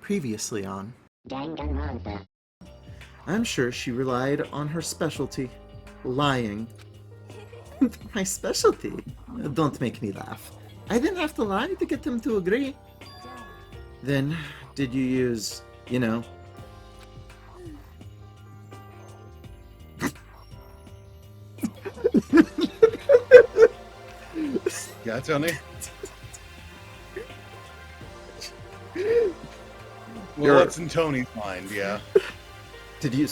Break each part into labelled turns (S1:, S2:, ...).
S1: Previously on
S2: Danganronpa.
S1: I'm sure she relied on her specialty, lying. My specialty? Don't make me laugh. I didn't have to lie to get them to agree. Then, did you use,
S3: Yeah, Tony. Well, what's in Tony's mind? Yeah.
S1: Did you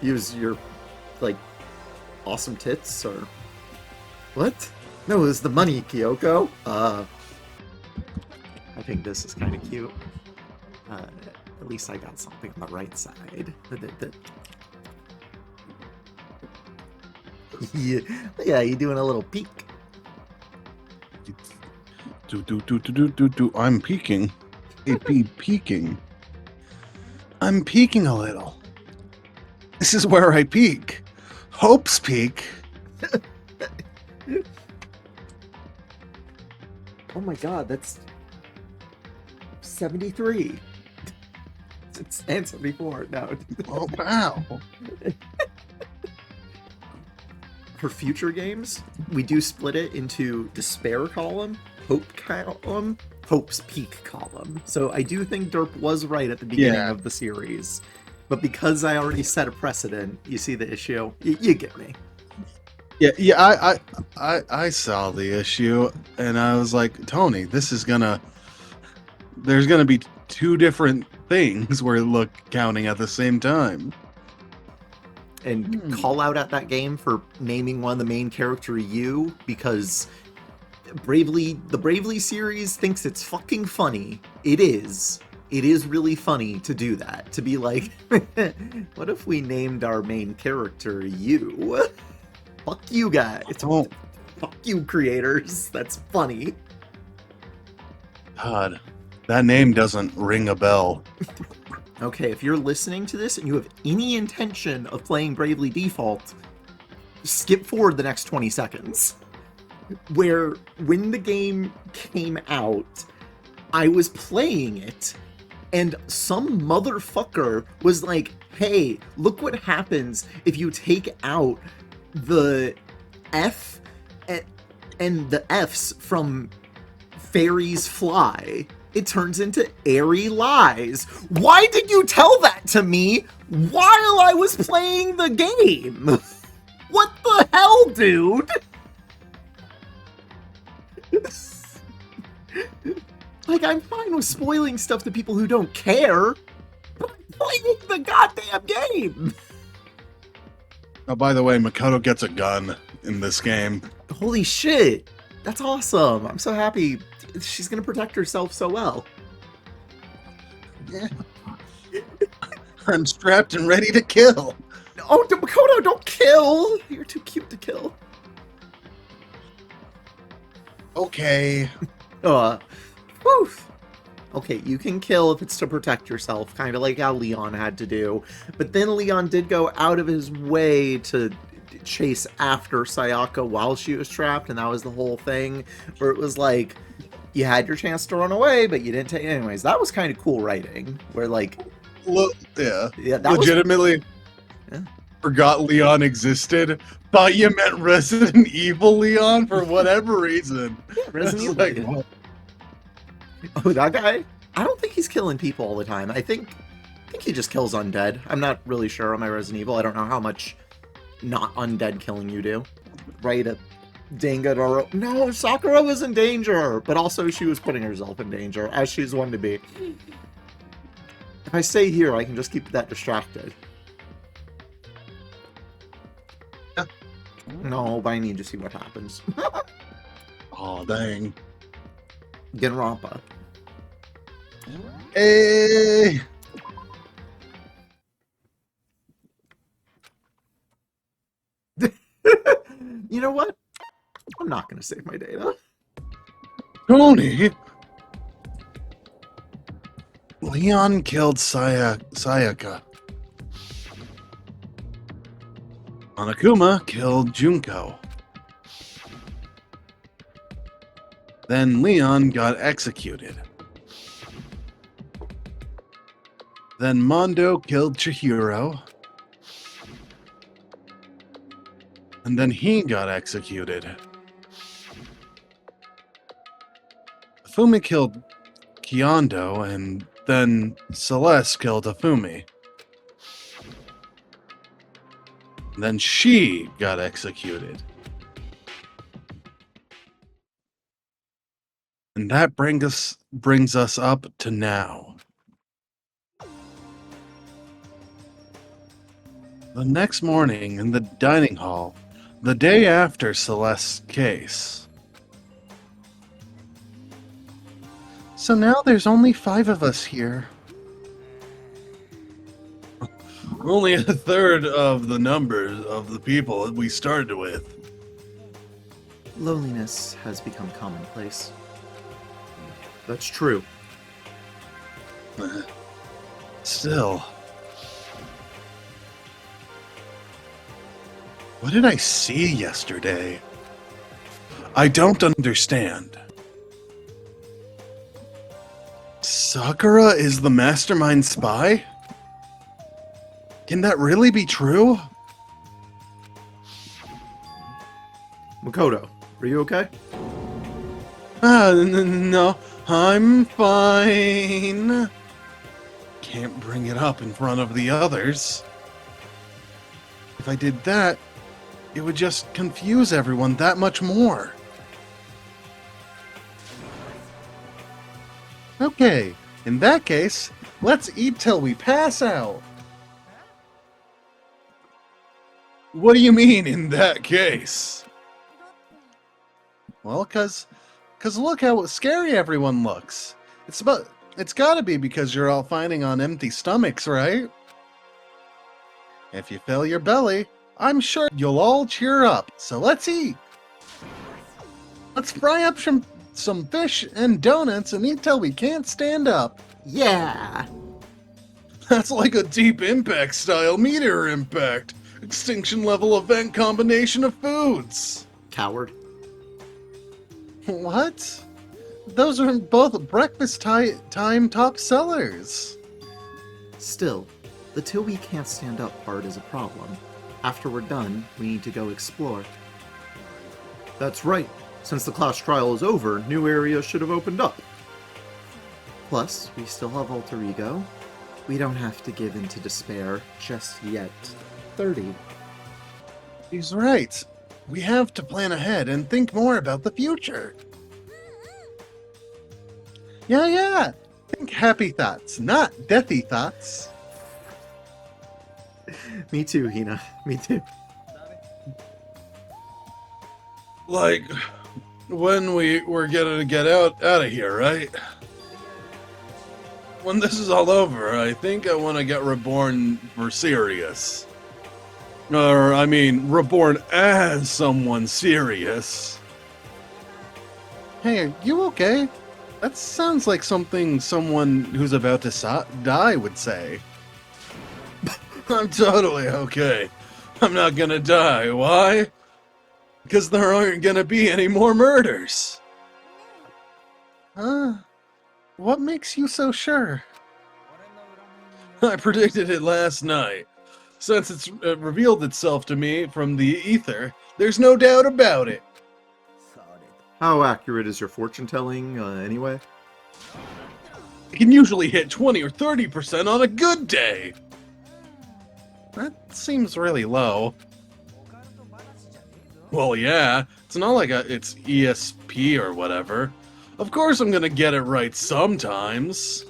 S1: use your, awesome tits, or... What? No, it was the money, Kyoko. I think this is kind of cute. At least I got something on the right side. Yeah, you doing a little peek.
S3: I'm peeking. Peeking. I'm peeking a little. This is where I peek. Hope's Peak.
S1: Oh my god, that's 73. It's 74 now.
S3: Oh, wow.
S1: For future games, we do split it into Despair column, Hope column, Hope's Peak column. So I do think Derp was right at the beginning of the series. But because I already set a precedent, you see the issue? You get me.
S3: Yeah, I saw the issue, and I was like, Tony, there's gonna be two different things we're counting at the same time.
S1: And call out at that game for naming one of the main character you, because the Bravely series thinks it's fucking funny. It is. It is really funny to do that. To be like, what if we named our main character you? Fuck you guys. Fuck you, creators. That's funny.
S3: God, that name doesn't ring a bell.
S1: Okay, if you're listening to this and you have any intention of playing Bravely Default, skip forward the next 20 seconds. Where, when the game came out, I was playing it, and some motherfucker was like, hey, look what happens if you take out the F and the F's from Fairies Fly. It turns into Airy Lies. Why did you tell that to me while I was playing the game? What the hell, dude? Like, I'm fine with spoiling stuff to people who don't care, but I'm playing the goddamn game.
S3: Oh, by the way, Makoto gets a gun in this game.
S1: Holy shit. That's awesome. I'm so happy. She's gonna protect herself so well.
S3: Yeah. I'm strapped and ready to kill.
S1: Oh, Makoto, don't kill! You're too cute to kill.
S3: Okay.
S1: Whew. Okay, you can kill if it's to protect yourself, kind of like how Leon had to do. But then Leon did go out of his way to chase after Sayaka while she was trapped, and that was the whole thing, where it was like, you had your chance to run away, but you didn't take it anyways. That was kind of cool writing, where like...
S3: Yeah, that legitimately forgot Leon existed. Thought you meant Resident Evil Leon for whatever reason.
S1: Yeah, Resident Evil.
S3: Like,
S1: oh, that guy? I don't think he's killing people all the time. I think he just kills undead. I'm not really sure on my Resident Evil. I don't know how much not undead killing you do. Right, Danganronpa. No, Sakura was in danger, but also she was putting herself in danger, as she's one to be. If I stay here, I can just keep that distracted.
S3: Yeah.
S1: No, but I need to see what happens.
S3: Oh, dang.
S1: Danganronpa.
S3: Hey!
S1: You know what? I'm not going to save my data.
S3: Tony! Leon killed Sayaka. Monokuma killed Junko. Then Leon got executed. Then Mondo killed Chihiro. And then he got executed. Fumi killed Kyondo, and then Celeste killed Afumi. Then she got executed. And that brings us up to now. The next morning in the dining hall, the day after Celeste's case. So now there's only 5 of us here. Only a third of the numbers of the people that we started with.
S1: Loneliness has become commonplace. That's true.
S3: Still. What did I see yesterday? I don't understand. Sakura is the mastermind spy? Can that really be true?
S1: Makoto, are you okay?
S3: No, I'm fine. Can't bring it up in front of the others. If I did that, it would just confuse everyone that much more. Okay, in that case, let's eat till we pass out. What do you mean, in that case? Well, cause look how scary everyone looks. It's gotta be because you're all fighting on empty stomachs, right? If you fill your belly, I'm sure you'll all cheer up, so let's eat. Let's fry up some fish and donuts and eat till we can't stand up.
S1: Yeah!
S3: That's like a deep impact style meteor impact. Extinction level event combination of foods.
S1: Coward.
S3: What? Those are both breakfast time top sellers.
S1: Still, the till we can't stand up part is a problem. After we're done, we need to go explore. That's right. Since the class trial is over, new areas should have opened up. Plus, we still have Alter Ego. We don't have to give in to despair just yet. 30.
S3: He's right. We have to plan ahead and think more about the future. Yeah. Think happy thoughts, not deathy thoughts.
S1: Me too, Hina. Me too.
S3: Like, when we're gonna get out of here, right? When this is all over, I think I want to get reborn for serious. Or, I mean, reborn as someone serious. Hey, are you okay? That sounds like something someone who's about to die would say. I'm totally okay. I'm not gonna die. Why? Because there aren't gonna be any more murders. What makes you so sure? I predicted it last night. Since it's revealed itself to me from the ether, there's no doubt about it.
S1: How accurate is your fortune telling, anyway?
S3: It can usually hit 20 or 30% on a good day. That seems really low. Well, yeah, it's not like it's ESP or whatever. Of course I'm gonna get it right sometimes.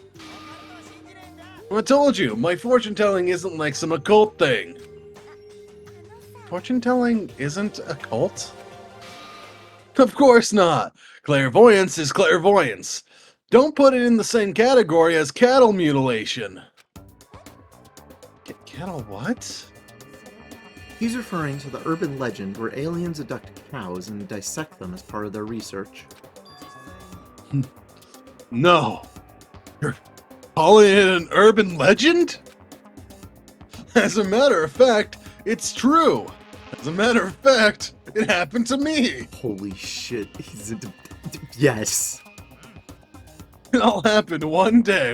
S3: I told you, my fortune-telling isn't like some occult thing. Fortune-telling isn't a cult? Of course not. Clairvoyance is clairvoyance. Don't put it in the same category as cattle mutilation. Cattle what?
S1: He's referring to the urban legend where aliens abduct cows and dissect them as part of their research.
S3: No. You're calling it an urban legend? As a matter of fact, it's true. As a matter of fact, it happened to me.
S1: Holy shit, yes.
S3: It all happened one day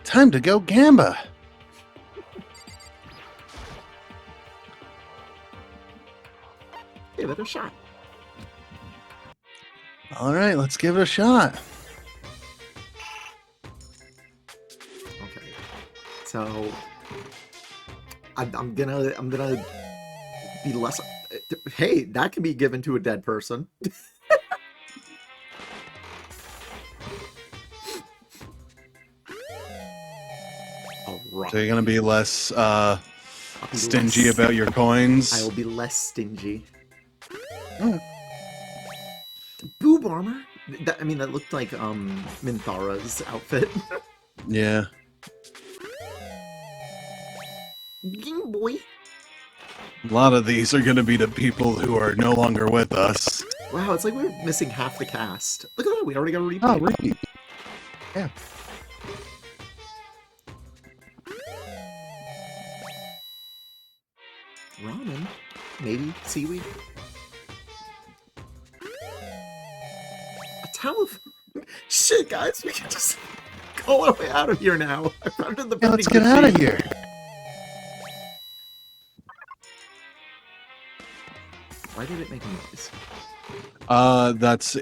S3: Time to go Gamba.
S1: Give it a shot.
S3: All right, let's give it a shot.
S1: Okay. So I'm gonna be less. Hey, that can be given to a dead person.
S3: So you're gonna be less
S1: Be
S3: stingy
S1: less-
S3: about your coins.
S1: I will be less stingy.
S3: Oh.
S1: Boob armor. I mean, that looked like Minthara's outfit.
S3: Yeah.
S1: Game boy.
S3: A lot of these are gonna be the people who are no longer with us.
S1: Wow, it's like we're missing half the cast. Look at that, we already got a repeat.
S3: Oh, repeat. Yeah.
S1: Ramen? Maybe seaweed? A telephone? Shit, guys, we can just go our way out of here now. I found the
S3: Yeah, let's
S1: vending
S3: get out of
S1: machine.
S3: here.
S1: Why did it make a noise?
S3: That's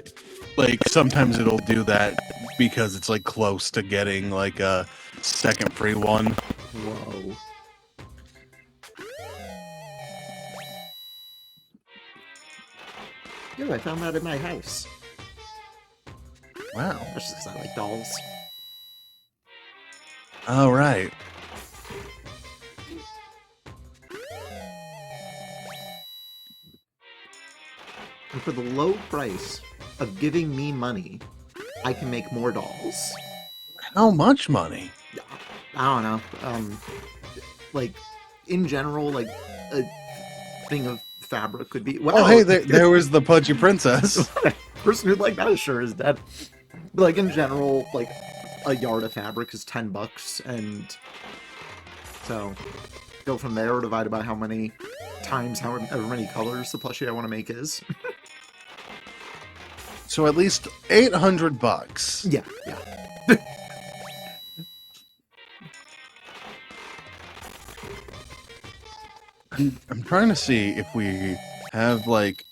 S3: like sometimes it'll do that because it's like close to getting like a second free one.
S1: Whoa. Yo, I found that in my house.
S3: Wow.
S1: That's just because I like dolls.
S3: All right.
S1: And for the low price of giving me money, I can make more dolls.
S3: How much money?
S1: I don't know. Like, in general, like, a thing of fabric could be... Wow,
S3: Oh, hey, there was the pudgy princess.
S1: person who'd like that sure is dead. But, like, in general, like, a yard of fabric is $10, and so go from there, divided by how many times however many colors the plushie I want to make is.
S3: So at least $800.
S1: Yeah.
S3: I'm trying to see if we have like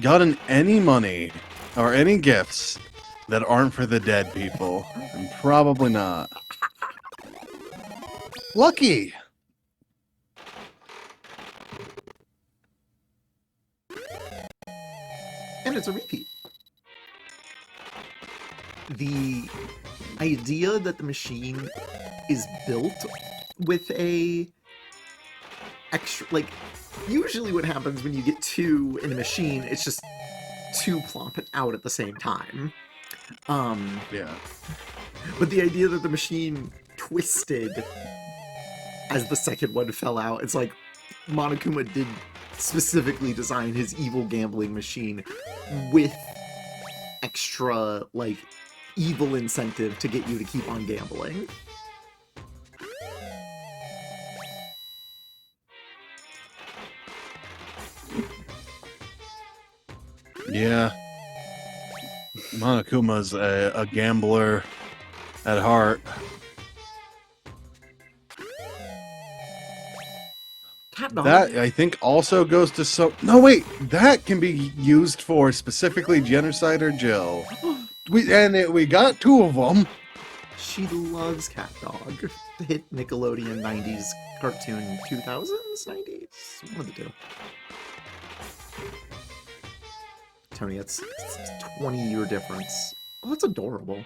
S3: gotten any money or any gifts that aren't for the dead people. And probably not. Lucky.
S1: And it's a repeat. The idea that the machine is built with a extra, like, usually what happens when you get two in a machine, it's just two plopping out at the same time.
S3: Yeah.
S1: But the idea that the machine twisted as the second one fell out, it's like Monokuma did specifically design his evil gambling machine with extra, like, evil incentive to get you to keep on gambling.
S3: Yeah. Monokuma's a gambler at heart.
S1: Cat dog.
S3: That, I think, also goes to some... No, wait! That can be used for specifically Genocide or Jill. We got two of them.
S1: She loves Cat Dog. The hit Nickelodeon 90s cartoon 2000s? 90s? One of the two. Tony, it's a 20-year difference. Oh, that's adorable.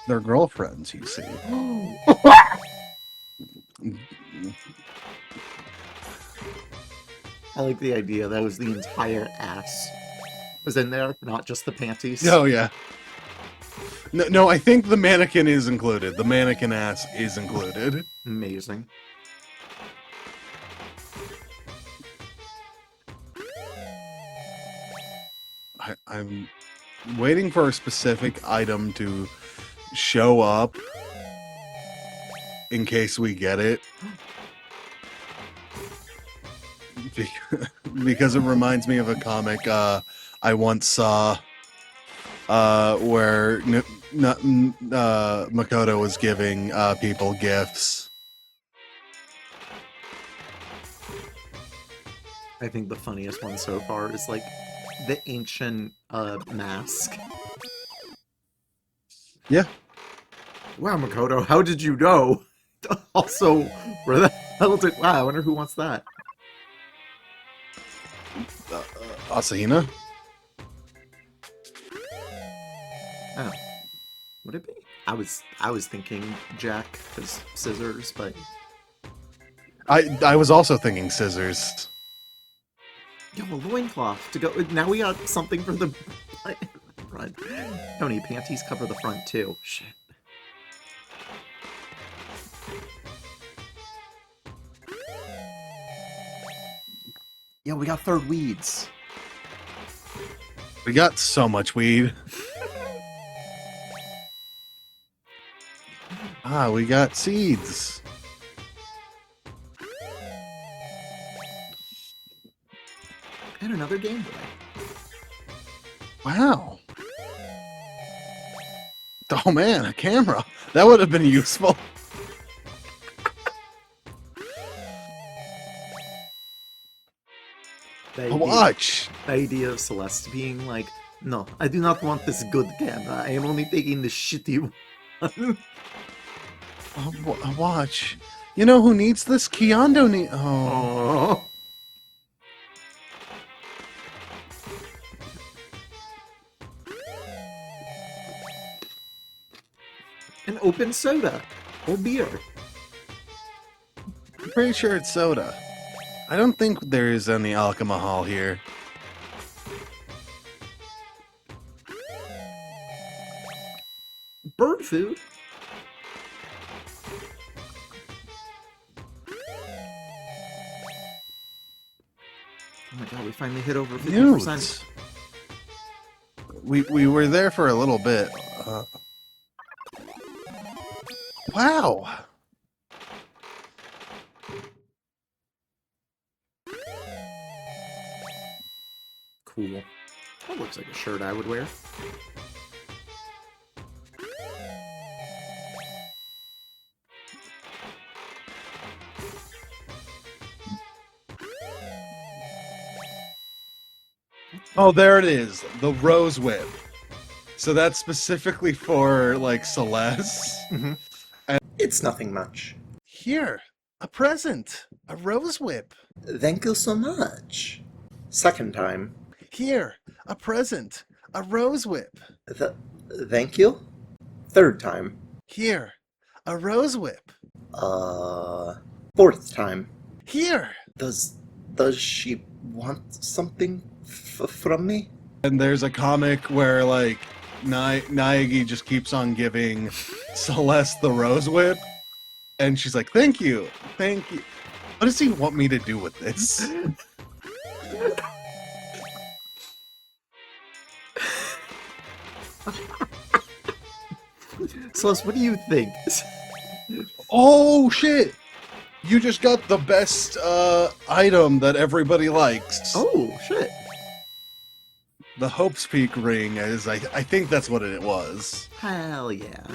S3: They're girlfriends, you see.
S1: I like the idea that was the entire ass was in there, not just the panties.
S3: Oh, yeah. No, I think the mannequin is included. The mannequin ass is included.
S1: Amazing.
S3: I'm waiting for a specific item to show up in case we get it. Because it reminds me of a comic I once saw where Makoto was giving people gifts.
S1: I think the funniest one so far is like the ancient mask.
S3: Yeah.
S1: Wow, Makoto, how did you know? Also, where the hell did... Wow, I wonder who wants that.
S3: Asahina?
S1: Oh. Would it be? I was thinking Jack, because scissors, but...
S3: I was also thinking scissors.
S1: Yo, a loincloth to go... Now we got something for the front. Tony, panties cover the front, too. Shit. Yo, we got third weeds.
S3: We got so much weed. We got seeds.
S1: And another Game Boy.
S3: Wow. Oh man, a camera. That would have been useful. Watch.
S1: The idea of Celeste being like, no, I do not want this good camera. I am only taking the shitty one.
S3: Watch. You know who needs this? Kiyondo need. Oh.
S1: An open soda or beer.
S3: I'm pretty sure it's soda. I don't think there is any alcohol here.
S1: Bird food. Oh my god, we finally hit over 50%.
S3: We were there for a little bit. Wow.
S1: Cool. That looks like a shirt I would wear.
S3: Oh, there it is. The Rose Whip. So that's specifically for, like, Celeste.
S1: Mm-hmm.
S3: And
S1: it's nothing much.
S3: Here, a present. A Rose Whip.
S1: Thank you so much. Second time.
S3: Here, a present. A Rose Whip.
S1: Thank you? Third time.
S3: Here, a Rose Whip.
S1: Fourth time.
S3: Here.
S1: Does she want something from me?
S3: And there's a comic where, like, Naegi just keeps on giving Celeste the Rose Whip. And she's like, thank you. Thank you. What does he want me to do with this?
S1: Celeste, what do you think?
S3: Oh, shit! You just got the best item that everybody likes.
S1: Oh, shit.
S3: The Hope's Peak ring is, I think that's what it was.
S1: Hell yeah.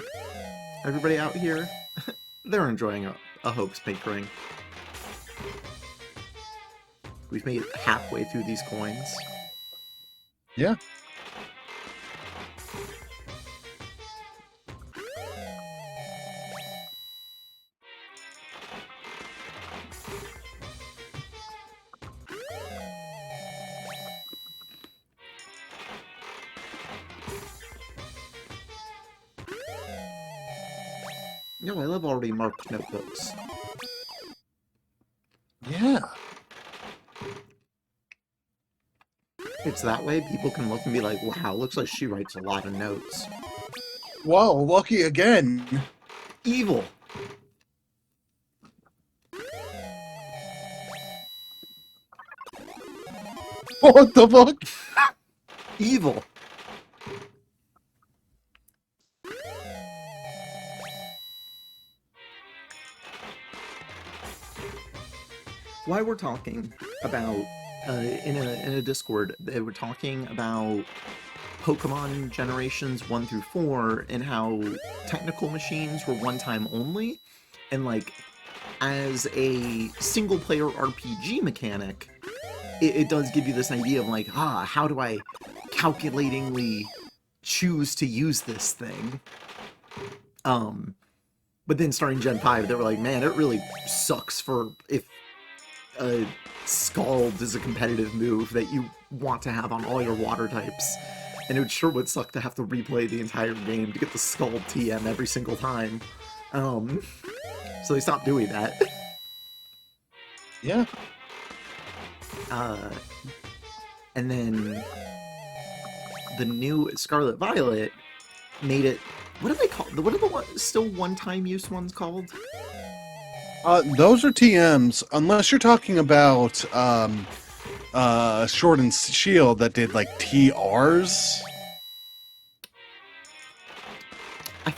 S1: Everybody out here, they're enjoying a Hope's Peak ring. We've made it halfway through these coins.
S3: Yeah.
S1: No, I love already marked notebooks.
S3: Yeah.
S1: It's that way people can look and be like, wow, looks like she writes a lot of notes.
S3: Wow, lucky again.
S1: Evil.
S3: What the fuck?
S1: Evil. Why we're talking about in a Discord, they were talking about Pokemon generations 1 through 4 and how technical machines were one time only. And like, as a single player RPG mechanic, it does give you this idea of like, how do I calculatingly choose to use this thing? But then starting Gen 5, they were like, man, it really sucks for if Scald is a competitive move that you want to have on all your water types. And it sure would suck to have to replay the entire game to get the Scald TM every single time. So they stopped doing that.
S3: Yeah.
S1: And then the new Scarlet Violet made it. What are they called? What are the still one-time use ones called?
S3: Those are TMs, unless you're talking about Sword and Shield that did like TRs.
S1: I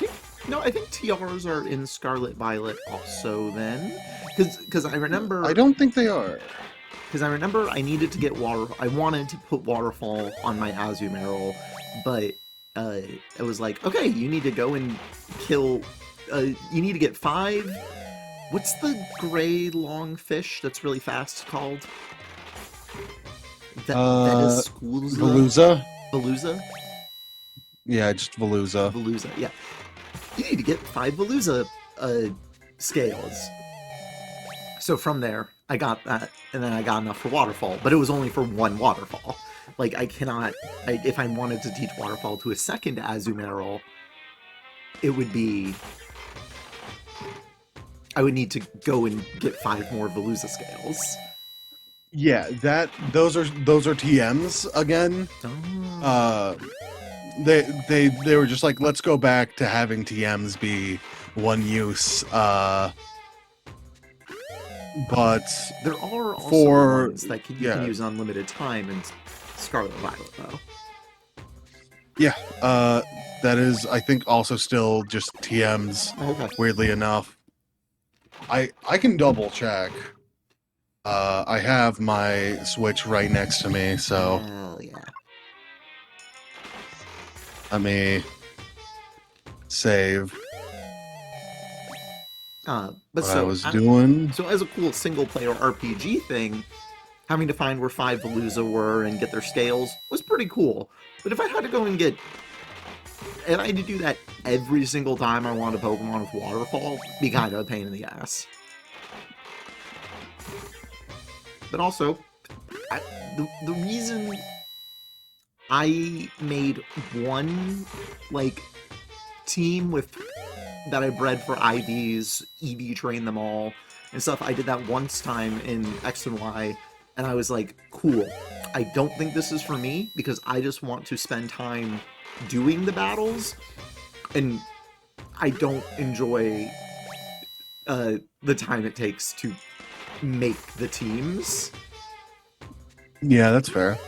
S1: think TRs are in Scarlet Violet also then, because I remember.
S3: I don't think they are.
S1: Because I remember I needed to get water. I wanted to put Waterfall on my Azumarill, but it was like, okay, you need to go and kill. You need to get 5. What's the gray long fish that's really fast called? That is
S3: Veluza.
S1: Veluza?
S3: Yeah, just Veluza.
S1: Veluza, yeah. You need to get 5 Veluza scales. So from there, I got that, and then I got enough for Waterfall, but it was only for 1 Waterfall. Like, if I wanted to teach Waterfall to a second Azumarill, it would be... I would need to go and get 5 more Veluza scales.
S3: Yeah, those are TMs again.
S1: Oh.
S3: They were just like, let's go back to having TMs be one use. But
S1: there are also ones that you can use unlimited time in Scarlet Violet, though.
S3: Yeah, that is, I think, also still just TMs.
S1: Okay.
S3: Weirdly enough, I can double check. I have my Switch right next to me, so.
S1: Hell yeah.
S3: Let me save.
S1: But
S3: I was doing.
S1: So as a cool single-player RPG thing, having to find where 5 Veluza were and get their scales was pretty cool. But if I had to go and get... And I had to do that every single time I wanted a Pokemon with Waterfall, it'd be kind of a pain in the ass. But also, the reason I made one, like, team with... that I bred for IVs, EV train them all, and stuff. I did that once time in X and Y, and I was like, cool. I don't think this is for me, because I just want to spend time doing the battles, and I don't enjoy the time it takes to make the teams.
S3: Yeah, that's fair.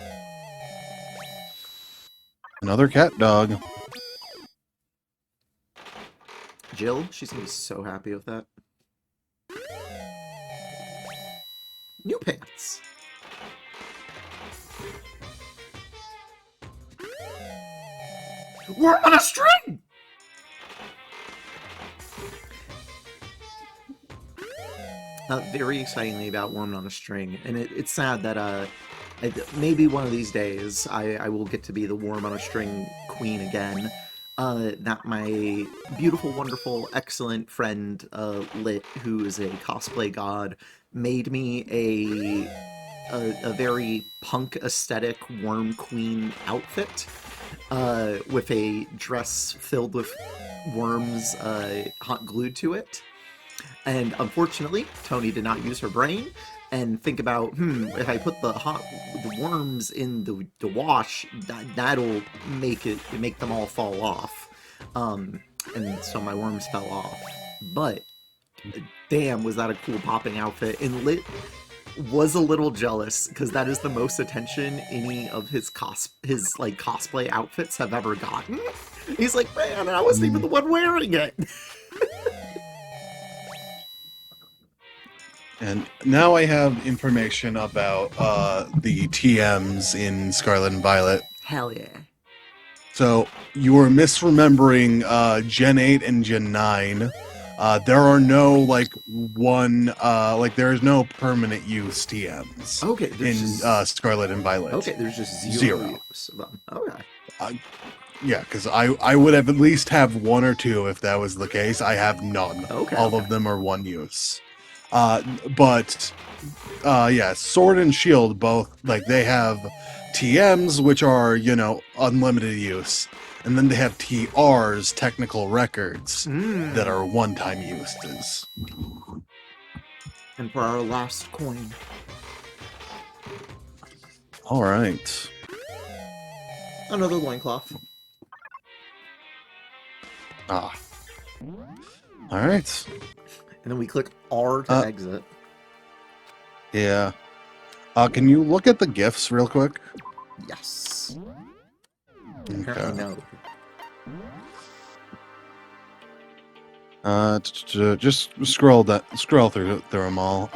S3: Another cat dog.
S1: Jill, she's gonna be so happy with that. New pants. We're on a string! Very excitingly about Worm on a String, and it's sad that maybe one of these days I will get to be the Worm on a String queen again. That my beautiful, wonderful, excellent friend Lit, who is a cosplay god, made me a very punk aesthetic Worm Queen outfit with a dress filled with worms hot glued to it. And unfortunately, Tony did not use her brain and think about, if I put the worms in the wash, that'll make them all fall off. And so my worms fell off. But damn, was that a cool popping outfit. And Lit was a little jealous because that is the most attention any of his cosplay outfits have ever gotten. He's like, man, I wasn't even the one wearing it.
S3: And now I have information about the TMs in Scarlet and Violet.
S1: Hell yeah.
S3: So you were misremembering Gen 8 and Gen 9. There are no there is no permanent use TMs
S1: Okay,
S3: in Scarlet and Violet.
S1: Okay, there's just zero use of them. Okay.
S3: Yeah, because I would have at least have one or two if that was the case. I have none.
S1: Okay.
S3: All of them are one use. But Sword and Shield both they have TMs, which are unlimited use, and then they have TRs, technical records, that are one-time uses.
S1: And for our last coin.
S3: All right.
S1: Another loincloth.
S3: All right.
S1: And then we click R to exit.
S3: Yeah. Can you look at the GIFs real quick?
S1: Yes.
S3: Okay.
S1: Apparently
S3: no. Just scroll through them all.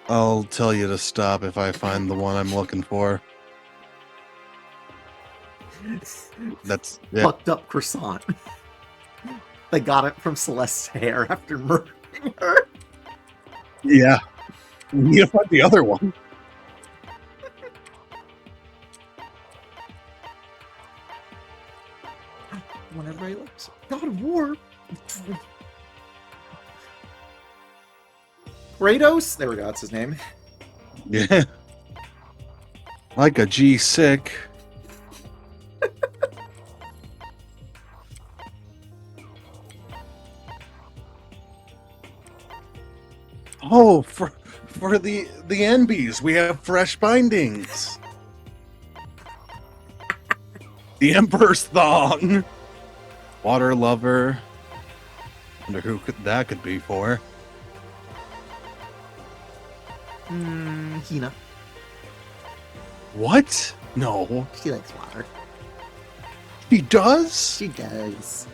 S3: I'll tell you to stop if I find the one I'm looking for. That's it.
S1: Fucked up croissant. They got it from Celeste's hair after murdering her.
S3: Yeah. We need to find the other one.
S1: Whenever I look, God of War. Kratos? There we go, that's his name.
S3: Yeah. Like a G-sick. Oh, for the NBs, we have fresh bindings. The Emperor's Thong. Water Lover. Wonder who that could be for.
S1: Hina.
S3: What? No.
S1: She likes water.
S3: He does?
S1: She does.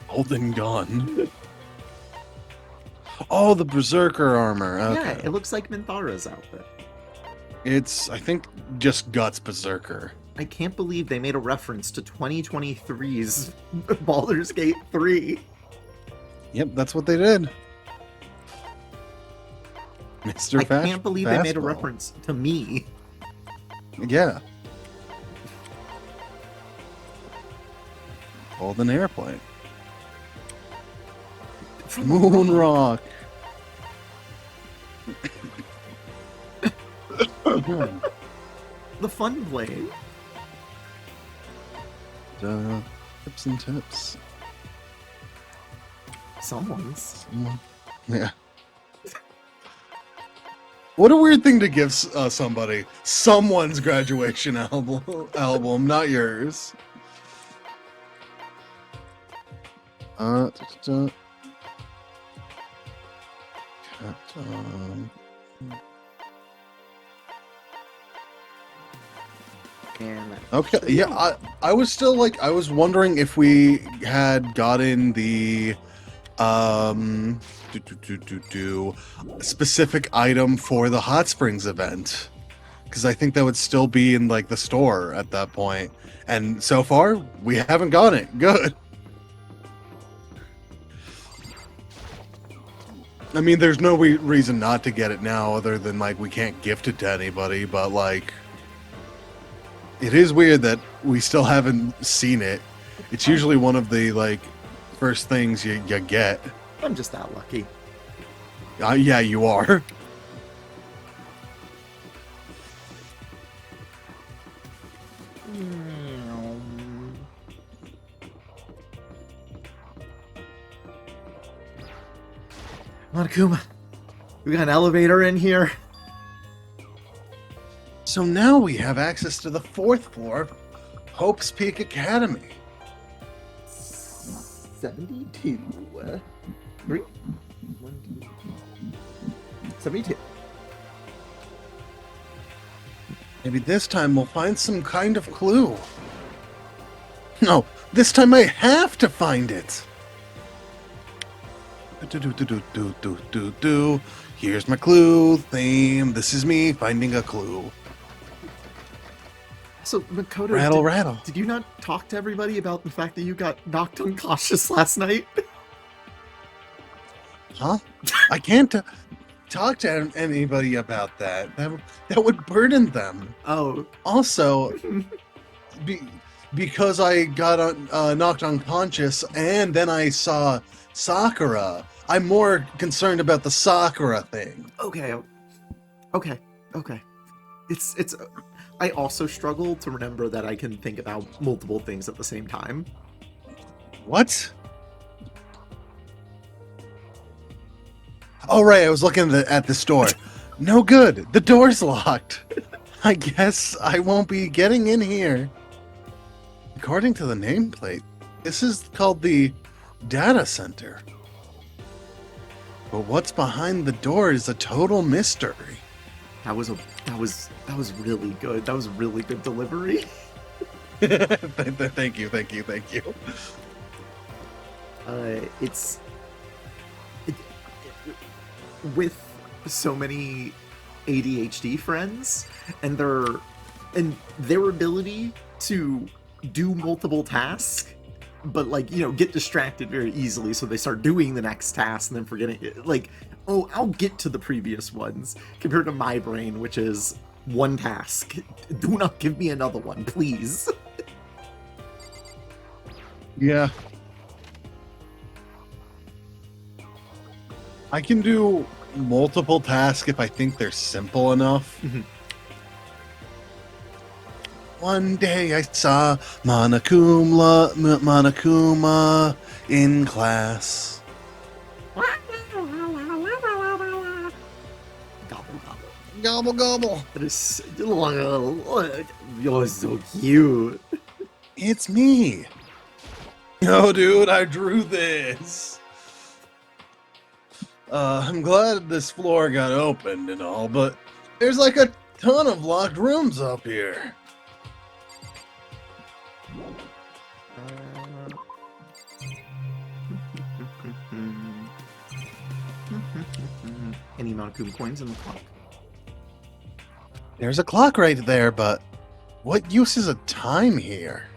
S3: Golden gun. Oh, the Berserker armor. Okay.
S1: Yeah, it looks like Minthara's outfit.
S3: It's, I think, just Guts Berserker.
S1: I can't believe they made a reference to 2023's Baldur's Gate 3.
S3: Yep, that's what they did. Mr.
S1: I can't believe they made a reference to me.
S3: Yeah. Golden airplane. Moon Rock.
S1: The fun blade.
S3: Tips and tips.
S1: Someone's.
S3: Yeah. What a weird thing to give somebody. Someone's graduation album, not yours. Okay, yeah, I was still I was wondering if we had gotten the specific item for the Hot Springs event, because I think that would still be in the store at that point, and so far we haven't got it. Good. I mean, there's no reason not to get it now, other than we can't gift it to anybody, but it is weird that we still haven't seen it. It's usually one of the first things you get.
S1: I'm just that lucky.
S3: Yeah, you are.
S1: Come on, Akuma. We got an elevator in here.
S3: So now we have access to the 4th floor of Hope's Peak Academy.
S1: 72. 3? 1, 2, 72.
S3: Maybe this time we'll find some kind of clue. No, this time I have to find it. Here's my clue theme. This is me finding a clue.
S1: So, Makoto,
S3: Rattle.
S1: did you not talk to everybody about the fact that you got knocked unconscious last night?
S3: Huh? I can't talk to anybody about that. That would burden them.
S1: Oh.
S3: Also, because I got knocked unconscious and then I saw Sakura, I'm more concerned about the Sakura thing.
S1: Okay. It's. I also struggle to remember that I can think about multiple things at the same time.
S3: What? Oh, right, I was looking at the store. No good. The door's locked. I guess I won't be getting in here. According to the nameplate, this is called the data center. But what's behind the door is a total mystery.
S1: That was really good. That was really good delivery.
S3: Thank you.
S1: It's with so many ADHD friends and their ability to do multiple tasks, but get distracted very easily, so they start doing the next task and then forgetting it. Oh, I'll get to the previous ones, compared to my brain, which is one task. Do not give me another one, please.
S3: Yeah. I can do multiple tasks if I think they're simple enough. One day I saw Monokuma in class. Gobble gobble.
S1: That is, you're so cute.
S3: It's me. No, dude, I drew this. I'm glad this floor got opened and all, but there's like a ton of locked rooms up here.
S1: Any Monokuma coins in the clock?
S3: There's a clock right there, but what use is a time here?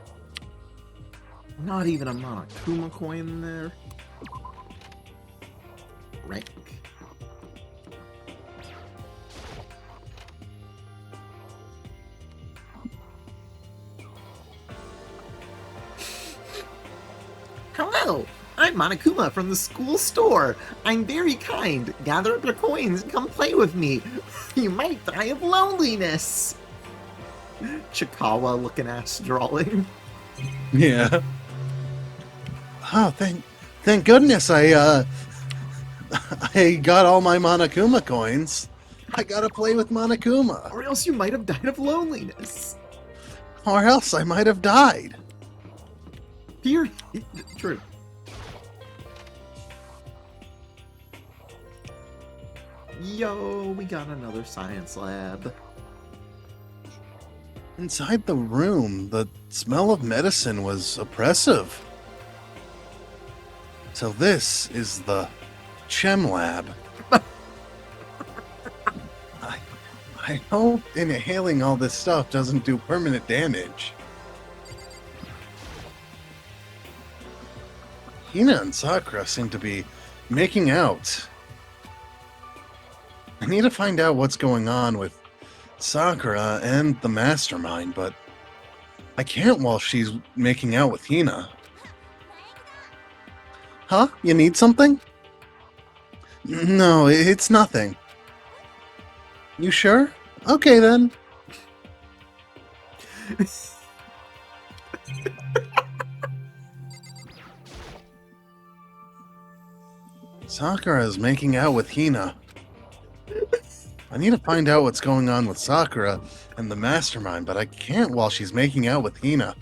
S1: Not even a Monokuma coin there. Rank. Hello, I'm Monokuma from the school store. I'm very kind. Gather up your coins and come play with me. You might die of loneliness. Chikawa looking ass drawing.
S3: Yeah. Oh, thank goodness I got all my Monokuma coins. I gotta play with Monokuma.
S1: Or else you might have died of loneliness.
S3: Or else I might have died.
S1: Here, true. Yo, we got another science lab.
S3: Inside the room, the smell of medicine was oppressive. So this is the Chem Lab. I hope inhaling all this stuff doesn't do permanent damage. Hina and Sakura seem to be making out. I need to find out what's going on with Sakura and the mastermind, but I can't while she's making out with Hina. Huh? You need something? No, it's nothing. You sure? Okay then. Sakura is making out with Hina. I need to find out what's going on with Sakura and the mastermind, but I can't while she's making out with Hina.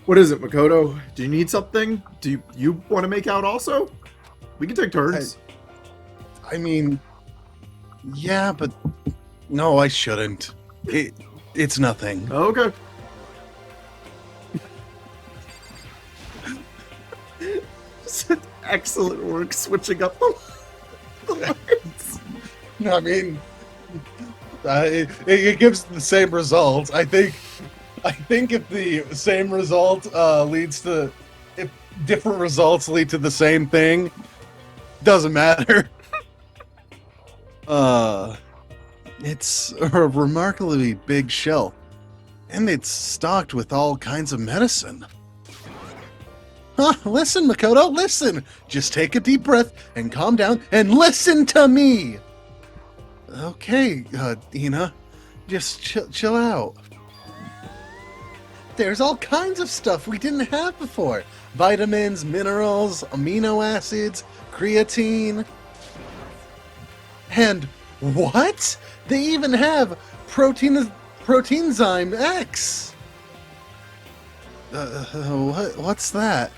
S1: What is it, Makoto? Do you need something? Do you want to make out also? We can take turns.
S3: I mean, yeah, but no, I shouldn't. It's nothing.
S1: Okay. Excellent work switching up the lights.
S3: I mean, It gives the same results. I think if the same result if different results lead to the same thing, doesn't matter. It's a remarkably big shelf, and it's stocked with all kinds of medicine. Listen, Makoto, listen! Just take a deep breath and calm down and listen to me! Okay, Ina, just chill out. There's all kinds of stuff we didn't have before. Vitamins, minerals, amino acids, creatine. And what? They even have proteinzyme X. What's that?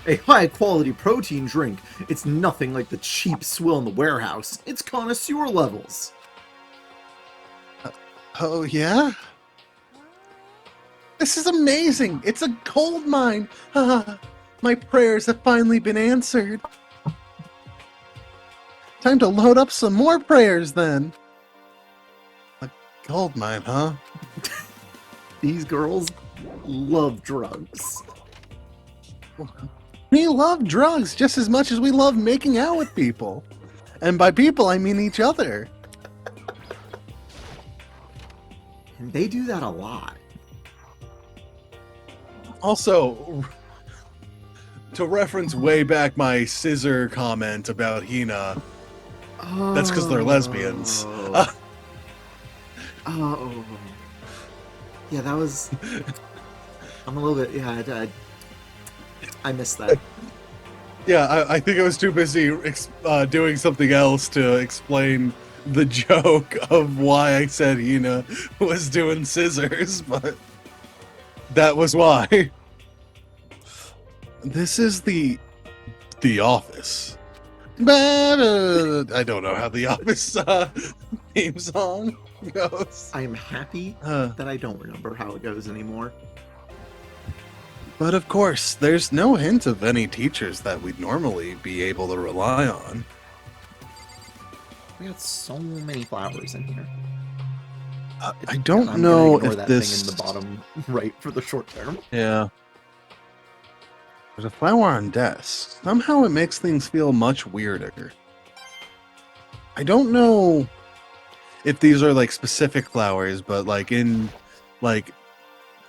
S1: A high-quality protein drink. It's nothing like the cheap swill in the warehouse. It's connoisseur levels.
S3: Oh, yeah? This is amazing! It's a gold mine! My prayers have finally been answered. Time to load up some more prayers, then. A gold mine, huh?
S1: These girls love drugs.
S3: We love drugs just as much as we love making out with people. And by people, I mean each other.
S1: And they do that a lot.
S3: Also, to reference way back my scissor comment about Hina, that's because they're lesbians.
S1: Oh. Yeah, that was... I'm a little bit... Yeah, I missed that.
S3: Yeah, I think I was too busy doing something else to explain the joke of why I said Hina was doing scissors, but that was why. This is the Office. I don't know how the Office theme song goes.
S1: I am happy that I don't remember how it goes anymore.
S3: But of course, there's no hint of any teachers that we'd normally be able to rely on.
S1: We got so many flowers in here.
S3: I don't
S1: I'm
S3: know
S1: gonna ignore
S3: if
S1: that
S3: this...
S1: thing in the bottom right for the short term.
S3: Yeah. There's a flower on desk. Somehow it makes things feel much weirder. I don't know if these are like specific flowers, but like in like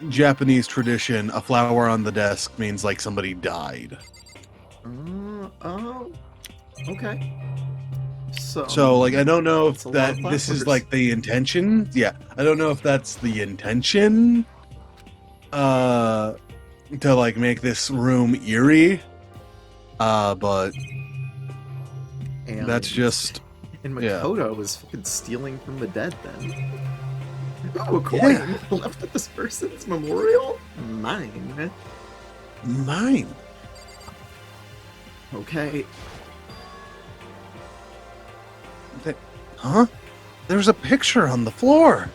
S3: Japanese tradition, a flower on the desk means like somebody died.
S1: Oh, okay.
S3: So like I don't know if
S1: That's a lot of
S3: this is
S1: flowers.
S3: like the intention. Yeah, I don't know if that's the intention. To like make this room eerie. But
S1: And,
S3: that's just
S1: And
S3: yeah.
S1: Makoto was fucking stealing from the dead then. Oh, a coin left at this person's memorial? Mine.
S3: Mine.
S1: Okay.
S3: Huh? There's a picture on the floor.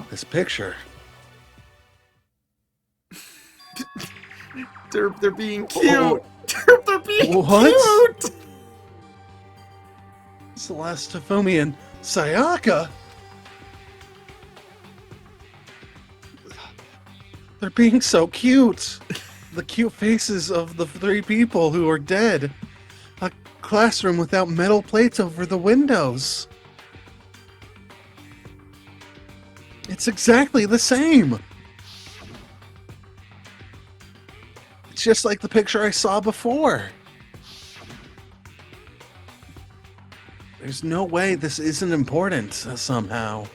S3: This picture.
S1: They're being cute.
S3: Oh.
S1: They're being
S3: What?
S1: cute.
S3: Celeste, Tafumi, and Sayaka. They're being so cute. The cute faces of the three people who are dead. A classroom without metal plates over the windows. It's exactly the same. It's just like the picture I saw before. There's no way this isn't important somehow.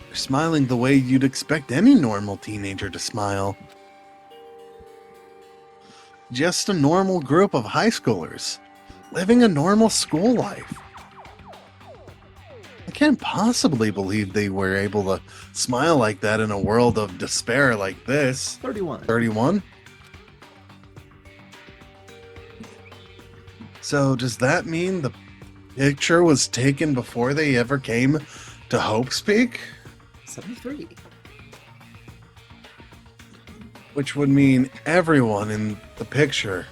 S3: They're smiling the way you'd expect any normal teenager to smile. Just a normal group of high schoolers, living a normal school life. I can't possibly believe they were able to smile like that in a world of despair like this.
S1: 31.
S3: 31? So does that mean the picture was taken before they ever came to Hope Speak?
S1: 73.
S3: Which would mean everyone in the picture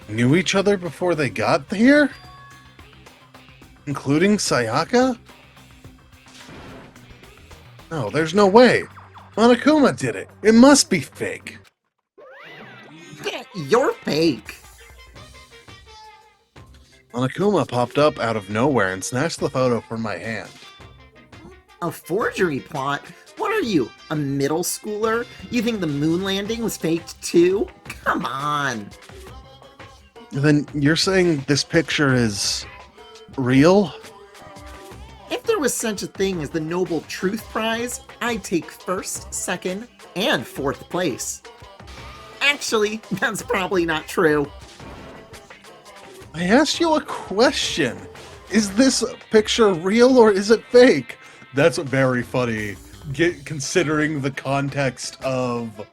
S3: knew each other before they got here? Including Sayaka? No, there's no way. Monokuma did it. It must be fake.
S1: You're fake.
S3: Monokuma popped up out of nowhere and snatched the photo from my hand.
S1: A forgery plot? What are you, a middle schooler? You think the moon landing was faked too? Come on.
S3: Then you're saying this picture is real?
S1: If there was such a thing as the Noble Truth Prize, I'd take first, second, and fourth place. Actually, that's probably not true.
S3: I asked you a question. Is this picture real or is it fake? That's very funny, considering the context of...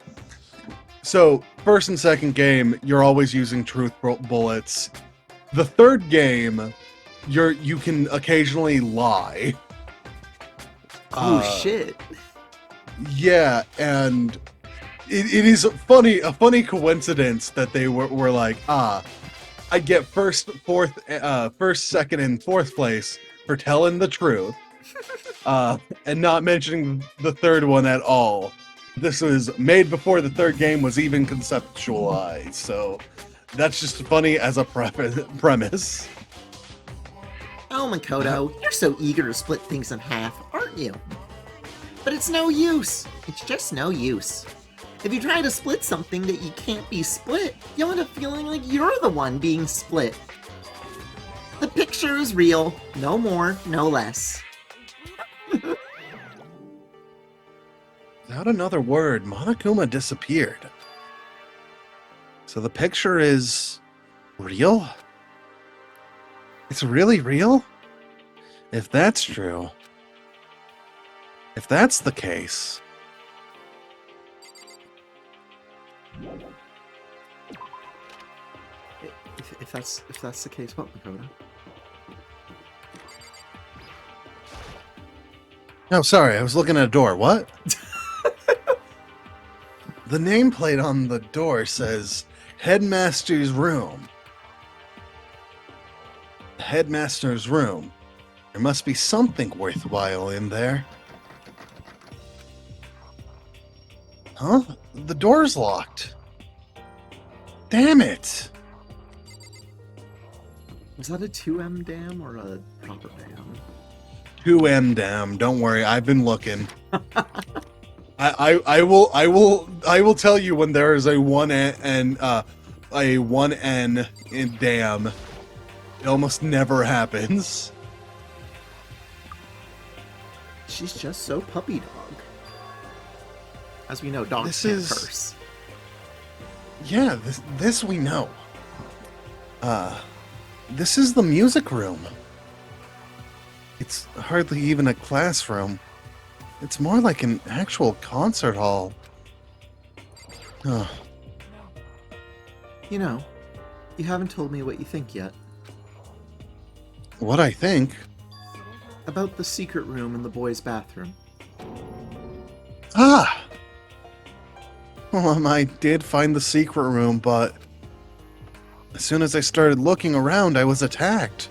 S3: So, first and second game, you're always using truth bullets. The third game, you can occasionally lie.
S1: Oh, shit.
S3: Yeah, and it is a funny coincidence that they were like, I get first, second, and fourth place for telling the truth, and not mentioning the third one at all. This was made before the third game was even conceptualized, so that's just funny as a premise.
S1: Oh, Makoto, you're so eager to split things in half, aren't you? But it's no use. It's just no use. If you try to split something that you can't be split, you'll end up feeling like you're the one being split. The picture is real, no more, no less.
S3: Without another word, Monokuma disappeared. So the picture is real? It's really real? If that's true, if that's the case...
S1: If that's the case, what, Makoto?
S3: No, sorry, I was looking at a door. What? The nameplate on the door says Headmaster's Room. The Headmaster's Room. There must be something worthwhile in there. Huh? The door's locked. Damn it!
S1: Was that a 2M dam or a proper dam?
S3: 2M dam. Don't worry, I've been looking. I will tell you when there is a 1N in dam. It almost never happens.
S1: She's just so puppy dog. As we know, dogs can't curse.
S3: Yeah, this we know. This is the music room. It's hardly even a classroom. It's more like an actual concert hall.
S1: You know, you haven't told me what you think yet.
S3: What I think?
S1: About the secret room in the boys' bathroom.
S3: Ah! Well, I did find the secret room, but as soon as I started looking around, I was attacked.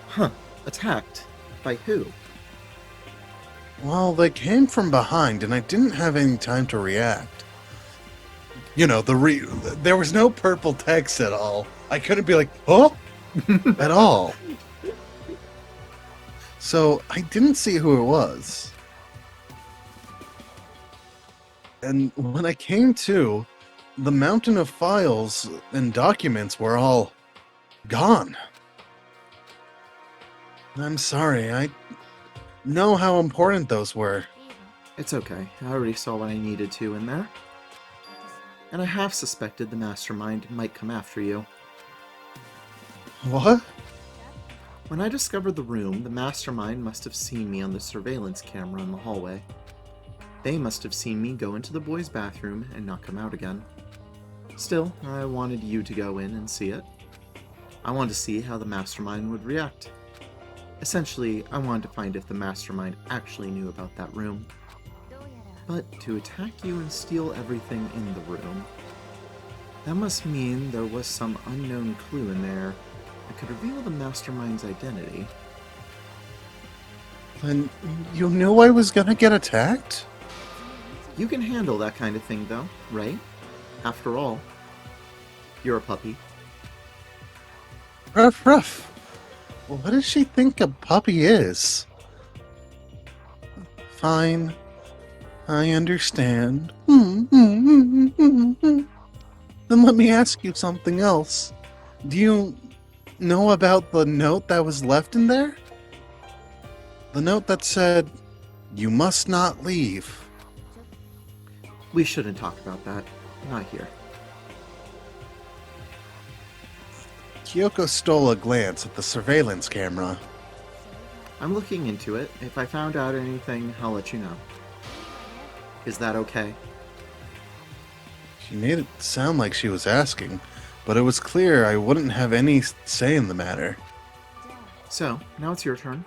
S1: Huh. Attacked? By who?
S3: Well, they came from behind, and I didn't have any time to react. You know, there was no purple text at all. I couldn't be like, oh, at all. So I didn't see who it was. And when I came to, the mountain of files and documents were all gone. I'm sorry, I know how important those were.
S1: It's okay. I already saw what I needed to in there. And I half suspected the mastermind might come after you.
S3: What?
S1: When I discovered the room, the mastermind must have seen me on the surveillance camera in the hallway. They must have seen me go into the boys' bathroom and not come out again. Still, I wanted you to go in and see it. I wanted to see how the mastermind would react. Essentially, I wanted to find if the mastermind actually knew about that room. But to attack you and steal everything in the room, that must mean there was some unknown clue in there It could reveal the mastermind's identity.
S3: Then you knew I was gonna get attacked?
S1: You can handle that kind of thing, though, right? After all, you're a puppy.
S3: Ruff, ruff. What does she think a puppy is? Fine. I understand. Then let me ask you something else. Do you know about the note that was left in there? The note that said, "You must not leave."
S1: We shouldn't talk about that. Not here.
S3: Kyoko stole a glance at the surveillance camera.
S1: I'm looking into it. If I found out anything, I'll let you know. Is that okay?
S3: She made it sound like she was asking, but it was clear I wouldn't have any say in the matter.
S1: So, now it's your turn.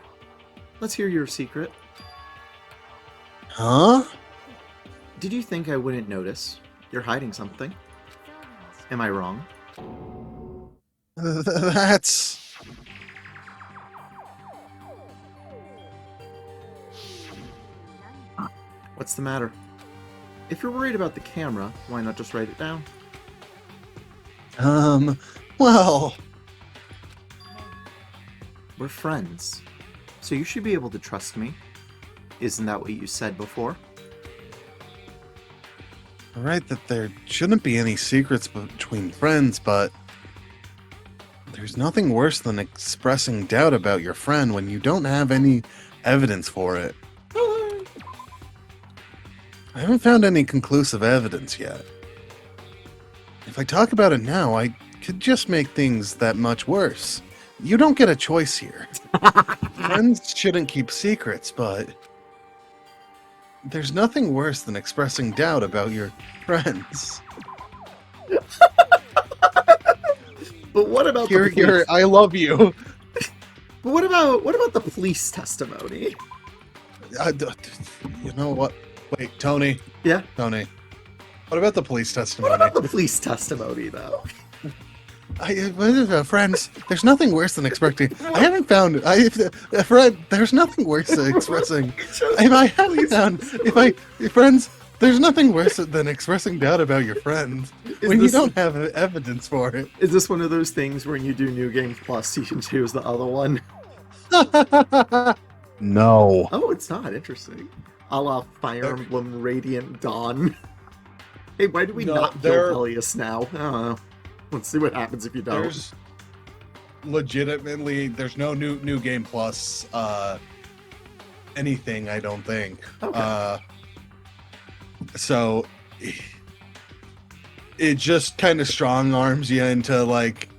S1: Let's hear your secret.
S3: Huh?
S1: Did you think I wouldn't notice? You're hiding something. Am I wrong?
S3: That's...
S1: What's the matter? If you're worried about the camera, why not just write it down?
S3: Well...
S1: We're friends, so you should be able to trust me. Isn't that what you said before?
S3: Right that there shouldn't be any secrets between friends, but... There's nothing worse than expressing doubt about your friend when you don't have any evidence for it. I haven't found any conclusive evidence yet. If I talk about it now, I could just make things that much worse. You don't get a choice here. Friends shouldn't keep secrets, but... There's nothing worse than expressing doubt about your friends.
S1: But what about the police?
S3: I love you.
S1: But what about the police testimony?
S3: You know what? Wait, Tony.
S1: Yeah?
S3: Tony. What about the police
S1: What
S3: testimony?
S1: about the police testimony, though?
S3: Friends, there's nothing worse than expressing. I haven't found. Friend, there's nothing worse than expressing. Friends, there's nothing worse than expressing doubt about your friends when you don't have evidence for it.
S1: Is this one of those things when you do New Games Plus, you can choose the other one?
S3: No.
S1: Oh, it's not. Interesting. A la Fire Emblem Radiant Dawn. Hey, why do we not kill Peleus now? I don't know. Let's see what happens if you don't.
S3: There's no new game plus anything, I don't think.
S1: Okay.
S3: So it just kind of strong arms you into like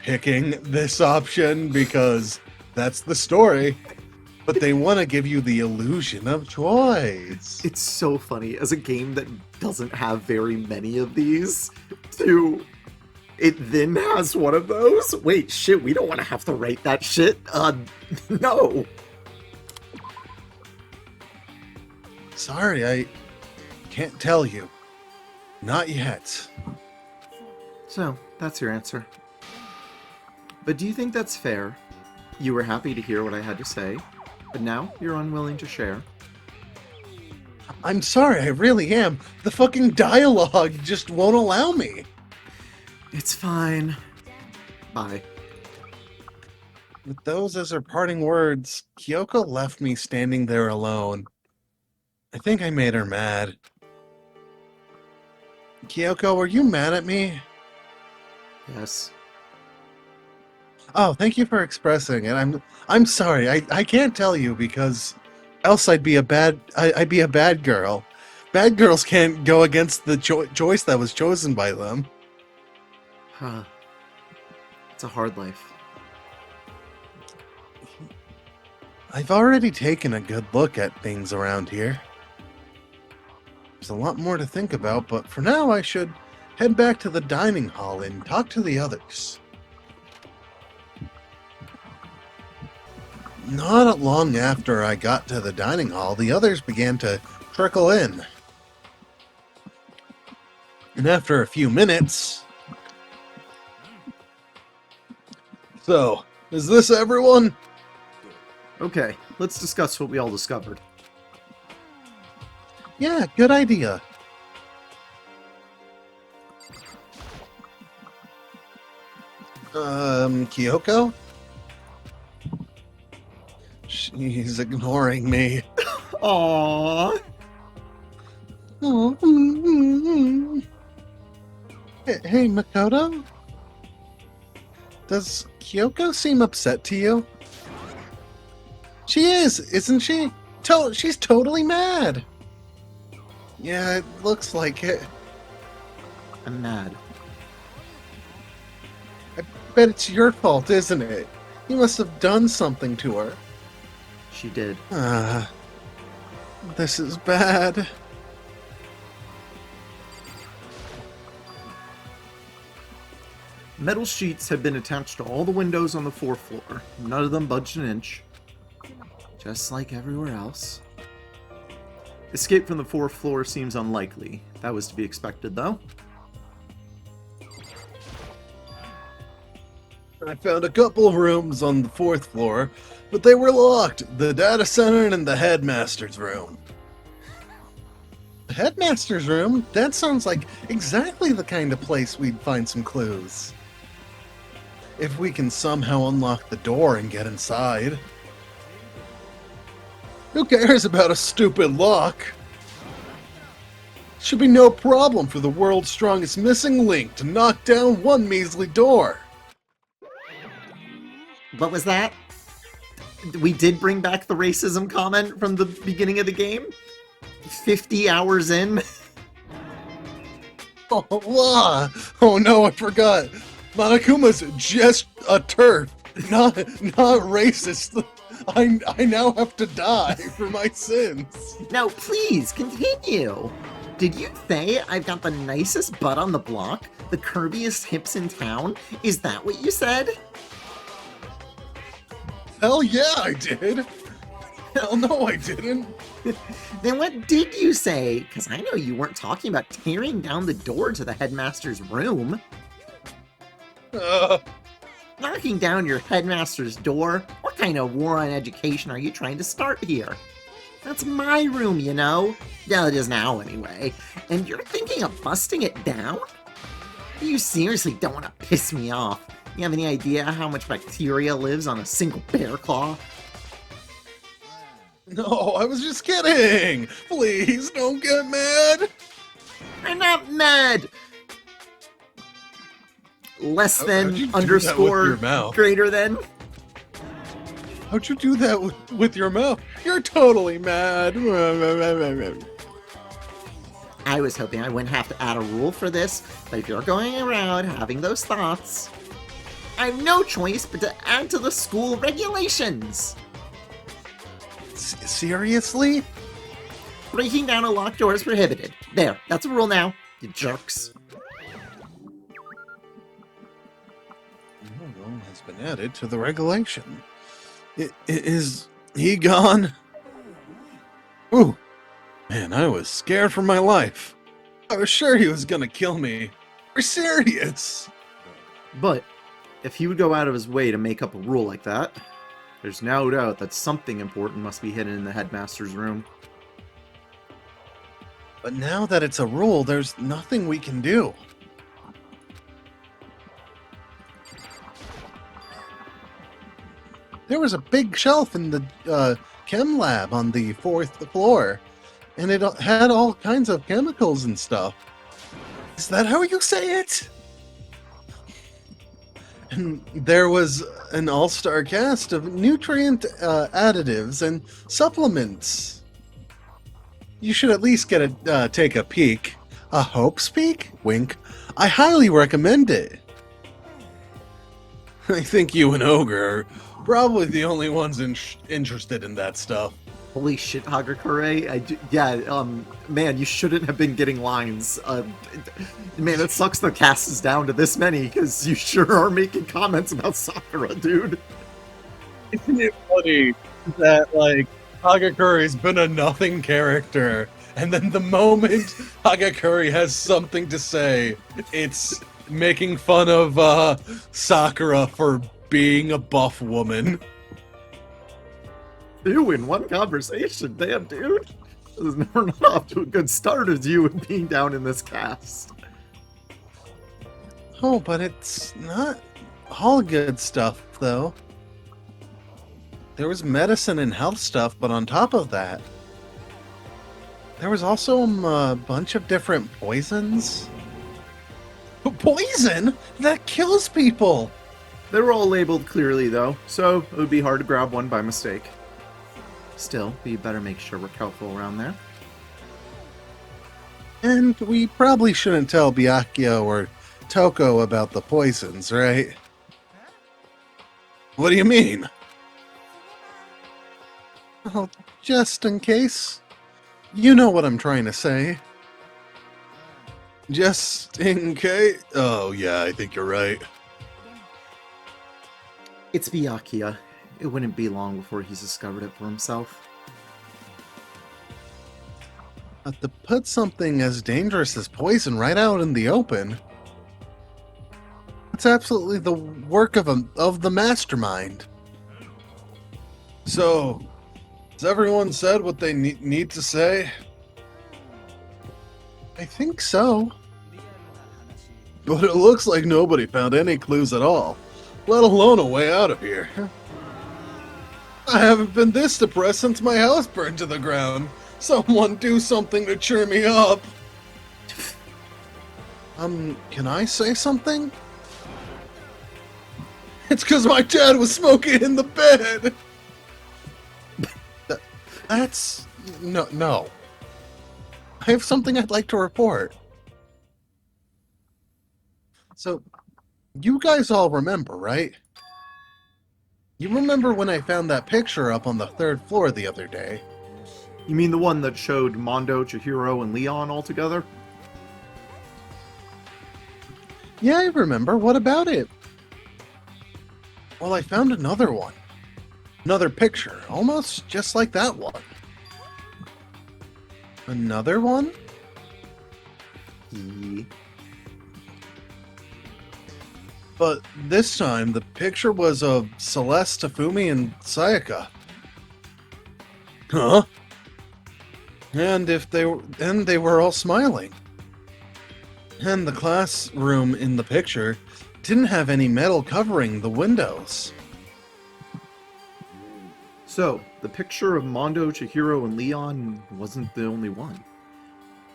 S3: picking this option because that's the story. But they want to give you the illusion of choice.
S1: It's so funny. As a game that doesn't have very many of these, it then has one of those? Wait, shit, we don't want to have to write that shit. No.
S3: Sorry, I can't tell you. Not yet.
S1: So, that's your answer. But do you think that's fair? You were happy to hear what I had to say, but now you're unwilling to share.
S3: I'm sorry, I really am. The fucking dialogue just won't allow me.
S1: It's fine. Bye.
S3: With those as her parting words, Kyoko left me standing there alone. I think I made her mad. Kyoko, were you mad at me?
S1: Yes.
S3: Oh, thank you for expressing it. I'm sorry. I can't tell you because else I'd be a bad girl. Bad girls can't go against the choice that was chosen by them.
S1: Huh. It's a hard life.
S3: I've already taken a good look at things around here. There's a lot more to think about, but for now I should head back to the dining hall and talk to the others. Not long after I got to the dining hall, the others began to trickle in. And after a few minutes, So, is this everyone?
S1: Okay, let's discuss what we all discovered.
S3: Yeah, good idea. Kyoko? She's ignoring me.
S1: Aww.
S3: Hey, Makoto? Does Kyoko seem upset to you? She is, isn't she? She's totally mad. Yeah, it looks like it.
S1: I'm mad.
S3: I bet it's your fault, isn't it? You must have done something to her.
S1: She did.
S3: This is bad.
S1: Metal sheets had been attached to all the windows on the 4th floor. None of them budged an inch. Just like everywhere else. Escape from the 4th floor seems unlikely. That was to be expected, though.
S3: I found a couple of rooms on the 4th floor, but they were locked. The data center and the headmaster's room. The headmaster's room? That sounds like exactly the kind of place we'd find some clues. If we can somehow unlock the door and get inside. Who cares about a stupid lock? Should be no problem for the world's strongest missing link to knock down one measly door.
S1: What was that? We did bring back the racism comment from the beginning of the game? 50 hours in?
S3: Oh no, I forgot. Monokuma's just a turf, not racist. I now have to die for my sins.
S1: No, please, continue. Did you say I've got the nicest butt on the block? The curviest hips in town? Is that what you said?
S3: Hell yeah, I did. Hell no, I didn't.
S1: Then what did you say? Because I know you weren't talking about tearing down the door to the headmaster's room. Knocking down your headmaster's door? What kind of war on education are you trying to start here? That's my room, you know? Well, it is now anyway. And you're thinking of busting it down? You seriously don't want to piss me off. You have any idea how much bacteria lives on a single bear claw?
S3: No, I was just kidding. Please don't get mad.
S1: I'm not mad! Less
S3: How'd
S1: than,
S3: you do
S1: underscore,
S3: that with your mouth?
S1: greater than.
S3: How'd you do that with your mouth? You're totally mad.
S1: I was hoping I wouldn't have to add a rule for this, but if you're going around having those thoughts, I have no choice but to add to the school regulations.
S3: Seriously?
S1: Breaking down a locked door is prohibited. There, that's a rule now, you jerks.
S3: No rule has been added to the regulation. Is he gone? Ooh, man, I was scared for my life. I was sure he was gonna kill me. We're serious.
S1: But if he would go out of his way to make up a rule like that, there's no doubt that something important must be hidden in the headmaster's room.
S3: But now that it's a rule, there's nothing we can do. There was a big shelf in the chem lab on the 4th floor, and it had all kinds of chemicals and stuff. Is that how you say it? And there was an all-star cast of nutrient additives and supplements. You should at least take a peek. A hope's peek? Wink. I highly recommend it. I think you and Ogre are probably the only ones interested in that stuff.
S1: Holy shit, Hagakure. Man, you shouldn't have been getting lines. Man, it sucks the cast is down to this many, because you sure are making comments about Sakura, dude.
S3: Isn't it funny that, like, Hagakure's been a nothing character, and then the moment Hagakure has something to say, it's making fun of Sakura for being a buff woman.
S1: Two in one conversation, damn dude. This is never not off to a good start as you and being down in this cast.
S3: Oh, but it's not all good stuff, though. There was medicine and health stuff, but on top of that, there was also a bunch of different poisons. Poison? That kills people!
S1: They were all labeled clearly, though, so it would be hard to grab one by mistake. Still, we better make sure we're careful around there.
S3: And we probably shouldn't tell Byakuya or Toko about the poisons, right? What do you mean? Well, just in case. You know what I'm trying to say. Just in case. Oh, yeah, I think you're right.
S1: It's Byakuya. It wouldn't be long before he's discovered it for himself.
S3: But to put something as dangerous as poison right out in the open, it's absolutely the work of the mastermind. So, has everyone said what they need to say? I think so. But it looks like nobody found any clues at all, let alone a way out of here. I haven't been this depressed since my house burned to the ground. Someone do something to cheer me up. Can I say something? It's because my dad was smoking in the bed. That's... No. I have something I'd like to report. So, you guys all remember, right? You remember when I found that picture up on the 3rd floor the other day?
S1: You mean the one that showed Mondo, Chihiro, and Leon all together?
S3: Yeah, I remember. What about it? Well, I found another one. Another picture, almost just like that one. Another one?
S1: Yeah.
S3: But this time, the picture was of Celeste, Tafumi, and Sayaka. Huh? And they were all smiling. And the classroom in the picture didn't have any metal covering the windows.
S1: So, the picture of Mondo, Chihiro, and Leon wasn't the only one.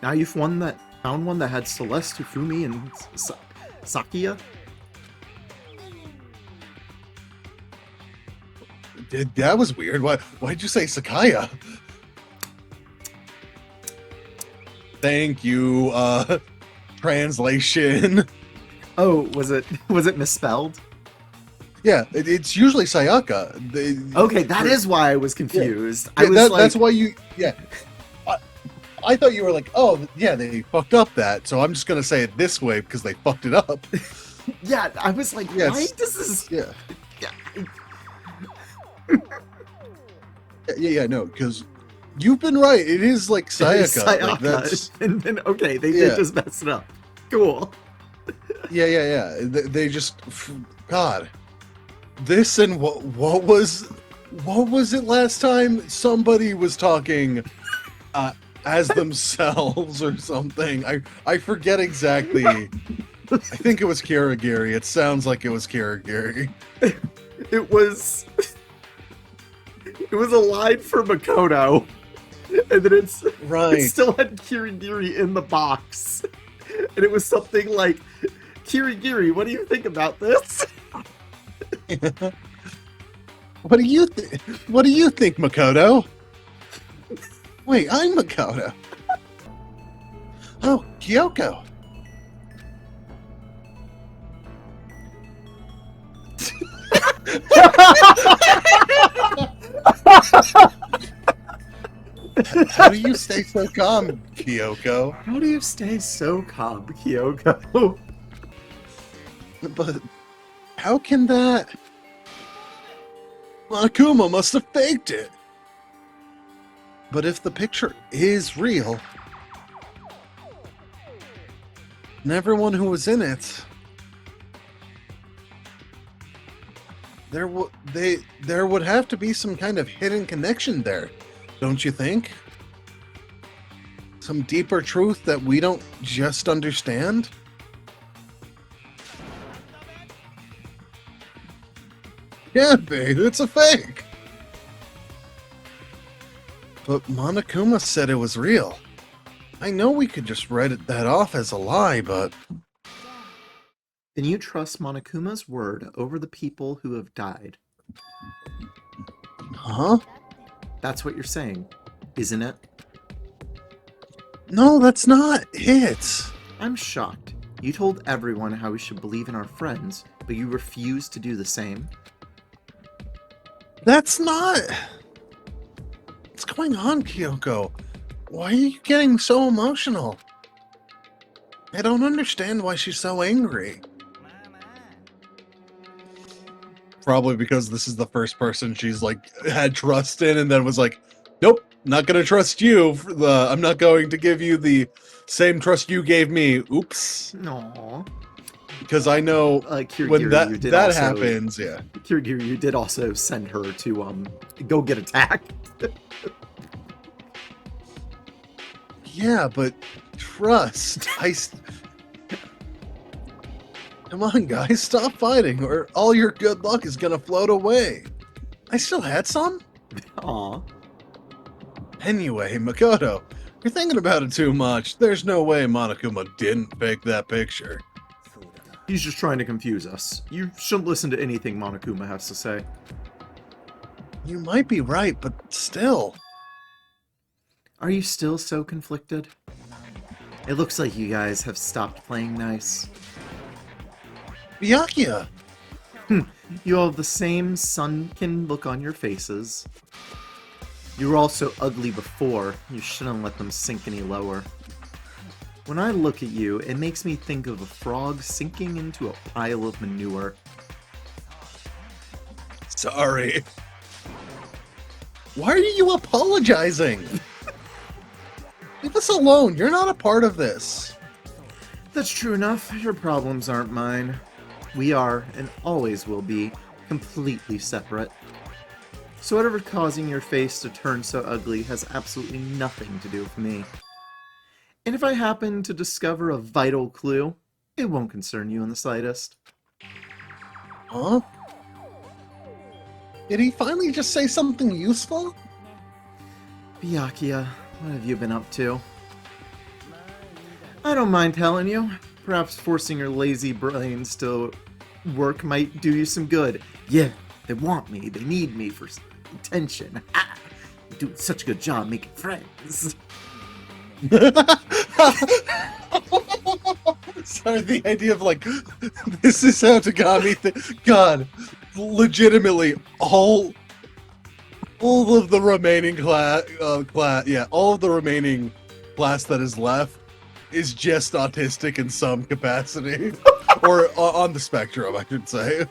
S1: Now you've found one that had Celeste, Tufumi, and Sakia?
S3: That was weird. Why'd you say Sakaya? Thank you, translation.
S1: Oh, was it misspelled?
S3: Yeah, it's usually Sayaka.
S1: Okay, that is why I was confused.
S3: Yeah,
S1: I was like...
S3: That's why you... Yeah. I thought you were like, oh, yeah, they fucked up that, so I'm just going to say it this way because they fucked it up.
S1: Yeah, I was like,
S3: yes.
S1: Why does this...
S3: Yeah.
S1: Yeah.
S3: Yeah, no, because you've been right. It is like Sayaka.
S1: Sayaka.
S3: Like, that's...
S1: And then, okay, they did just mess it up. Cool.
S3: Yeah. They just... God. This and what was it last time? Somebody was talking as themselves or something. I forget exactly. I think it was Kirigiri. It sounds like it was Kirigiri.
S1: It was a line for Makoto, and then it still had Kirigiri in the box, and it was something like, Kirigiri, what do you think about this?
S3: What do you think, Makoto? Wait, I'm Makoto. Oh, Kyoko. How do you stay so calm, Kyoko?
S1: How do you stay so calm, Kyoko?
S3: But how can that... Akuma must have faked it. But if the picture is real, and everyone who was in it... there would have to be some kind of hidden connection there, don't you think? Some deeper truth that we don't just understand? Yeah, babe, it's a fake. But Monokuma said it was real. I know we could just write that off as a lie, but...
S1: Then you trust Monokuma's word over the people who have died.
S3: Huh?
S1: That's what you're saying, isn't it?
S3: No, that's not it.
S1: I'm shocked. You told everyone how we should believe in our friends, but you refuse to do the same.
S3: That's not... What's going on, Kyoko? Why are you getting so emotional? I don't understand why she's so angry. Probably because this is the first person she's like had trust in and then was like, nope, not gonna trust you. I'm not going to give you the same trust you gave me. Oops.
S1: No.
S3: Because I know when that happens, yeah.
S1: Kirigiri, you did also send her to go get attacked.
S3: Yeah, but trust. Come on, guys, stop fighting, or all your good luck is gonna float away. I still had some?
S1: Aw.
S3: Anyway, Makoto, you're thinking about it too much. There's no way Monokuma didn't fake that picture.
S1: He's just trying to confuse us. You shouldn't listen to anything Monokuma has to say.
S3: You might be right, but still.
S1: Are you still so conflicted? It looks like you guys have stopped playing nice.
S3: Byakuya!
S1: You all have the same sunken look on your faces. You were all so ugly before, you shouldn't let them sink any lower. When I look at you, it makes me think of a frog sinking into a pile of manure.
S3: Sorry. Why are you apologizing? Leave us alone, you're not a part of this.
S1: That's true enough. Your problems aren't mine. We are, and always will be, completely separate. So whatever's causing your face to turn so ugly has absolutely nothing to do with me. And if I happen to discover a vital clue, it won't concern you in the slightest.
S3: Huh? Did he finally just say something useful?
S1: Byakuya, what have you been up to? I don't mind telling you. Perhaps forcing your lazy brains to work might do you some good. Yeah, they want me. They need me for attention. Ah, you're doing such a good job making friends.
S3: Sorry, the idea of like, this is how Tagami God, legitimately, all of the remaining all of the remaining class that is left is just autistic in some capacity. Or on the spectrum, I should say.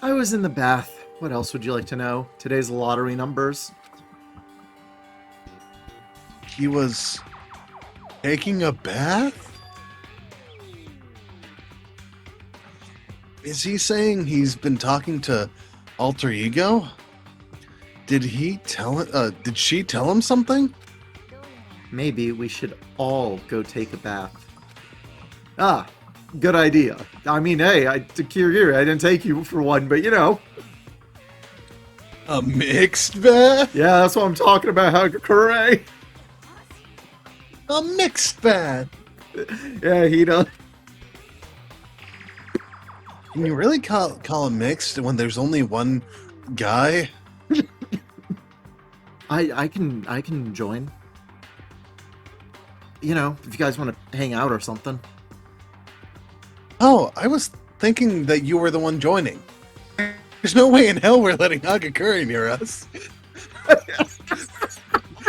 S1: I was in the bath. What else would you like to know? Today's lottery numbers.
S3: He was taking a bath? Is he saying he's been talking to Alter Ego? Did she tell him something?
S1: Maybe we should all go take a bath. Ah, good idea. I mean, hey, to Kirigiri, I didn't take you for one, but you know.
S3: A mixed bath?
S1: Yeah, that's what I'm talking about, Hagakure.
S3: A mixed bath?
S1: Yeah, he does.
S3: Can you really call him mixed when there's only one guy?
S1: I can join. You know, if you guys want to hang out or something.
S3: Oh, I was thinking that you were the one joining. There's no way in hell we're letting Hagakure near us.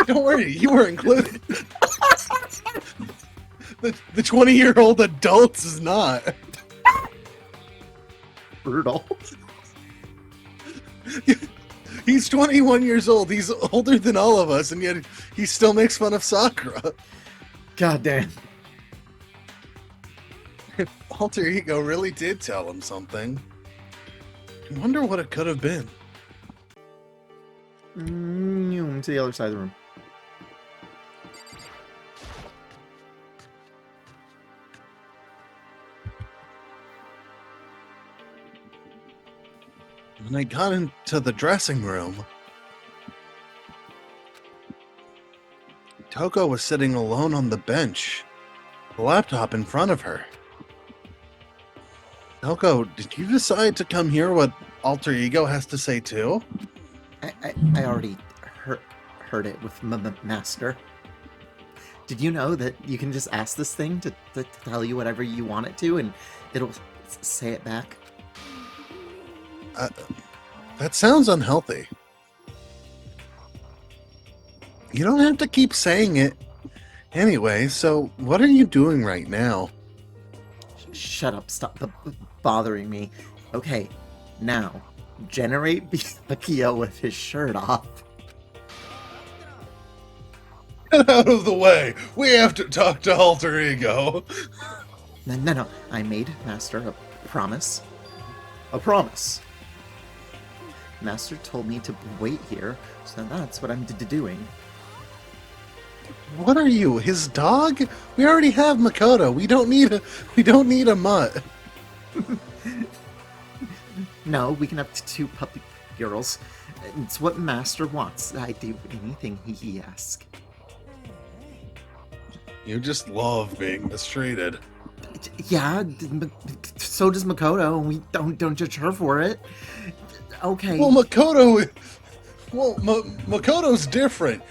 S3: Don't worry, you were included. The 20-year-old adults is not.
S1: Brutal.
S3: He's 21 years old. He's older than all of us, and yet he still makes fun of Sakura.
S1: God damn.
S3: Alter Ego really did tell him something. I wonder what it could have been.
S1: To the other side of the room.
S3: When I got into the dressing room, Toko was sitting alone on the bench, the laptop in front of her. Toko, did you decide to come hear what Alter Ego has to say too?
S1: I already heard it with Master. Did you know that you can just ask this thing to tell you whatever you want it to, and it'll say it back?
S3: That sounds unhealthy. You don't have to keep saying it. Anyway, so what are you doing right now?
S1: Shut up, stop bothering me. Okay, now, generate Akio with his shirt off.
S3: Get out of the way! We have to talk to Alter Ego!
S1: No, I made Master a promise. A promise. Master told me to wait here, so that's what I'm doing.
S3: What are you, his dog? We already have Makoto. We don't need a mutt.
S1: No, we can have two puppy girls. It's what Master wants. I do anything he asks.
S3: You just love being mistreated.
S1: Yeah, so does Makoto, and we don't judge her for it. Okay.
S3: Well, Makoto's different.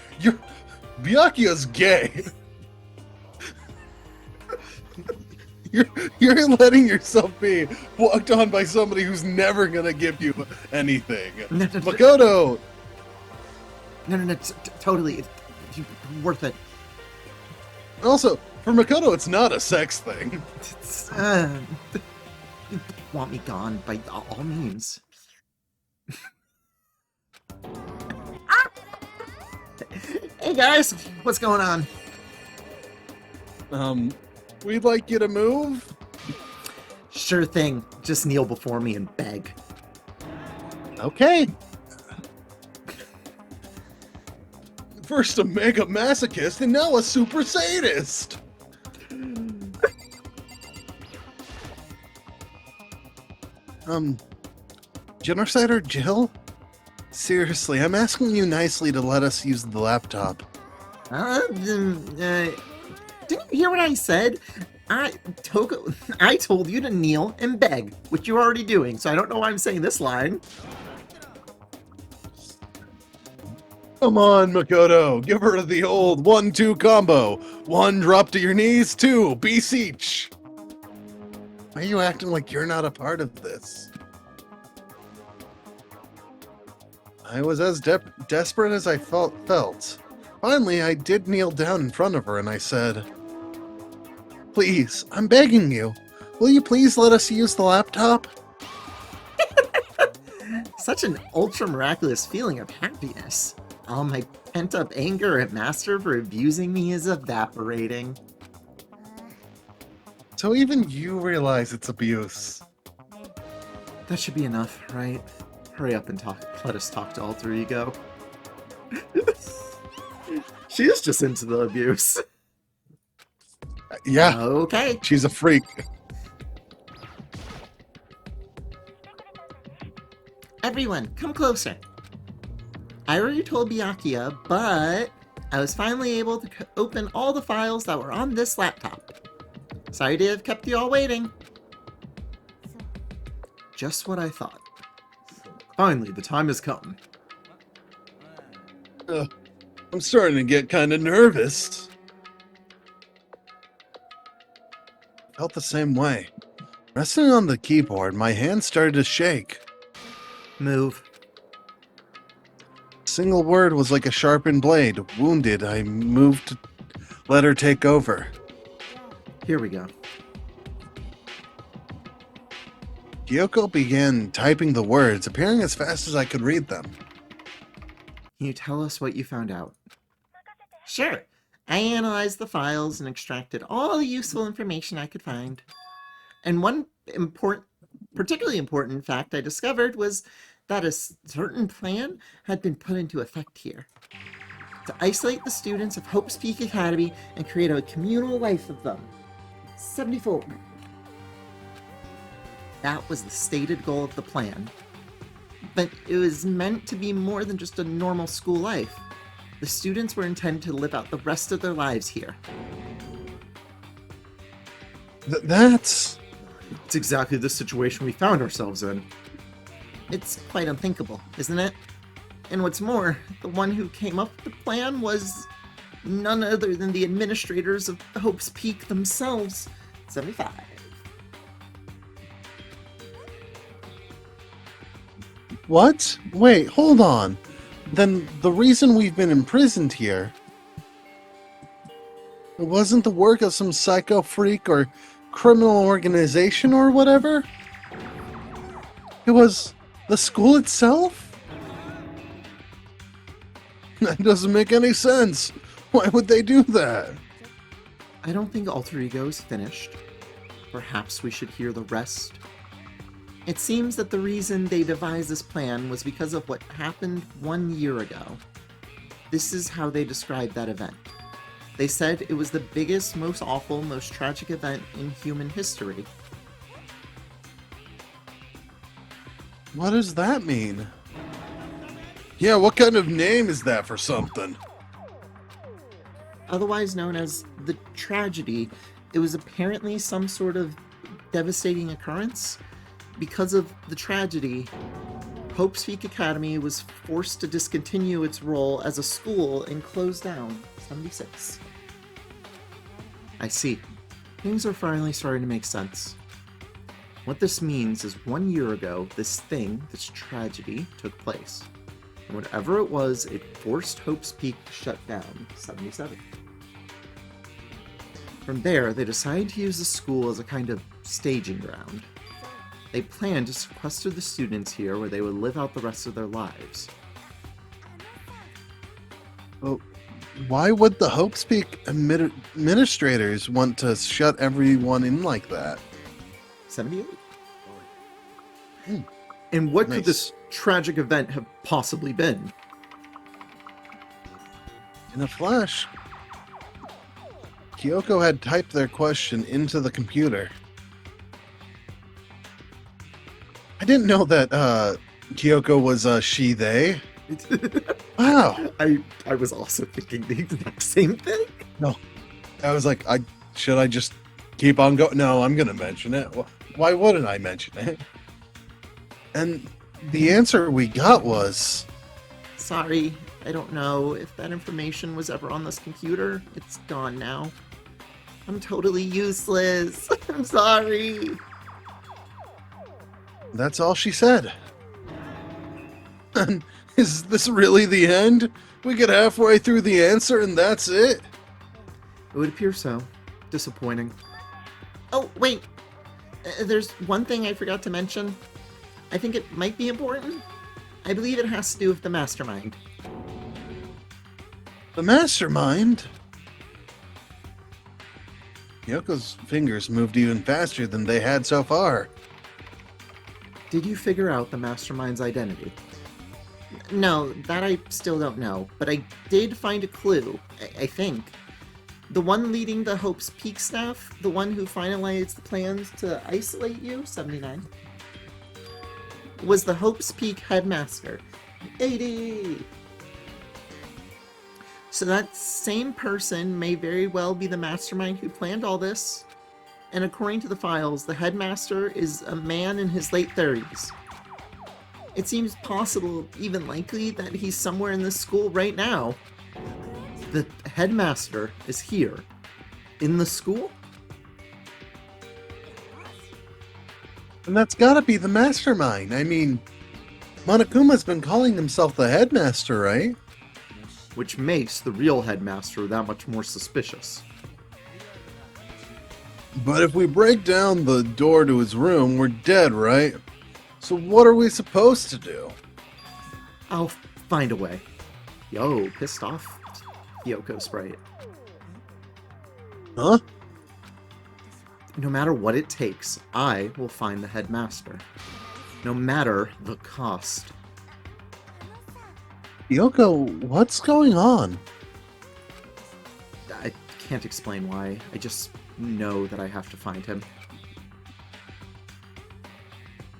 S3: Byakuya's gay. You're letting yourself be walked on by somebody who's never gonna give you anything.
S1: No,
S3: Makoto!
S1: No, totally. It's worth it.
S3: Also, for Makoto, it's not a sex thing.
S1: It's, want me gone by all means. Hey guys, what's going on?
S3: We'd like you to move.
S1: Sure thing. Just kneel before me and beg.
S3: Okay. First a mega masochist and now a super sadist. Genocider Jill? Seriously, I'm asking you nicely to let us use the laptop.
S1: Didn't you hear what I said? I told you to kneel and beg, which you're already doing, so I don't know why I'm saying this line.
S3: Come on, Makoto. Give her the old 1-2 combo. 1, drop to your knees. 2, beseech. Why are you acting like you're not a part of this? I was as desperate as I felt. Finally, I did kneel down in front of her and I said, "Please, I'm begging you. Will you please let us use the laptop?"
S1: Such an ultra miraculous feeling of happiness. All my pent-up anger at Master for abusing me is evaporating.
S3: So even you realize it's abuse.
S1: That should be enough, right? Hurry up and let us talk to Alter Ego. She is just into the abuse.
S3: Yeah.
S1: Okay.
S3: She's a freak.
S1: Everyone, come closer. I already told Byakuya, but I was finally able to open all the files that were on this laptop. Sorry to have kept you all waiting. Just what I thought. Finally, the time has come.
S3: I'm starting to get kind of nervous. Felt the same way. Resting on the keyboard, my hand started to shake.
S1: Move.
S3: A single word was like a sharpened blade. Wounded, I moved to let her take over.
S1: Here we go.
S3: Kyoko began typing the words, appearing as fast as I could read them.
S1: Can you tell us what you found out? Sure. I analyzed the files and extracted all the useful information I could find. And one important particularly important fact I discovered was that a certain plan had been put into effect here. To isolate the students of Hope's Peak Academy and create a communal life of them. 74. That was the stated goal of the plan. But it was meant to be more than just a normal school life. The students were intended to live out the rest of their lives here.
S3: That's...
S1: It's exactly the situation we found ourselves in. It's quite unthinkable, isn't it? And what's more, the one who came up with the plan was none other than the administrators of Hope's Peak themselves. 75.
S3: What? Wait, hold on. Then the reason we've been imprisoned here... It wasn't the work of some psycho freak or criminal organization or whatever? It was the school itself? That doesn't make any sense. Why would they do that?
S1: I don't think Alter Ego is finished. Perhaps we should hear the rest. It seems that the reason they devised this plan was because of what happened 1 year ago. This is how they described that event. They said it was the biggest, most awful, most tragic event in human history.
S3: What does that mean? Yeah, what kind of name is that for something?
S1: Otherwise known as the tragedy, it was apparently some sort of devastating occurrence. Because of the tragedy, Hope's Peak Academy was forced to discontinue its role as a school and close down. 76. I see. Things are finally starting to make sense. What this means is 1 year ago, this tragedy, took place. And whatever it was, it forced Hope's Peak to shut down. 77. From there, they decided to use the school as a kind of staging ground. They planned to sequester the students here where they would live out the rest of their lives.
S3: Well, why would the Hope's Peak administrators want to shut everyone in like that?
S1: 78. And what
S3: Nice.
S1: could this tragic event have possibly been?
S3: In a flash, Kyoko had typed their question into the computer. I didn't know that Kyoko was she, they. Wow.
S1: I was also thinking the exact same thing.
S3: I was like, should I just keep on going? No, I'm going to mention it. Why wouldn't I mention it? And the answer we got was...
S1: Sorry, I don't know if that information was ever on this computer. It's gone now. I'm totally useless. I'm sorry.
S3: That's all she said. And is this really the end? We get halfway through the answer and that's it?
S1: It would appear so. Disappointing. Oh, wait. There's one thing I forgot to mention. I think it might be important. I believe it has to do with the mastermind.
S3: The mastermind? Yoko's fingers moved even faster than they had so far.
S1: Did you figure out the mastermind's identity? No, that I still don't know, but I did find a clue, I think. The one leading the Hope's Peak staff, the one who finalized the plans to isolate you, 79, was the Hope's Peak headmaster, 80. So that same person may very well be the mastermind who planned all this. And according to the files, the headmaster is a man in his late 30s. It seems possible, even likely, that he's somewhere in this school right now. The headmaster is here. In the school?
S3: And that's gotta be the mastermind. I mean, Monokuma's been calling himself the headmaster, right?
S1: Which makes the real headmaster that much more suspicious.
S3: But if we break down the door to his room, we're dead, right? So what are we supposed to do?
S1: I'll find a way. Yo, pissed off Kyoko Sprite.
S3: Huh?
S1: No matter what it takes, I will find the headmaster. No matter the cost.
S3: Yoko, what's going on?
S1: I can't explain why. I just know that I have to find him.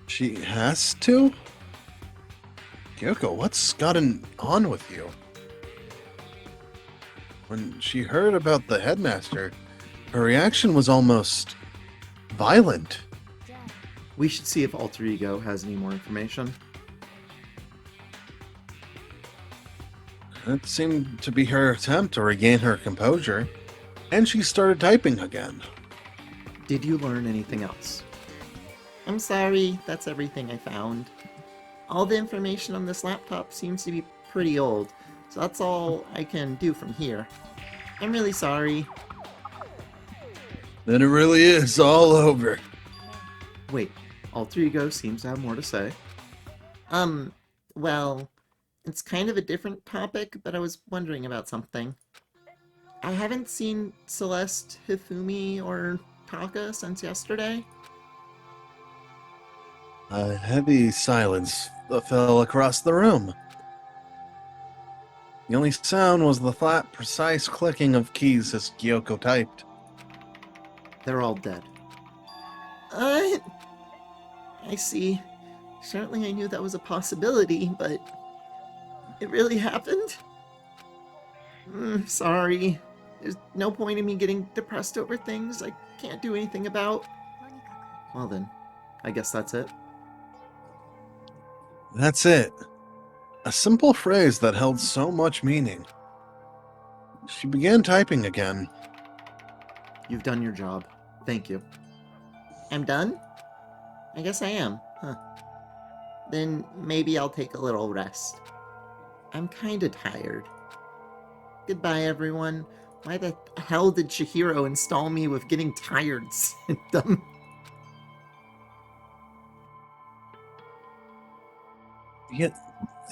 S3: She has to? Yoko, what's gotten on with you? When she heard about the headmaster, her reaction was almost violent.
S1: We should see if Alter Ego has any more information.
S3: It seemed to be her attempt to regain her composure, and she started typing again.
S1: Did you learn anything else? I'm sorry, that's everything I found. All the information on this laptop seems to be pretty old, so that's all I can do from here. I'm really sorry.
S3: Then it really is all over.
S1: Wait, Alter Ego seems to have more to say. Well, it's kind of a different topic, but I was wondering about something. I haven't seen Celeste, Hifumi, or Taka since yesterday.
S3: A heavy silence fell across the room. The only sound was the flat, precise clicking of keys as Kyoko typed.
S1: They're all dead. I see. Certainly I knew that was a possibility, but it really happened? Sorry. There's no point in me getting depressed over things I can't do anything about. Well then, I guess that's it.
S3: That's it. A simple phrase that held so much meaning. She began typing again.
S1: You've done your job. Thank you. I'm done? I guess I am, huh. Then maybe I'll take a little rest. I'm kinda tired. Goodbye, everyone. Why the hell did Chihiro install me with getting tired symptom?
S3: Yet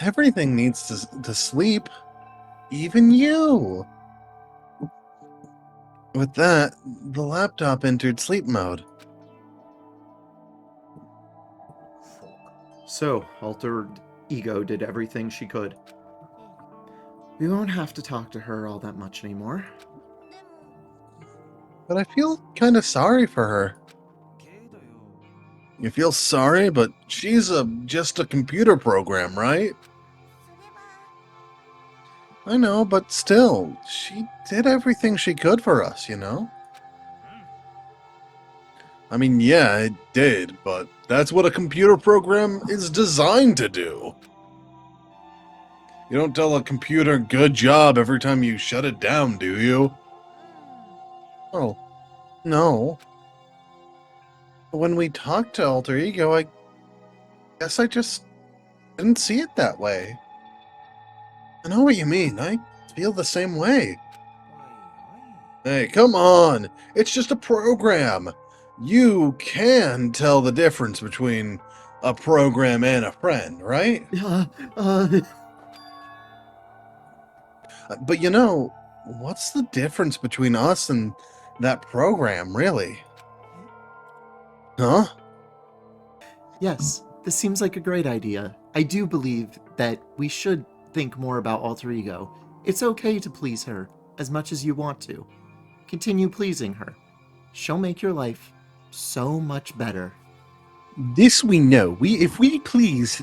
S3: everything needs to sleep. Even you. With that, the laptop entered sleep mode.
S1: So, Alter Ego did everything she could. We won't have to talk to her all that much anymore.
S3: But I feel kind of sorry for her. You feel sorry, but she's just a computer program, right? I know, but still, she did everything she could for us, you know? I mean, yeah, it did, but that's what a computer program is designed to do. You don't tell a computer good job every time you shut it down, do you? Oh, no. When we talked to Alter Ego, I guess I just didn't see it that way. I know what you mean. I feel the same way. Hey, come on. It's just a program. You can tell the difference between a program and a friend, right? But you know, what's the difference between us and that program, really? Huh?
S1: Yes, this seems like a great idea. I do believe that we should think more about Alter Ego. It's okay to please her as much as you want to. Continue pleasing her. She'll make your life so much better.
S3: This we know. If we please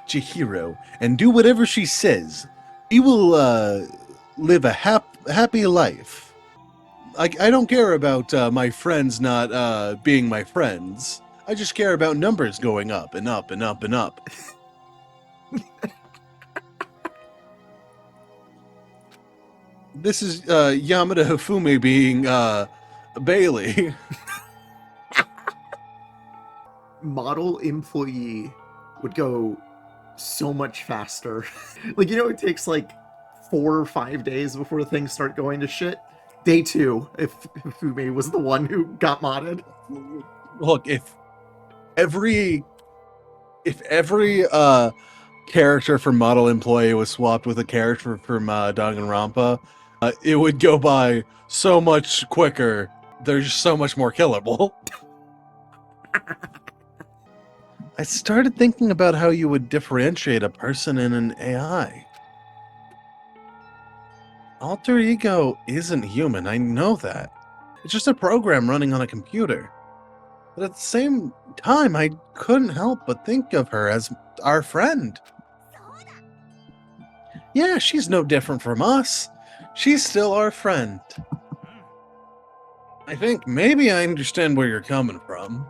S3: Chihiro and do whatever she says, we will live a happy life. I don't care about my friends not being my friends. I just care about numbers going up and up and up and up. This is Yamada Hifumi being Bailey.
S1: Model employee would go so much faster. Like, you know, it takes like 4 or 5 days before things start going to shit. Day 2, if Fume was the one who got modded.
S3: Look, if every character from Model Employee was swapped with a character from Danganronpa, it would go by so much quicker they're just so much more killable. I started thinking about how you would differentiate a person and an AI. Alter ego isn't human, I know that. It's just a program running on a computer. But at the same time, I couldn't help but think of her as our friend. Yeah, she's no different from us. She's still our friend. I think maybe I understand where you're coming from.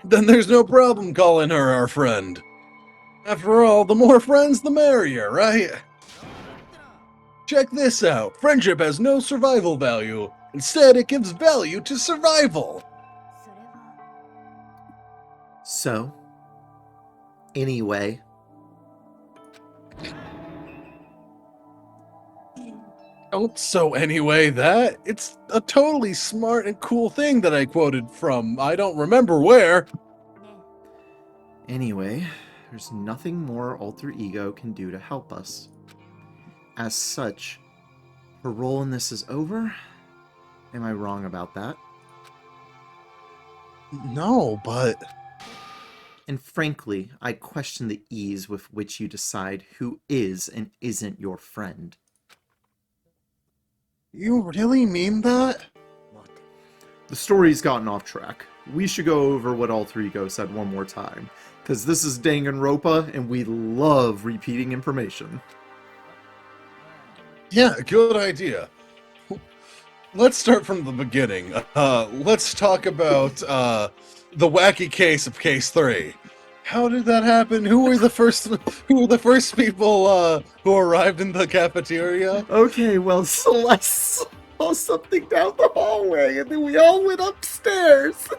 S3: Then there's no problem calling her our friend. After all, the more friends, the merrier, right? Check this out. Friendship has no survival value. Instead, it gives value to survival.
S1: So, anyway.
S3: Don't so anyway that. It's a totally smart and cool thing that I quoted from. I don't remember where.
S1: Anyway, there's nothing more alter ego can do to help us. As such, her role in this is over? Am I wrong about that?
S3: No, but...
S1: And frankly, I question the ease with which you decide who is and isn't your friend.
S3: You really mean that?
S1: The story's gotten off track. We should go over what Alter Ego said one more time, because this is Danganronpa, and we love repeating information.
S3: Yeah, good idea. Let's start from the beginning. Let's talk about the wacky case of Case 3. How did that happen? Who were the first people who arrived in the cafeteria?
S1: Okay, well, Celeste saw something down the hallway, and then we all went upstairs.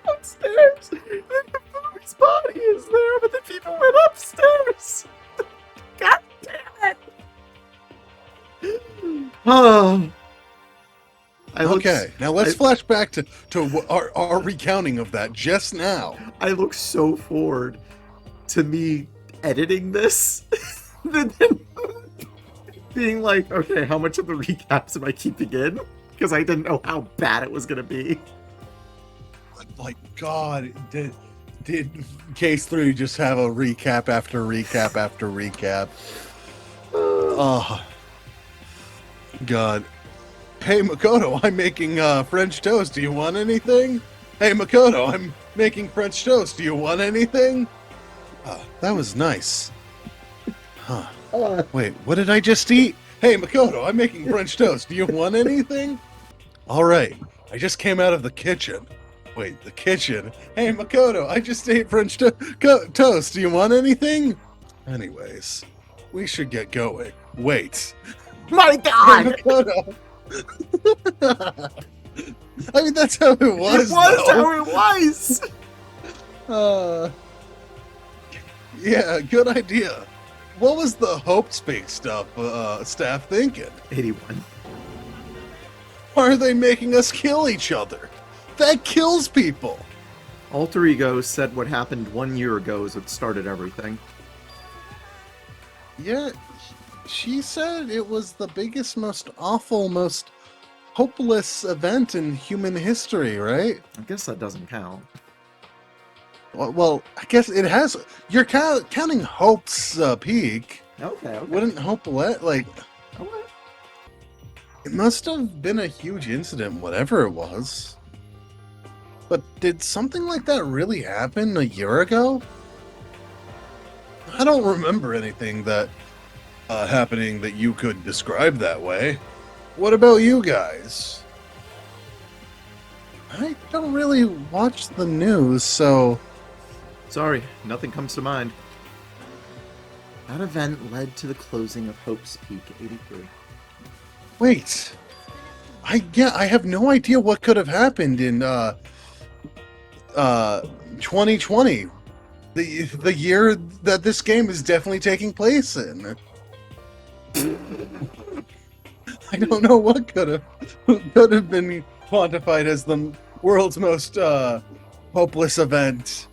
S1: Downstairs. And Fumi's body is there, but then people went upstairs. God damn it. Oh.
S3: Okay, now let's flash back to our recounting of that just now.
S1: I look so forward to me editing this, and then being like, okay, how much of the recaps am I keeping in? Because I didn't know how bad it was going to be.
S3: Like, God, did Case 3 just have a recap after recap after recap? Oh, God. Hey, Makoto, I'm making French toast. Do you want anything? Hey, Makoto, I'm making French toast. Do you want anything? That was nice. Huh. Wait, what did I just eat? Hey, Makoto, I'm making French toast. Do you want anything? All right, I just came out of the kitchen. Wait, the kitchen? Hey, Makoto, I just ate French toast. Do you want anything? Anyways, we should get going. Wait.
S1: My God!
S3: Hey, Makoto. I mean, that's how it was.
S1: It was how it was.
S3: Yeah, good idea. What was the Hope Speak staff thinking?
S1: 81.
S3: Why are they making us kill each other? That kills people.
S1: Alter Ego said what happened 1 year ago is what started everything.
S3: Yeah, she said it was the biggest, most awful, most hopeless event in human history, right?
S1: I guess that doesn't count.
S3: Well, I guess it has. You're counting Hope's peak.
S1: Okay.
S3: Wouldn't Hope let, like...
S1: Okay.
S3: It must have been a huge incident, whatever it was. But did something like that really happen a year ago? I don't remember anything that happening that you could describe that way. What about you guys? I don't really watch the news, so...
S1: Sorry, nothing comes to mind. That event led to the closing of Hope's Peak 83.
S3: Wait. I have no idea what could have happened in 2020. The year that this game is definitely taking place in. I don't know what could have been quantified as the world's most hopeless event.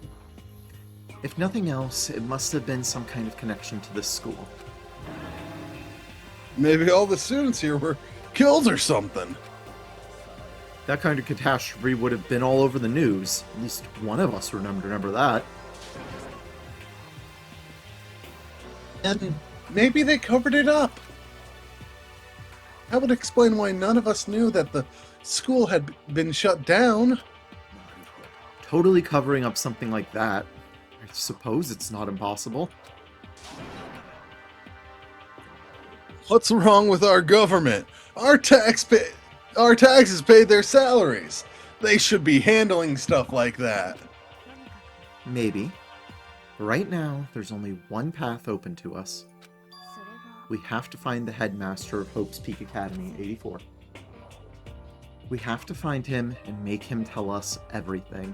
S1: If nothing else, it must have been some kind of connection to this school.
S3: Maybe all the students here were killed or something.
S1: That kind of catastrophe would have been all over the news. At least one of us remember that.
S3: And maybe they covered it up. That would explain why none of us knew that the school had been shut down.
S1: Totally covering up something like that. I suppose it's not impossible.
S3: What's wrong with our government? Our taxes paid their salaries. They should be handling stuff like that.
S1: Maybe. But right now, there's only one path open to us. We have to find the headmaster of Hope's Peak Academy 84. We have to find him and make him tell us everything.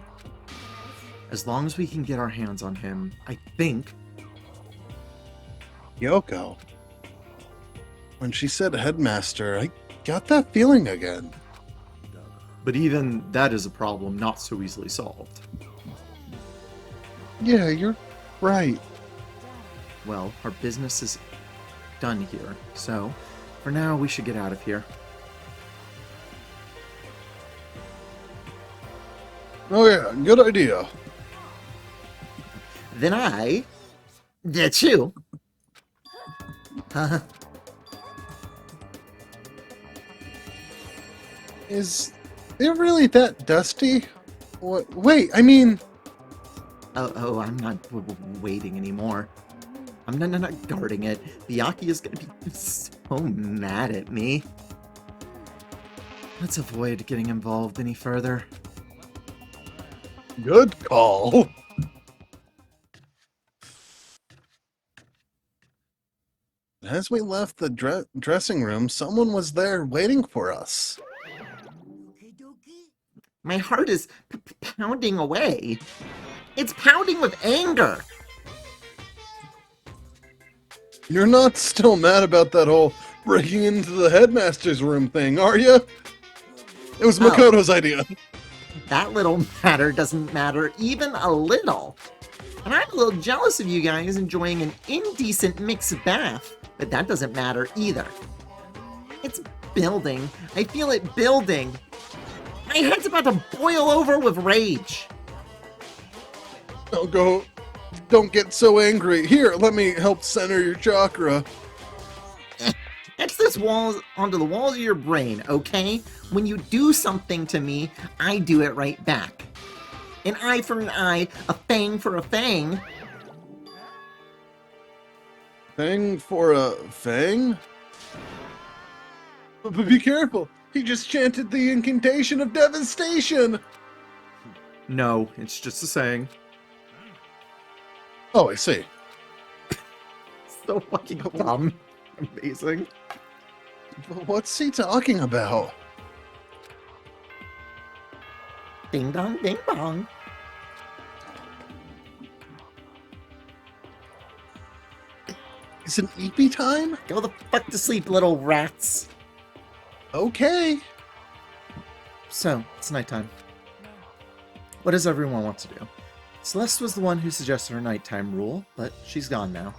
S1: As long as we can get our hands on him, I think...
S3: Yoko. When she said headmaster, I got that feeling again.
S1: But even that is a problem not so easily solved.
S3: Yeah, you're right.
S1: Well, our business is done here, so for now we should get out of here.
S3: Oh yeah, good idea.
S1: Then I get you.
S3: Is it really that dusty? What? Wait, I mean...
S1: Oh, I'm not waiting anymore. I'm not guarding it. Byakuya is gonna be so mad at me. Let's avoid getting involved any further.
S3: Good call. As we left the dressing room, someone was there waiting for us.
S1: My heart is pounding away. It's pounding with anger.
S3: You're not still mad about that whole breaking into the headmaster's room thing, are you? It was Makoto's idea.
S1: That little matter doesn't matter even a little. And I'm a little jealous of you guys enjoying an indecent mixed bath, but that doesn't matter either. It's building. I feel it building. My head's about to boil over with rage.
S3: Don't get so angry. Here, let me help center your chakra.
S1: Etch this walls onto the walls of your brain, okay? When you do something to me, I do it right back. An eye for an eye, a fang for a fang.
S3: Fang for a fang? But be careful. He just chanted the incantation of devastation.
S1: No, it's just a saying.
S3: Oh, I see.
S1: So fucking dumb. Amazing.
S3: What's he talking about?
S1: Ding dong, ding dong.
S3: Is it EP time?
S1: Go the fuck to sleep, little rats.
S3: Okay.
S1: So, it's nighttime. What does everyone want to do? Celeste was the one who suggested her nighttime rule, but she's gone now.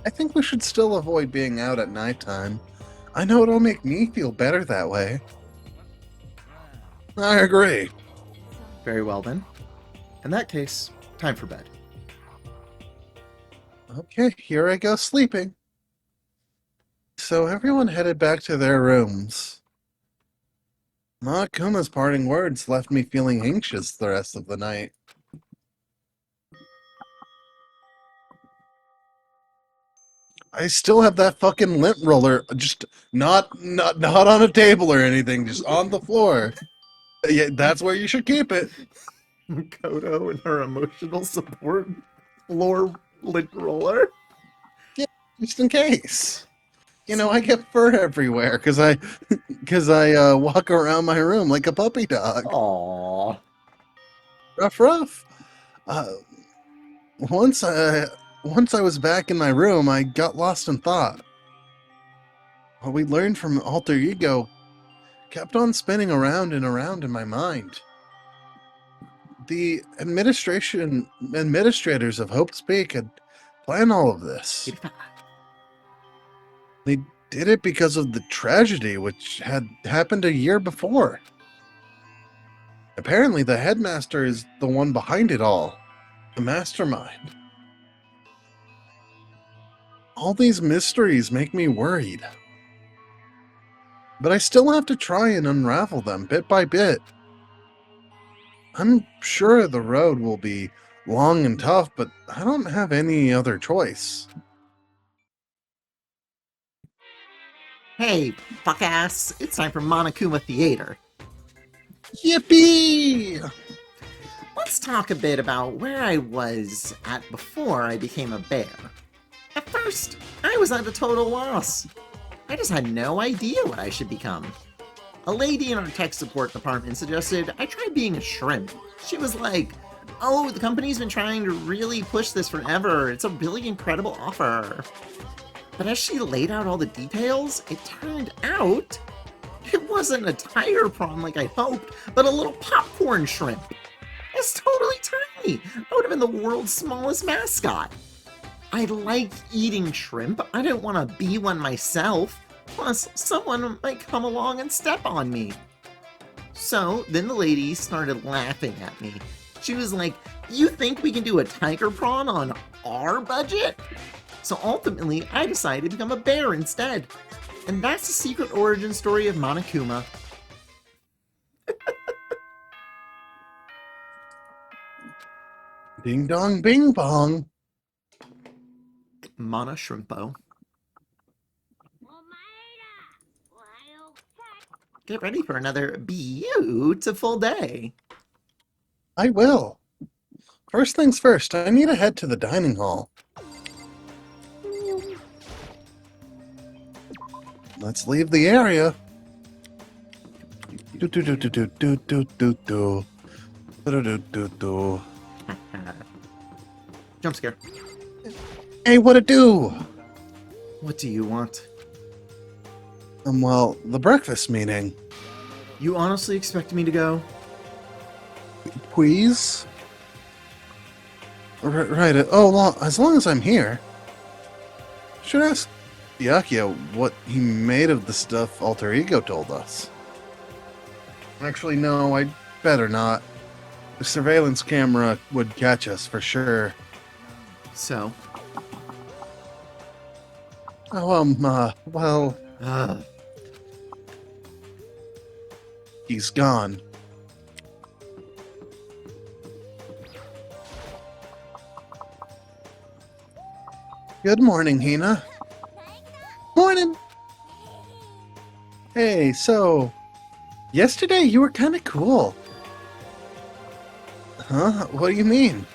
S3: I think we should still avoid being out at nighttime. I know it'll make me feel better that way. I agree.
S1: Very well then. In that case, time for bed.
S3: Okay, here I go sleeping. So everyone headed back to their rooms. Makuma's parting words left me feeling anxious the rest of the night. I still have that fucking lint roller, just not on a table or anything, just on the floor. Yeah, that's where you should keep it.
S1: Makoto and her emotional support floor lint roller.
S3: Yeah, just in case. You know, I get fur everywhere because I walk around my room like a puppy dog.
S1: Aww.
S3: Rough. Once I was back in my room, I got lost in thought. What we learned from Alter Ego kept on spinning around and around in my mind. The administrators of Hope's Peak had planned all of this. did it because of the tragedy which had happened a year before. Apparently, the headmaster is the one behind it all, the mastermind. All these mysteries make me worried. But I still have to try and unravel them bit by bit. I'm sure the road will be long and tough, but I don't have any other choice.
S1: Hey, fuck ass, it's time for Monokuma Theater.
S3: Yippee!
S1: Let's talk a bit about where I was at before I became a bear. At first, I was at a total loss. I just had no idea what I should become. A lady in our tech support department suggested I try being a shrimp. She was like, oh, the company's been trying to really push this forever. It's a really incredible offer. But as she laid out all the details, it turned out it wasn't a tiger prawn like I hoped, but a little popcorn shrimp. It's totally tiny. I would have been the world's smallest mascot. I like eating shrimp. I didn't want to be one myself. Plus, someone might come along and step on me. So then the lady started laughing at me. She was like, you think we can do a tiger prawn on our budget? So ultimately, I decided to become a bear instead. And that's the secret origin story of Monokuma.
S3: Ding dong bing bong.
S1: Mana Shrimpo. Get ready for another beautiful day.
S3: I will. First things first, I need to head to the dining hall. Let's leave the area. Do do do do do do do do do do do do do.
S1: Jump scare.
S3: Hey, what it do?
S1: What do you want?
S3: Well, the breakfast meeting.
S1: You honestly expect me to go?
S3: Please? Right. Oh, well, as long as I'm here. Should ask Byakuya what he made of the stuff Alter Ego told us. Actually, no, I'd better not. The surveillance camera would catch us for sure.
S1: So?
S3: Oh, well,
S1: Ugh.
S3: he's gone. Good morning, Hina. Morning! Hey, so, yesterday you were kind of cool. Huh? What do you mean?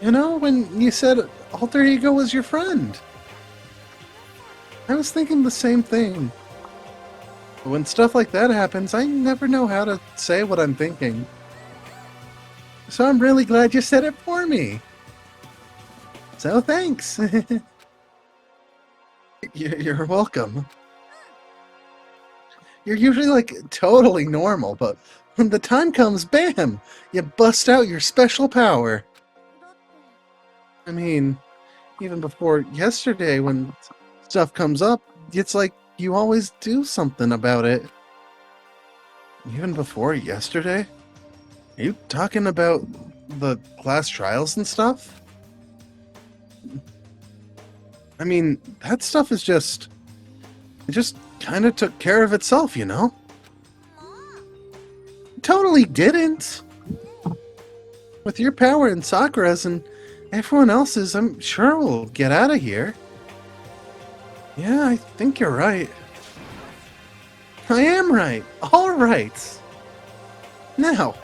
S3: You know, when you said Alter Ego was your friend. I was thinking the same thing. But when stuff like that happens, I never know how to say what I'm thinking. So I'm really glad you said it for me. So thanks. You're welcome. You're usually like totally normal, but when the time comes, bam, you bust out your special power. I mean, even before yesterday, when stuff comes up, it's like you always do something about it. Even before yesterday? Are you talking about the class trials and stuff? I mean, that stuff is it just kind of took care of itself, you know? Totally didn't. With your power and Sakura's and everyone else's, I'm sure we'll get out of here. Yeah, I think you're right. I am right. All right. Now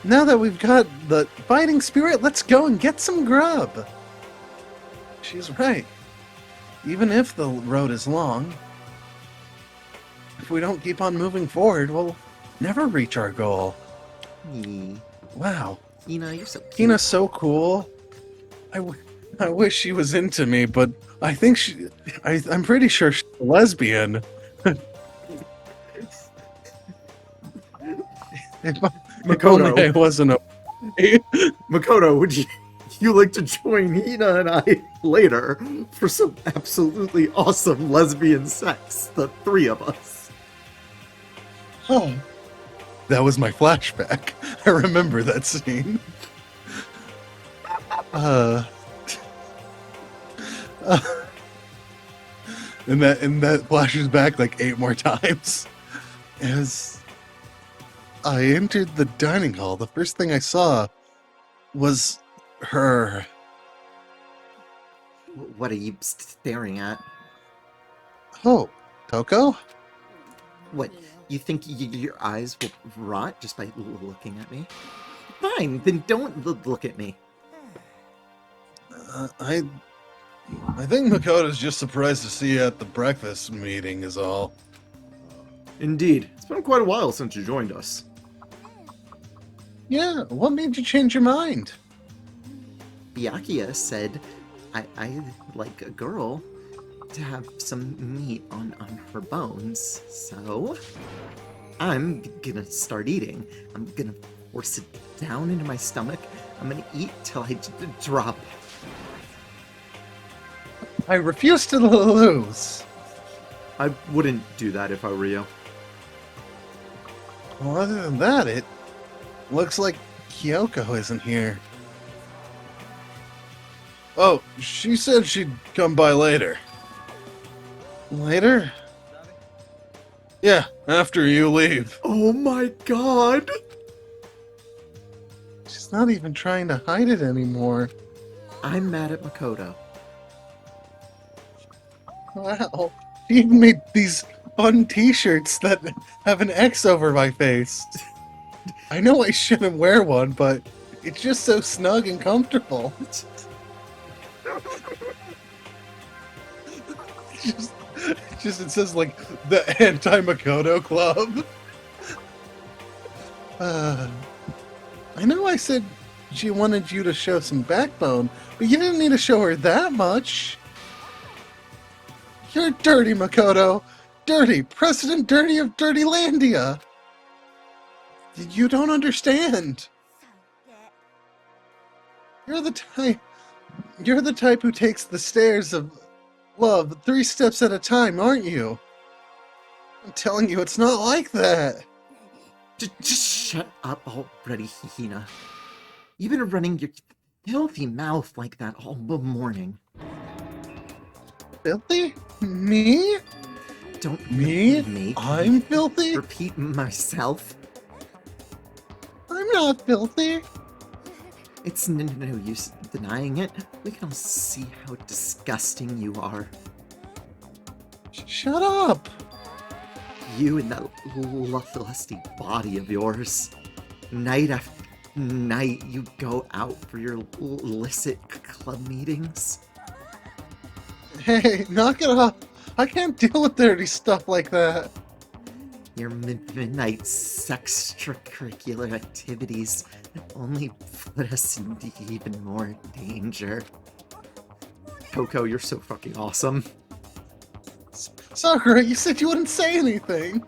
S3: that we've got the fighting spirit, let's go and get some grub. She's right. Even if the road is long, if we don't keep on moving forward, we'll never reach our goal. Wow.
S1: Hina, you're so cute.
S3: Hina's so cool. I wish she was into me, but I think I'm pretty sure she's a lesbian. If
S1: Makoto.
S3: only I wasn't a...
S1: Makoto, would you you like to join Hina and I later for some absolutely awesome lesbian sex, the three of us.
S3: Oh, that was my flashback. I remember that scene. And that flashes back like 8 more times. As I entered the dining hall, the first thing I saw was her.
S1: What are you staring at?
S3: Oh, Toko?
S1: What, you think your eyes will rot just by looking at me? Fine, then don't look at me.
S3: I think Makoto's just surprised to see you at the breakfast meeting is all.
S1: Indeed. It's been quite a while since you joined us.
S3: Yeah, what made you change your mind?
S1: Byakuya said I like a girl to have some meat on her bones, so I'm gonna start eating. I'm gonna force it down into my stomach. I'm gonna eat till I drop.
S3: I refuse to lose.
S1: I wouldn't do that if I were you.
S3: Well, other than that, it looks like Kyoko isn't here. Oh, she said she'd come by later. Later? Yeah, after you leave.
S1: Oh my god!
S3: She's not even trying to hide it anymore.
S1: I'm mad at Makoto.
S3: Wow. She even made these fun t-shirts that have an X over my face. I know I shouldn't wear one, but it's just so snug and comfortable. It says like the anti-Makoto Club. I know I said she wanted you to show some backbone, but you didn't need to show her that much. You're dirty, Makoto. Dirty. President Dirty of Dirtylandia. You don't understand. You're the type who takes the stairs of love 3 steps at a time, aren't you? I'm telling you, it's not like that.
S1: Just shut up already, Hina. You've been running your filthy mouth like that all morning.
S3: Filthy? Me?
S1: Don't
S3: Me?
S1: make
S3: I'm filthy?
S1: repeat myself.
S3: I'm not filthy.
S1: It's no use denying it. We can all see how disgusting you are.
S3: Shut up.
S1: You and that lusty body of yours. Night after night, you go out for your illicit club meetings.
S3: Hey, knock it off. I can't deal with dirty stuff like that.
S1: Your midnight extracurricular activities only put us in even more danger. Coco, you're so fucking awesome.
S3: Sakura, you said you wouldn't say anything.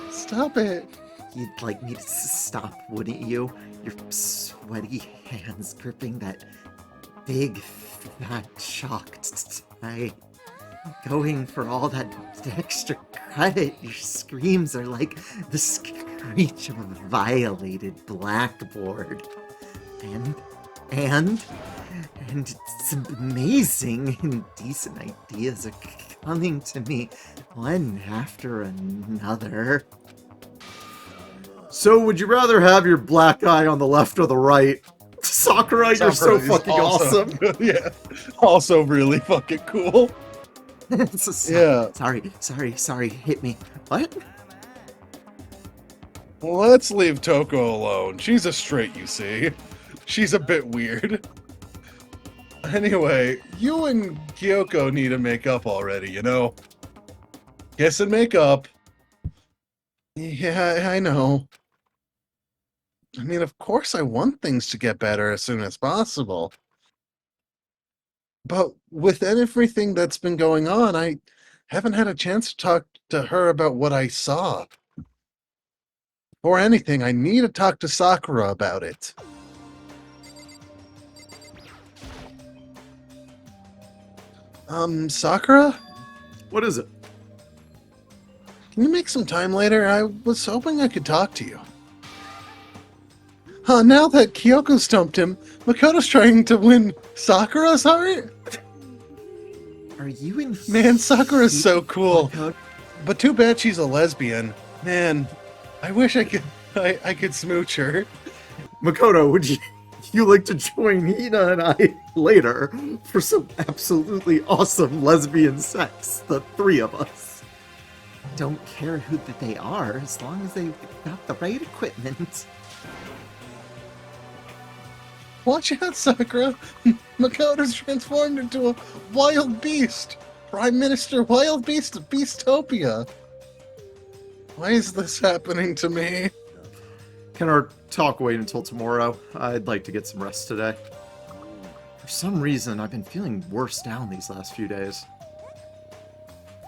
S3: Stop it.
S1: You'd like me to stop, wouldn't you? Your sweaty hands gripping that big, fat chalk tonight. Going for all that extra credit, your screams are like the screech of a violated blackboard. And it's amazing indecent ideas are coming to me one after another. So would you rather have your black eye on the left or the right? Sakura, you're so fucking awesome.
S3: Yeah, also really fucking cool. Yeah.
S1: Sorry, hit me. What?
S3: Let's leave Toko alone. She's a straight, you see. She's a bit weird. Anyway, you and Kyoko need to make up already, you know? Kiss and make up. Yeah, I know. I mean, of course I want things to get better as soon as possible. But with everything that's been going on, I haven't had a chance to talk to her about what I saw. Or anything, I need to talk to Sakura about it. Sakura?
S1: What is it?
S3: Can you make some time later? I was hoping I could talk to you. Now that Kyoko stumped him, Makoto's trying to win Sakura's heart?
S1: Are you in?
S3: Man, Sakura's so cool.
S1: Makoto?
S3: But too bad she's a lesbian. Man, I wish I could smooch her.
S1: Makoto, would you like to join Hina and I later for some absolutely awesome lesbian sex? The three of us. Don't care who they are, as long as they've got the right equipment.
S3: Watch out, Sakura! Makoto's transformed into a wild beast! Prime Minister Wild Beast of Beastopia! Why is this happening to me?
S1: Can our talk wait until tomorrow? I'd like to get some rest today. For some reason, I've been feeling worse down these last few days.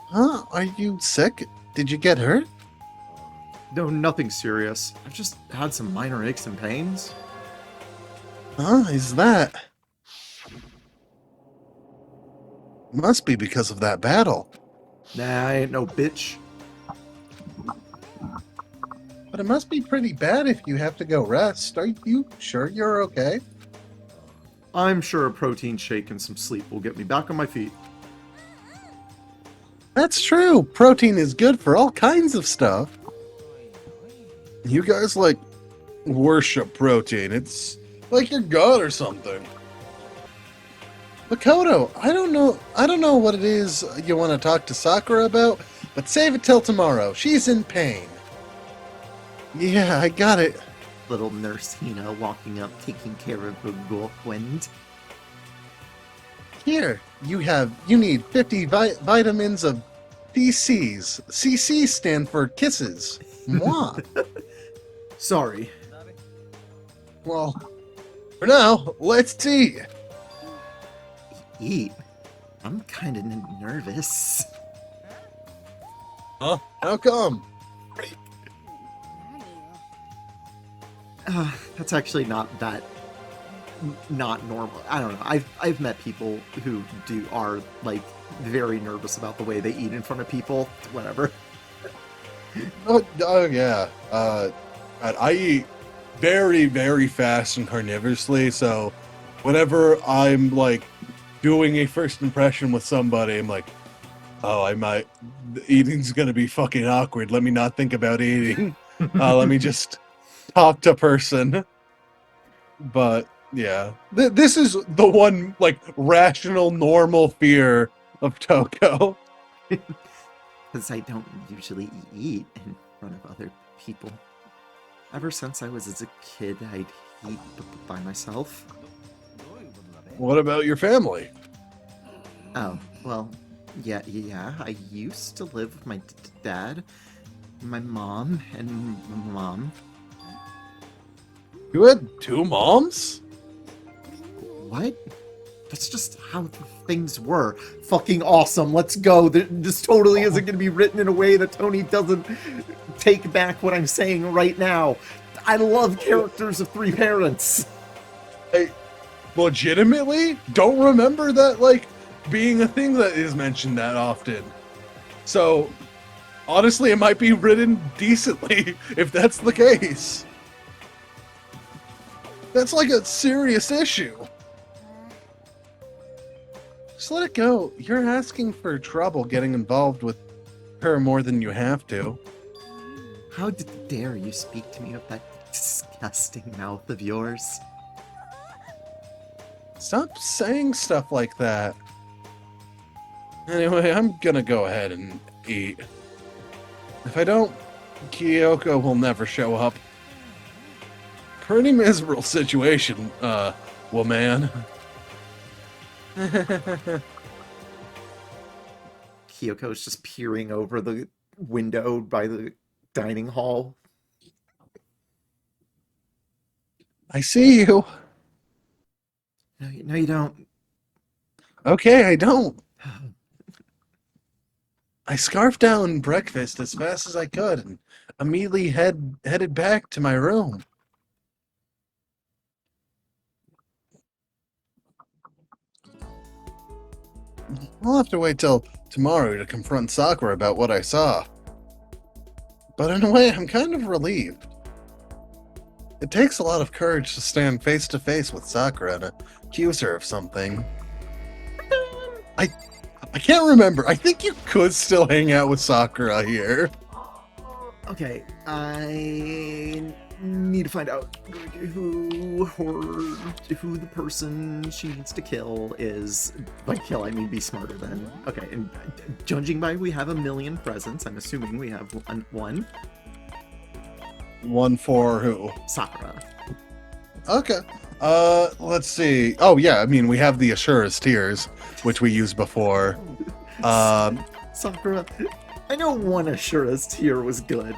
S3: Huh? Are you sick? Did you get hurt?
S1: No, nothing serious. I've just had some minor aches and pains.
S3: Huh? Is that? Must be because of that battle.
S1: Nah, I ain't no bitch.
S3: But it must be pretty bad if you have to go rest. Are you sure you're okay?
S1: I'm sure a protein shake and some sleep will get me back on my feet.
S3: That's true. Protein is good for all kinds of stuff. You guys worship protein. It's like your god or something. Makoto, I don't know what it is you want to talk to Sakura about, but save it till tomorrow. She's in pain. Yeah, I got it.
S1: Little nurse Hina walking up, taking care of her girlfriend.
S3: Here, you need 50 vitamins of DCs. CC stand for kisses. Mwah.
S1: Sorry.
S3: Well, for now, let's eat.
S1: Eat? I'm kinda nervous.
S3: Huh? How come?
S1: That's actually not normal. I don't know. I've met people who are like very nervous about the way they eat in front of people. Whatever.
S3: Oh yeah. I eat very, very fast and carnivorously, so whenever I'm doing a first impression with somebody, I'm like, oh, the eating's gonna be fucking awkward. Let me not think about eating. Let me just talk to person. But yeah, this is the one rational, normal fear of Toko.
S1: Because I don't usually eat in front of other people. Ever since I was a kid, I'd eat by myself.
S3: What about your family?
S1: Oh, well, yeah, I used to live with my dad, my mom, and my mom.
S3: You had two moms?
S1: What? That's just how things were. Fucking awesome. Let's go. This totally isn't going to be written in a way that Tony doesn't take back what I'm saying right now. I love characters of three parents.
S3: I legitimately don't remember that, being a thing that is mentioned that often. So, honestly, it might be written decently if that's the case. That's a serious issue. Just let it go. You're asking for trouble getting involved with her more than you have to.
S1: How dare you speak to me with that disgusting mouth of yours?
S3: Stop saying stuff like that. Anyway, I'm gonna go ahead and eat. If I don't, Kyoko will never show up. Pretty miserable situation, woman.
S1: Kyoko's just peering over the window by the dining hall.
S3: I see you.
S1: No, you don't.
S3: Okay, I don't. I scarfed down breakfast as fast as I could and immediately headed back to my room. I'll have to wait till tomorrow to confront Sakura about what I saw. But in a way, I'm kind of relieved. It takes a lot of courage to stand face to face with Sakura and accuse her of something. I can't remember. I think you could still hang out with Sakura here.
S1: Okay, I need to find out who the person she needs to kill is. By kill, I mean be smarter than. Okay, and judging by we have a million presents, I'm assuming we have one.
S3: One for who?
S1: Sakura.
S3: Okay. Let's see. Oh yeah, I mean we have the Ashura's Tears, which we used before.
S1: Sakura. I know one Ashura's Tear was good,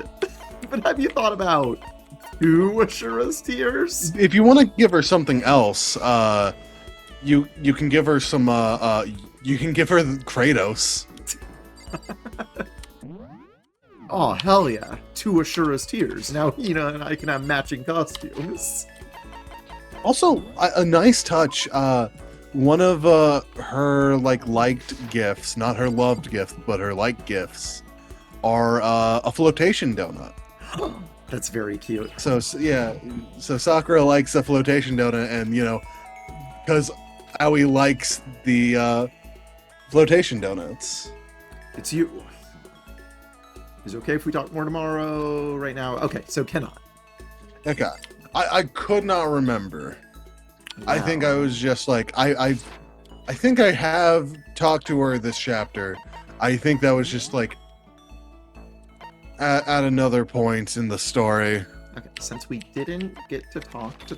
S1: but have you thought about two Ashura's Tears?
S3: If you want to give her something else, you can give her some. You can give her Kratos.
S1: Oh hell yeah! Two Ashura's Tears. Now and I can have matching costumes.
S3: Also, a nice touch. One of her liked gifts, not her loved gift, but her liked gifts, are a flotation donut.
S1: That's very cute.
S3: So yeah, so Sakura likes a flotation donut, and because Aoi likes the flotation donuts.
S1: It's you. Is it okay if we talk more tomorrow? Right now, okay. So cannot.
S3: Okay, I could not remember.
S1: Wow.
S3: I think I was just like I think I have talked to her this chapter. I think that was just like at another point in the story.
S1: Okay, since we didn't get to talk to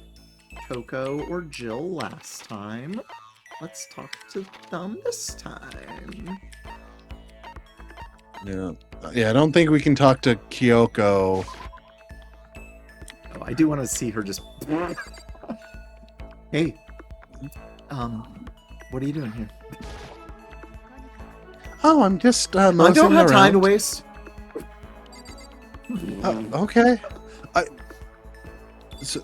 S1: Coco or Jill last time, let's talk to them this time.
S3: Yeah, I don't think we can talk to Kyoko.
S1: Oh, I do want to see her just. Hey, what are you doing here?
S3: Oh, I'm just
S1: I don't have time to waste.
S3: Okay. So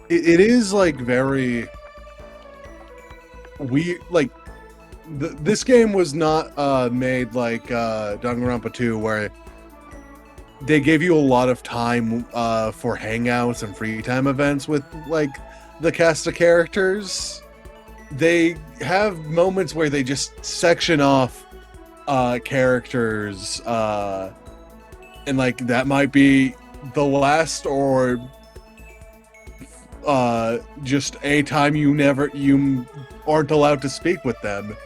S3: it is like very weird. Like this game was not made like Danganronpa 2, where they gave you a lot of time for hangouts and free time events with like the cast of characters. They have moments where they just section off characters, and like that might be the last or just a time you aren't allowed to speak with them,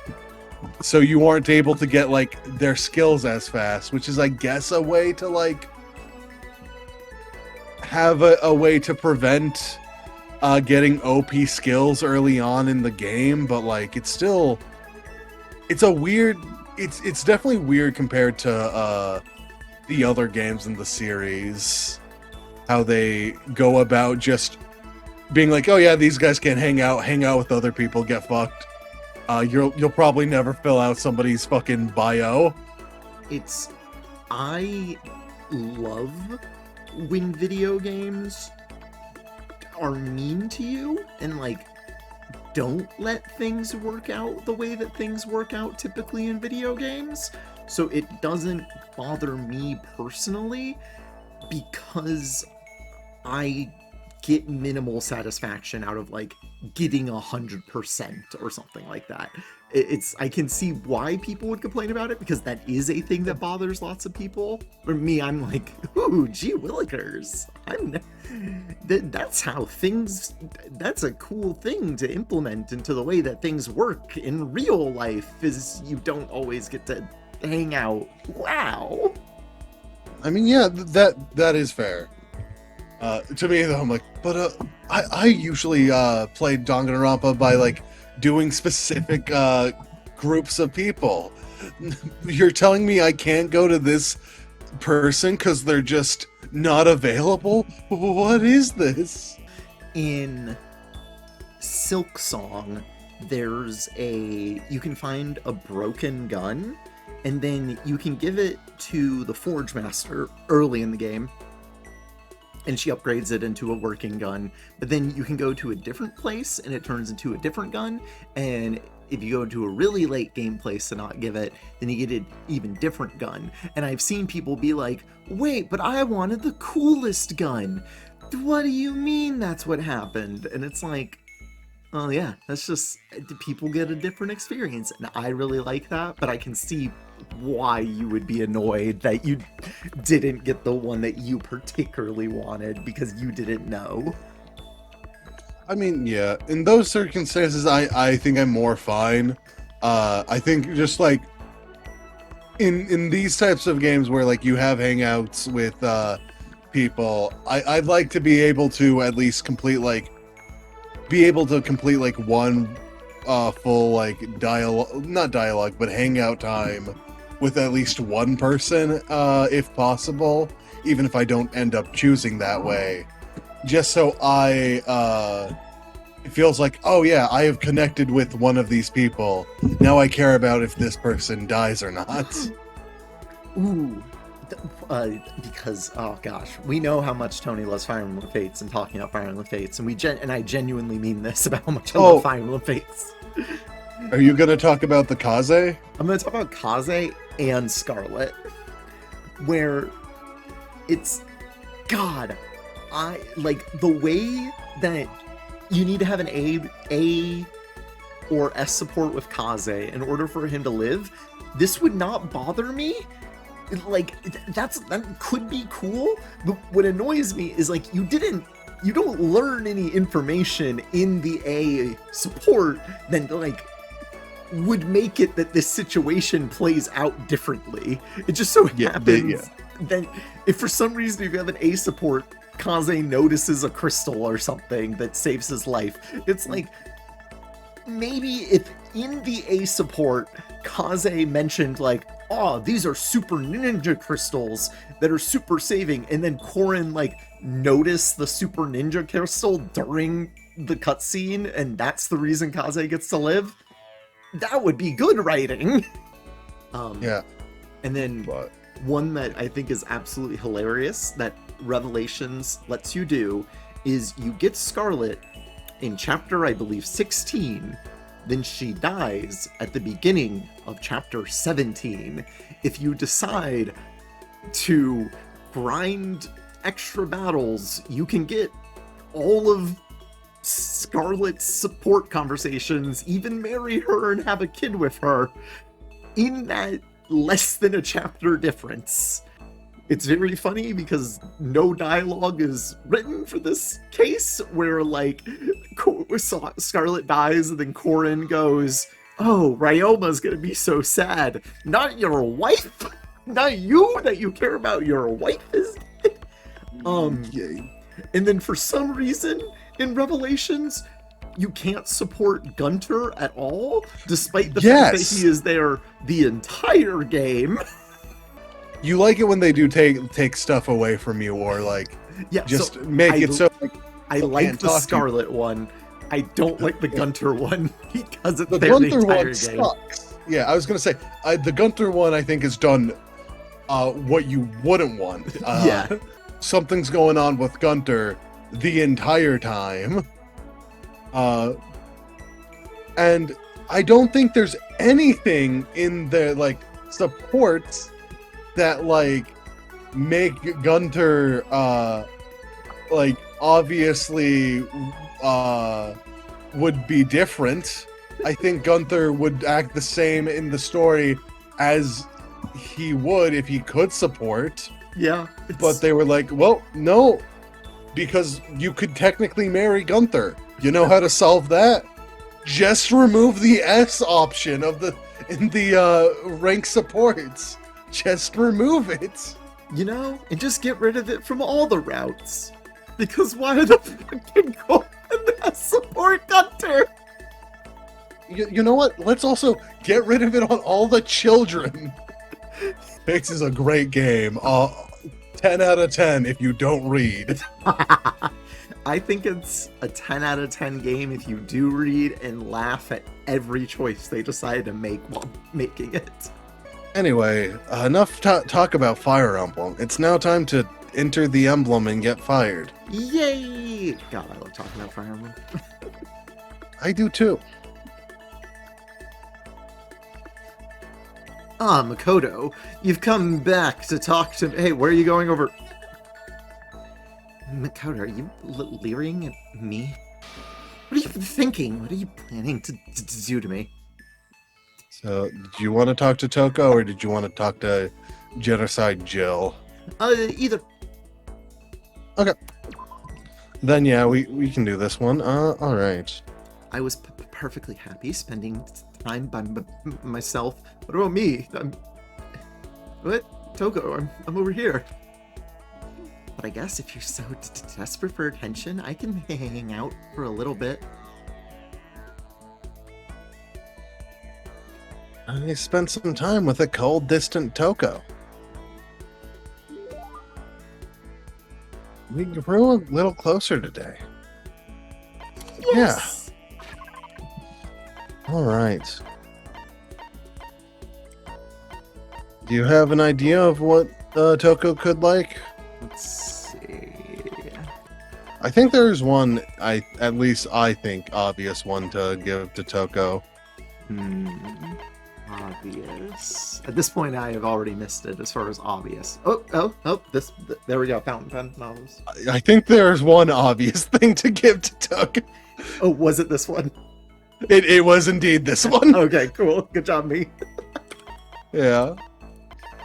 S3: so you aren't able to get like their skills as fast, which is I guess a way to like have a way to prevent getting OP skills early on in the game. But like it's definitely weird compared to the other games in the series, how they go about just being like, oh yeah, these guys can't hang out with other people, get fucked. You'll probably never fill out somebody's fucking bio.
S1: I love when video games are mean to you and like don't let things work out the way that things work out typically in video games. So it doesn't bother me personally because I get minimal satisfaction out of like getting 100% or something like that. I can see why people would complain about it, because that is a thing that bothers lots of people. For me, I'm like, ooh, gee willikers. That's how things. That's a cool thing to implement into the way that things work in real life. Is you don't always get to hang out. Wow.
S3: I mean, yeah, that is fair. To me, though, I'm like, but I usually play Danganronpa by like doing specific groups of people. You're telling me I can't go to this person because they're just not available? What is this?
S1: In Silk Song, you can find a broken gun and then you can give it to the Forge Master early in the game, and she upgrades it into a working gun. But then you can go to a different place and it turns into a different gun, and if you go to a really late game place to not give it, then you get an even different gun. And I've seen people be like, wait, but I wanted the coolest gun. What do you mean that's what happened? And it's like, oh yeah, that's just, people get a different experience. And I really like that, but I can see why you would be annoyed that you didn't get the one that you particularly wanted because you didn't know.
S3: I mean, yeah, in those circumstances, I think I'm more fine. I think just like in these types of games where like you have hangouts with people, I'd like to be able to at least complete like one full like dialogue, not dialogue, but hangout time with at least one person, if possible, even if I don't end up choosing that way. Just so it feels like, oh yeah, I have connected with one of these people. Now I care about if this person dies or not.
S1: Ooh, because, oh gosh, we know how much Tony loves Fire Emblem Fates and talking about Fire Emblem Fates, and I genuinely mean this about how much I love Fire Emblem Fates.
S3: Are you going to talk about the Kaze?
S1: I'm going to talk about Kaze and Scarlet, where it's, God, I like the way that you need to have an A or S support with Kaze in order for him to live. This would not bother me. Like, that could be cool, but what annoys me is like you don't learn any information in the A support that like would make it that this situation plays out differently. It just so happens that if for some reason if you have an A support, Kaze notices a crystal or something that saves his life. It's like, maybe if in the A support, Kaze mentioned like, oh, these are super ninja crystals that are super saving, and then Korin like noticed the super ninja crystal during the cutscene, and that's the reason Kaze gets to live. That would be good writing.
S3: Yeah.
S1: And then one that I think is absolutely hilarious that Revelations lets you do is you get Scarlet in chapter, I believe, 16. Then she dies at the beginning of chapter 17. If you decide to grind extra battles, you can get all of Scarlet's support conversations, even marry her and have a kid with her in that less than a chapter difference. It's very funny because no dialogue is written for this case where, like, Scarlet dies and then Korin goes, oh, Ryoma's gonna be so sad. Not your wife? Not you, that you care about your wife is dead? And then for some reason, in Revelations, you can't support Gunter at all, despite the fact that he is there the entire game.
S3: You like it when they do take stuff away from you, or like just make it so. Like,
S1: I like the Scarlet one. I don't like the Gunter one because it's
S3: the
S1: there
S3: Gunter
S1: the entire
S3: one
S1: game.
S3: Sucks. Yeah, I was gonna say the Gunter one I think has done what you wouldn't want. Something's going on with Gunter the entire time, and I don't think there's anything in the like supports that like make Gunter like obviously would be different. I think Gunter would act the same in the story as he would if he could support.
S1: Yeah.
S3: But they were like, well, no, because you could technically marry Gunter. You know how to solve that? Just remove the S option in the rank supports. Just remove it.
S1: You know, and just get rid of it from all the routes. Because why the fucking go and support Gunter?
S3: You know what? Let's also get rid of it on all the children. This is a great game. 10 out of 10 if you don't read.
S1: I think it's a 10 out of 10 game if you do read and laugh at every choice they decide to make while making it.
S3: Anyway, enough talk about Fire Emblem. It's now time to enter the emblem and get fired.
S1: Yay! God, I love talking about Fire Emblem.
S3: I do too.
S1: Ah, Makoto, you've come back to talk to me. Hey, where are you going over? Makoto, are you leering at me? What are you thinking? What are you planning to do to me?
S3: So, did you want to talk to Toko or did you want to talk to Genocide Jill?
S1: Either.
S3: Okay. Then yeah, we can do this one. Alright.
S1: I was perfectly happy spending time by myself. What about me? What? Toko, I'm over here. But I guess if you're so desperate for attention, I can hang out for a little bit.
S3: I spent some time with a cold, distant Toko. We grew a little closer today.
S1: Yes.
S3: Yeah. Alright. Do you have an idea of what Toko could like?
S1: Let's see.
S3: I think there's one, at least I think, obvious one to give to Toko.
S1: Obvious. At this point, I have already missed it as far as obvious. There we go. Fountain pen novels.
S3: I think there's one obvious thing to give to Toko.
S1: Oh, was it this one?
S3: It was indeed this one.
S1: Okay, cool. Good job, me.
S3: Yeah.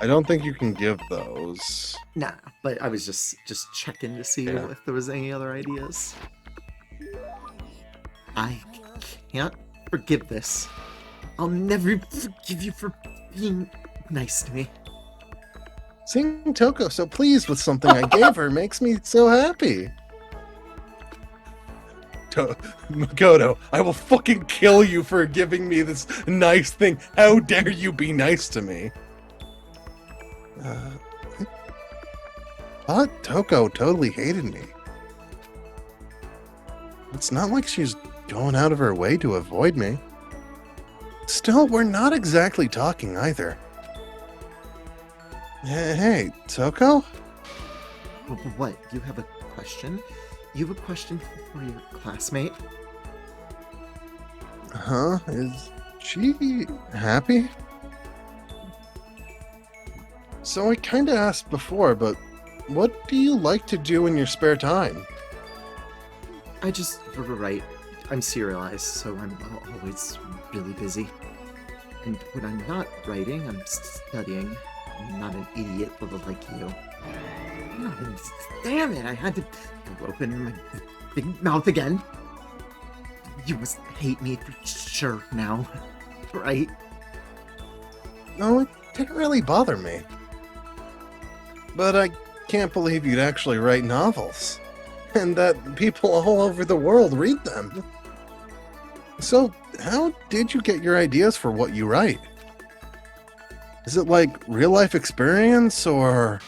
S3: I don't think you can give those.
S1: Nah, but I was just checking to see if there was any other ideas. I can't forgive this. I'll never forgive you for being nice to me.
S3: Seeing Toko so pleased with something I gave her makes me so happy. Makoto, I will fucking kill you for giving me this nice thing. How dare you be nice to me? I thought Toko totally hated me. It's not like she's going out of her way to avoid me. Still, we're not exactly talking either. Hey, Toko?
S1: What? You have a question? You have a question for your classmate?
S3: Huh? Is she happy? So I kinda asked before, but what do you like to do in your spare time?
S1: I just write. I'm serialized, so I'm always really busy. And when I'm not writing, I'm studying. I'm not an idiot like you. No, damn it, I had to open my big mouth again. You must hate me for sure now, right?
S3: No, it didn't really bother me. But I can't believe you'd actually write novels. And that people all over the world read them. So, how did you get your ideas for what you write? Is it like real-life experience, or...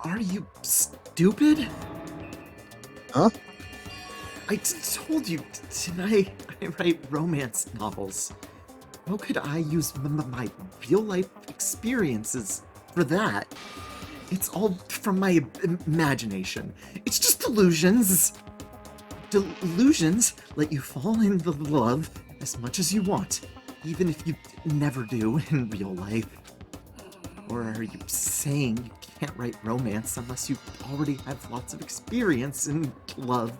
S1: Are you stupid?
S3: Huh?
S1: I told you tonight I write romance novels. How could I use my real-life experiences for that? It's all from my imagination. It's just delusions. Delusions let you fall in love as much as you want, even if you never do in real life. Or are you saying you can't write romance unless you already have lots of experience in love?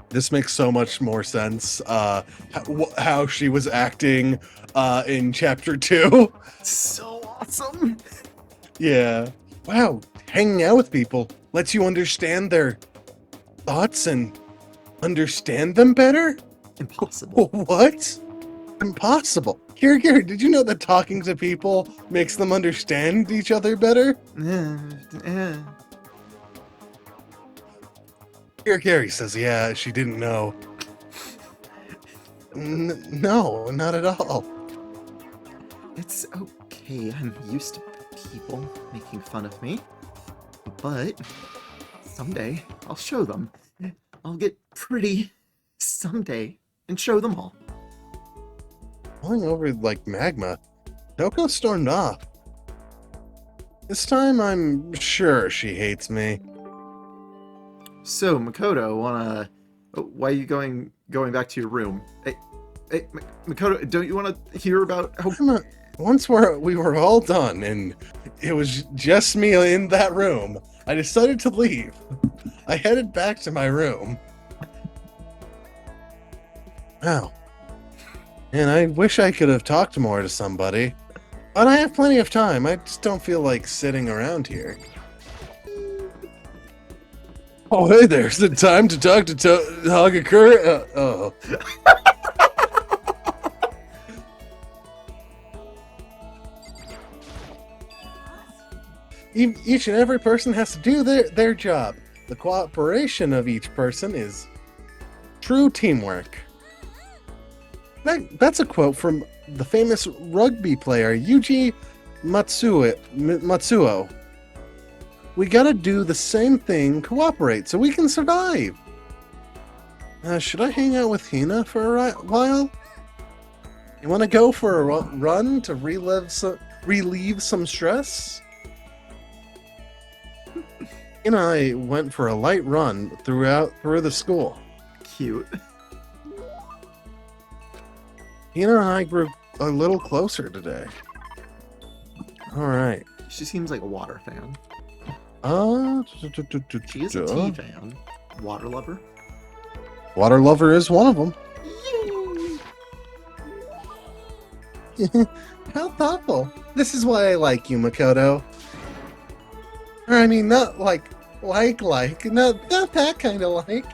S3: This makes so much more sense. How she was acting in chapter 2.
S1: So awesome.
S3: Yeah. Wow, hanging out with people lets you understand their thoughts and understand them better?
S1: Impossible.
S3: What? Impossible. Here, did you know that talking to people makes them understand each other better? Here, says, yeah, she didn't know. No, not at all.
S1: It's okay, I'm used to people making fun of me. But someday I'll show them. I'll get pretty someday and show them all.
S3: Falling over like magma. Doko stormed off. This time I'm sure she hates me.
S1: So, Makoto, why are you going back to your room? Hey, Makoto, don't you want to hear about how...
S3: Once we were all done and it was just me in that room, I decided to leave. I headed back to my room. Wow. And I wish I could have talked more to somebody. But I have plenty of time. I just don't feel like sitting around here. Oh, hey, there's the time to talk to Hagakure. Oh. Each and every person has to do their job. The cooperation of each person is true teamwork. That's a quote from the famous rugby player Yuji Matsuo. We gotta do the same thing, cooperate, so we can survive. Should I hang out with Hina for a while? You want to go for a run to relieve some stress? And I went for a light run through the school.
S1: Cute.
S3: Hina and I grew a little closer today. All right.
S1: She seems like a water fan. She is a tea fan. Water lover.
S3: Water lover is one of them. How thoughtful. This is why I like you, Makoto. Or I mean, not like, not that kind of like.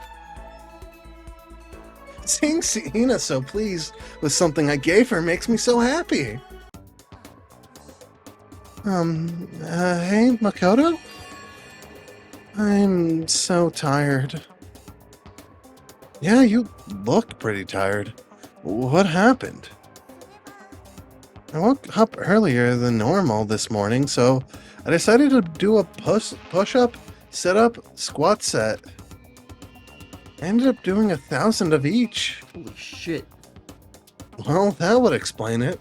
S3: Seeing Hina so pleased with something I gave her makes me so happy. Hey, Makoto? I'm so tired. Yeah, you look pretty tired. What happened? I woke up earlier than normal this morning, so I decided to do a push-up, sit-up, squat set. I ended up doing 1,000 of each.
S1: Holy shit.
S3: Well, that would explain it.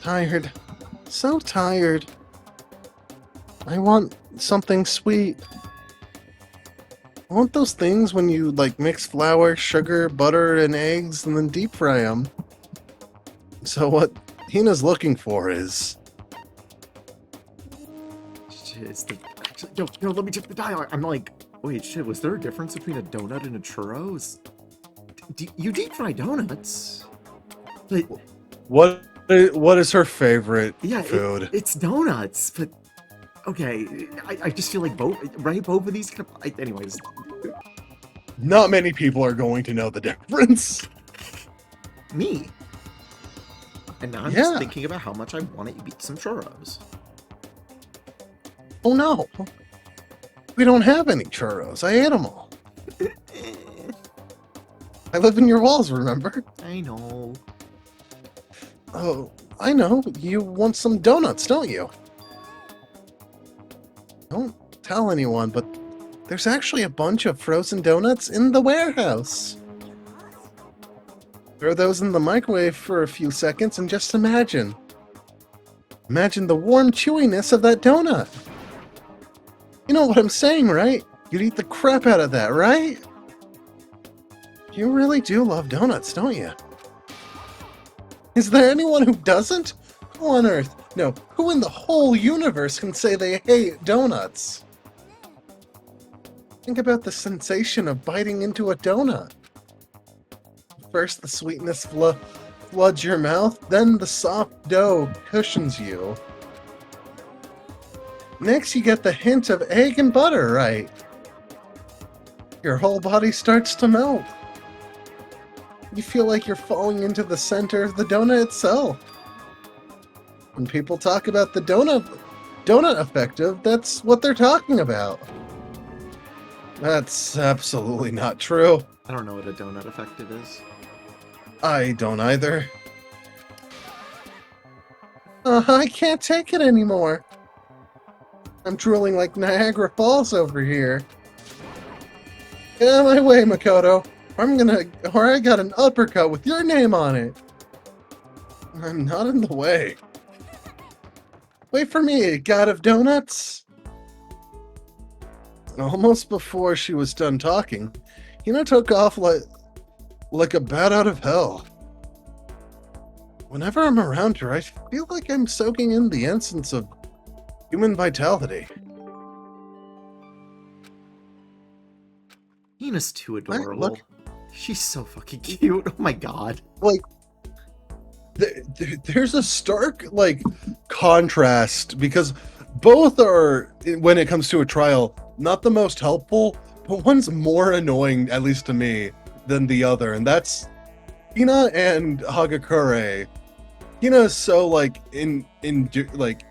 S3: Tired. So tired. I want something sweet. I want those things when you, mix flour, sugar, butter, and eggs, and then deep fry them. So what Hina's looking for is...
S1: It's the... Yo, let me check the dialogue. I'm like, wait, shit, was there a difference between a donut and a churro? You deep fry donuts? But...
S3: What is her favorite food?
S1: It's donuts, but... Okay, I just feel like both, right? Both of these anyways.
S3: Not many people are going to know the difference.
S1: Me. And now I'm just thinking about how much I want to eat some churros.
S3: Oh no. We don't have any churros. I ate them all. I live in your walls, remember?
S1: I know.
S3: Oh, I know. You want some donuts, don't you? Don't tell anyone, but there's actually a bunch of frozen donuts in the warehouse. Throw those in the microwave for a few seconds and just imagine. Imagine the warm chewiness of that donut. You know what I'm saying, right? You'd eat the crap out of that, right? You really do love donuts, don't you? Is there anyone who doesn't? Who on earth? No, who in the whole universe can say they hate donuts? Think about the sensation of biting into a donut. First, the sweetness floods your mouth, then the soft dough cushions you. Next, you get the hint of egg and butter, right? Your whole body starts to melt. You feel like you're falling into the center of the donut itself. When people talk about the donut effect, that's what they're talking about. That's absolutely not true.
S1: I don't know what a donut effective is.
S3: I don't either. I can't take it anymore. I'm drooling like Niagara Falls over here. Get out of my way, Makoto. Or I got an uppercut with your name on it. I'm not in the way. Wait for me, god of donuts! And almost before she was done talking, Hina took off like a bat out of hell. Whenever I'm around her, I feel like I'm soaking in the essence of human vitality.
S1: Hina's too adorable.
S3: Look.
S1: She's so fucking cute. Oh my god.
S3: Like, there's a stark, like, contrast, because both are, when it comes to a trial, not the most helpful, but one's more annoying, at least to me, than the other, and that's Hina and Hagakure. Hina is so, like, like,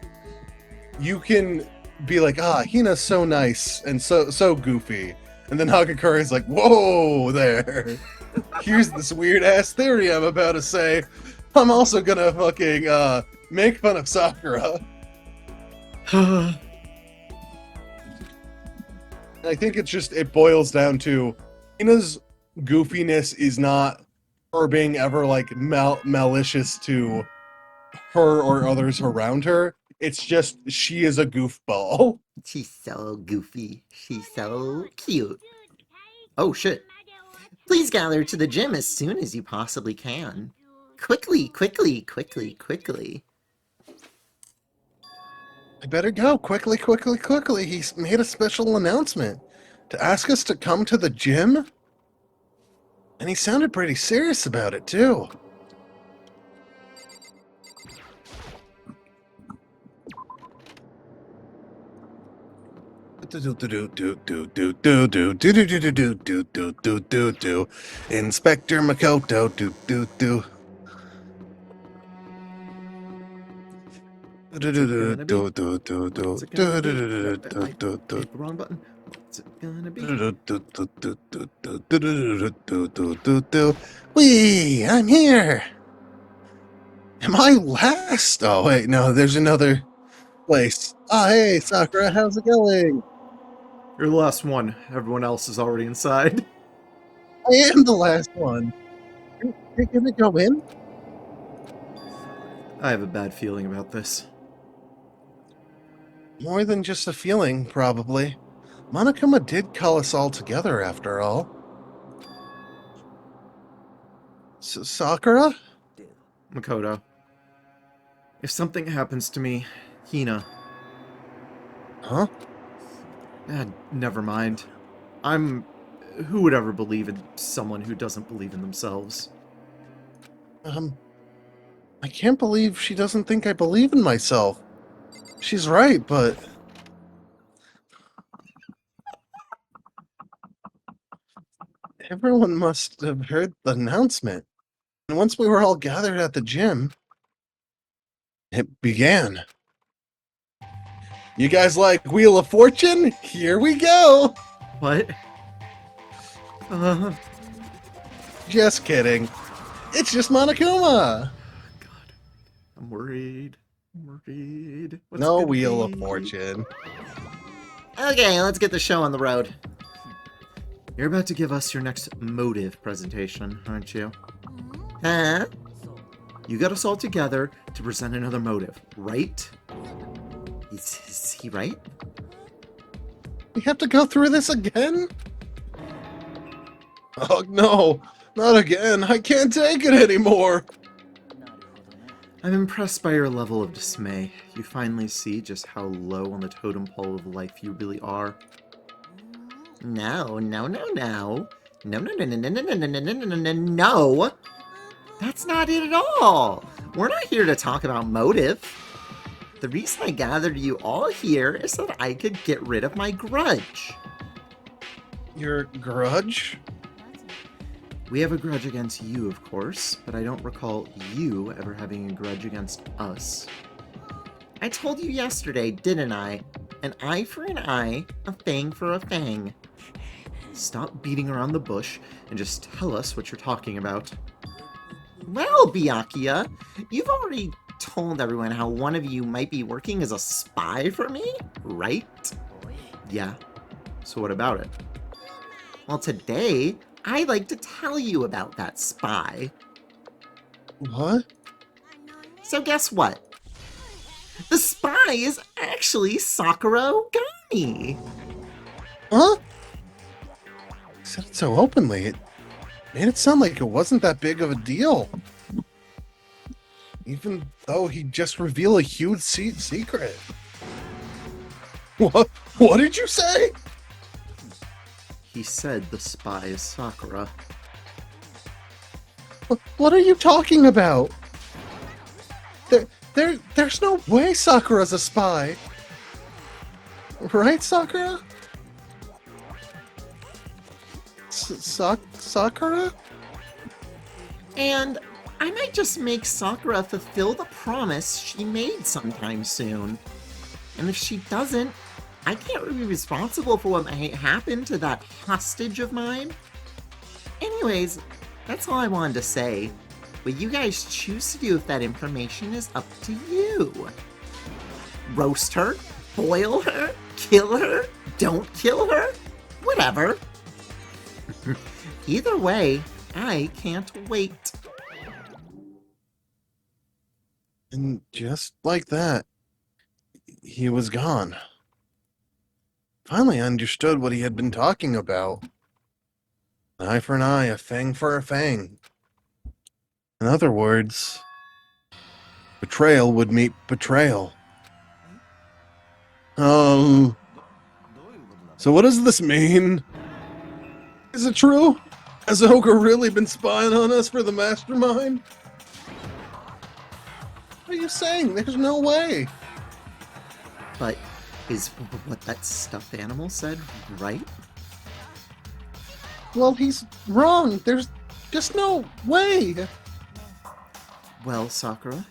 S3: you can be like, Hina's so nice and so goofy, and then Hagakure is like, whoa there, here's this weird ass theory I'm about to say. I'm also gonna fucking make fun of Sakura. I think it boils down to Hina's goofiness is not her being ever like malicious to her or others around her. It's just she is a goofball.
S1: She's so goofy. She's so cute. Oh shit. Please gather to the gym as soon as you possibly can. Quickly, quickly, quickly, quickly.
S3: I better go. Quickly, quickly, quickly. He's made a special announcement to ask us to come to the gym. And he sounded pretty serious about it, too. Inspector Makoto.
S1: Wrong button. What's it gonna be?
S3: Wee, I'm here. Am I last? Oh wait, no, there's another place. Hey, Sakura, how's it going?
S1: You're the last one. Everyone else is already inside.
S3: I am the last one. You're gonna go in?
S1: I have a bad feeling about this.
S3: More than just a feeling, probably. Monokuma did call us all together, after all. Sakura?
S1: Makoto. If something happens to me, Hina.
S3: Huh?
S1: Never mind. Who would ever believe in someone who doesn't believe in themselves?
S3: I can't believe she doesn't think I believe in myself. She's right, but... Everyone must have heard the announcement. And once we were all gathered at the gym, it began. You guys like Wheel of Fortune? Here we go!
S1: What?
S3: Just kidding. It's just Monokuma!
S1: God. I'm worried. What's
S3: No
S1: gonna
S3: Wheel of
S1: be?
S3: Fortune.
S1: Okay, let's get the show on the road. You're about to give us your next motive presentation, aren't you? Huh? You got us all together to present another motive, right? Is he right?
S3: We have to go through this again? Oh no, not again. I can't take it anymore.
S1: I'm impressed by your level of dismay. You finally see just how low on the totem pole of life you really are. No. No. That's not it at all. We're not here to talk about motive. The reason I gathered you all here is so that I could get rid of my grudge.
S3: Your grudge?
S1: We have a grudge against you, of course, but I don't recall you ever having a grudge against us. I told you yesterday, didn't I? An eye for an eye, a fang for a fang. Stop beating around the bush and just tell us what you're talking about. Well, Byakuya, you've already told everyone how one of you might be working as a spy for me, right? Yeah. So what about it? Well, today, I'd like to tell you about that spy.
S3: What?
S1: So guess what? The spy is actually Sakura Ogami.
S3: Huh? He said it so openly. It made it sound like it wasn't that big of a deal. Even though he just revealed a huge secret. What? What did you say?
S1: He said the spy is Sakura.
S3: What are you talking about? There's no way Sakura's a spy. Right, Sakura? Sakura?
S1: And I might just make Sakura fulfill the promise she made sometime soon. And if she doesn't, I can't be responsible for what might happen to that hostage of mine. Anyways, that's all I wanted to say. What you guys choose to do with that information is up to you. Roast her, boil her, kill her, don't kill her, whatever. Either way, I can't wait.
S3: And just like that, he was gone. Finally, I understood what he had been talking about. An eye for an eye, a fang for a fang. In other words, betrayal would meet betrayal. So what does this mean? Is it true? Has Ogre really been spying on us for the mastermind? What are you saying? There's no way.
S1: But is what that stuffed animal said right?
S3: Well, he's wrong. There's just no way.
S1: Well, Sakura,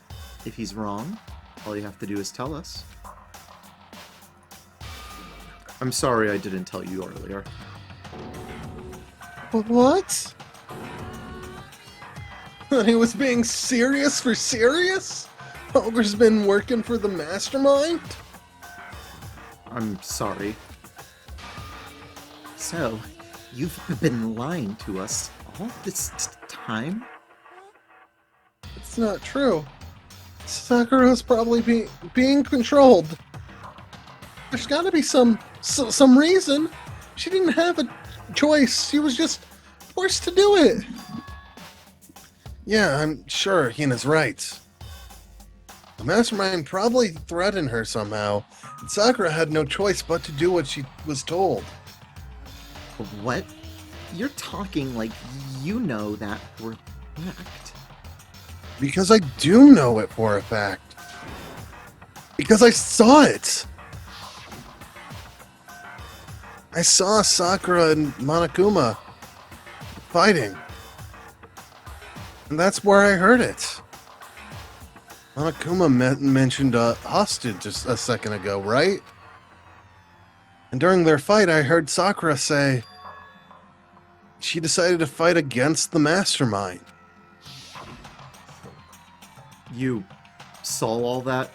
S1: if he's wrong, all you have to do is tell us. I'm sorry I didn't tell you earlier.
S3: What? He was being serious for serious? Ogre's been working for the mastermind?
S1: I'm sorry. So, you've been lying to us all this time?
S3: It's not true. Sakura's probably being controlled. There's gotta be some reason. She didn't have a choice. She was just forced to do it. Yeah, I'm sure Hina's right. The mastermind probably threatened her somehow, and Sakura had no choice but to do what she was told.
S1: What? You're talking like you know that for a fact.
S3: Because I do know it for a fact. Because I saw it. I saw Sakura and Monokuma fighting. And that's where I heard it. Monokuma mentioned a hostage just a second ago, right? And during their fight, I heard Sakura say she decided to fight against the mastermind.
S1: You saw all that?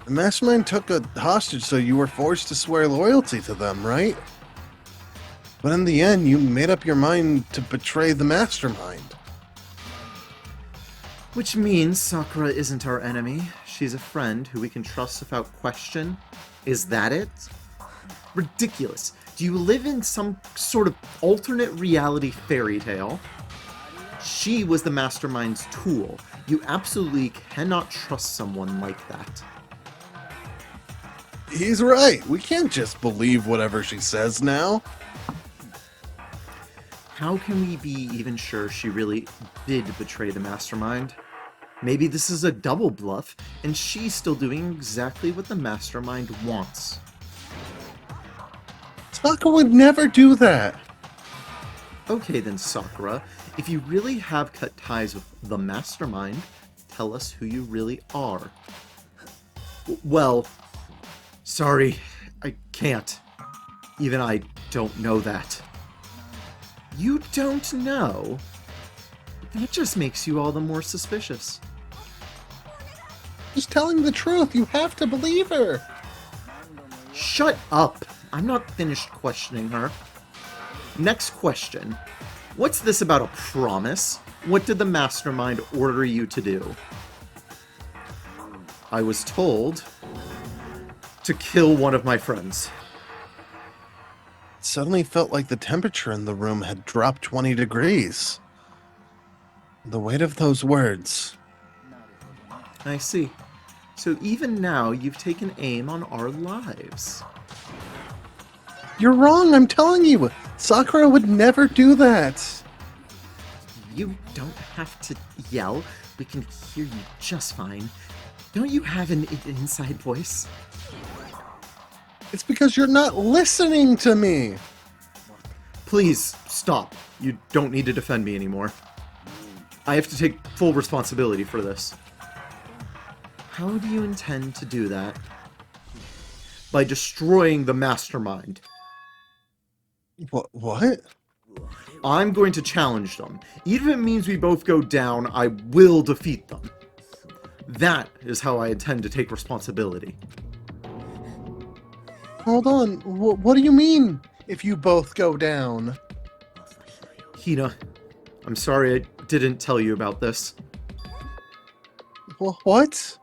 S3: The mastermind took a hostage, so you were forced to swear loyalty to them, right? But in the end, you made up your mind to betray the mastermind.
S1: Which means Sakura isn't our enemy. She's a friend who we can trust without question. Is that it? Ridiculous. Do you live in some sort of alternate reality fairy tale? She was the mastermind's tool. You absolutely cannot trust someone like that.
S3: He's right. We can't just believe whatever she says now.
S1: How can we be even sure she really did betray the mastermind? Maybe this is a double bluff, and she's still doing exactly what the mastermind wants.
S3: Sakura would never do that.
S1: Okay then, Sakura, if you really have cut ties with the mastermind, tell us who you really are. Well, sorry, I can't. Even I don't know that. You don't know? That just makes you all the more suspicious.
S3: She's telling the truth. You have to believe her.
S1: Shut up! I'm not finished questioning her. Next question. What's this about a promise? What did the mastermind order you to do? I was told to kill one of my friends.
S3: It suddenly felt like the temperature in the room had dropped 20 degrees. The weight of those words.
S1: I see. So even now, you've taken aim on our lives.
S3: You're wrong, I'm telling you. Sakura would never do that.
S1: You don't have to yell. We can hear you just fine. Don't you have an inside voice?
S3: It's because you're not listening to me.
S1: Please, stop. You don't need to defend me anymore. I have to take full responsibility for this. How do you intend to do that? By destroying the mastermind.
S3: What?
S1: I'm going to challenge them. Even if it means we both go down, I will defeat them. That is how I intend to take responsibility.
S3: Hold on. What do you mean, if you both go down?
S1: Hina, I'm sorry I didn't tell you about this.
S3: What?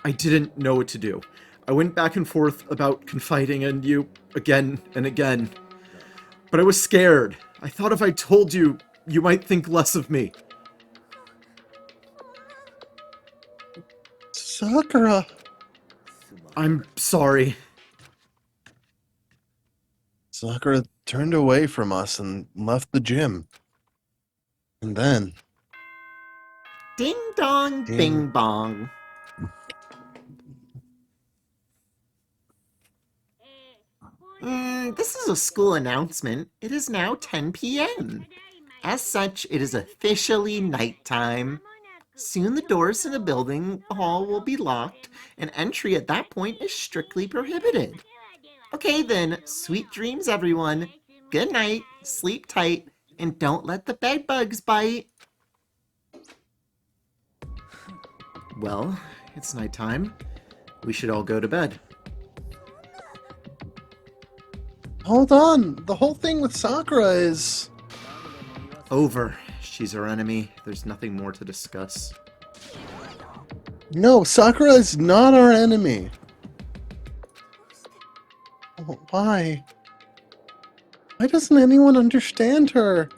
S1: I didn't know what to do. I went back and forth about confiding in you again and again. But I was scared. I thought if I told you, you might think less of me.
S3: Sakura.
S1: I'm sorry.
S3: Sakura turned away from us and left the gym. And then...
S1: Ding dong, bing bong. This is a school announcement. It is now 10 p.m. As such, it is officially nighttime. Soon the doors to the building hall will be locked, and entry at that point is strictly prohibited. Okay then, sweet dreams everyone. Good night, sleep tight, and don't let the bed bugs bite. Well, it's nighttime. We should all go to bed.
S3: Hold on. The whole thing with Sakura is...
S1: Over. She's our enemy. There's nothing more to discuss.
S3: No, Sakura is not our enemy. Why? Why doesn't anyone understand her?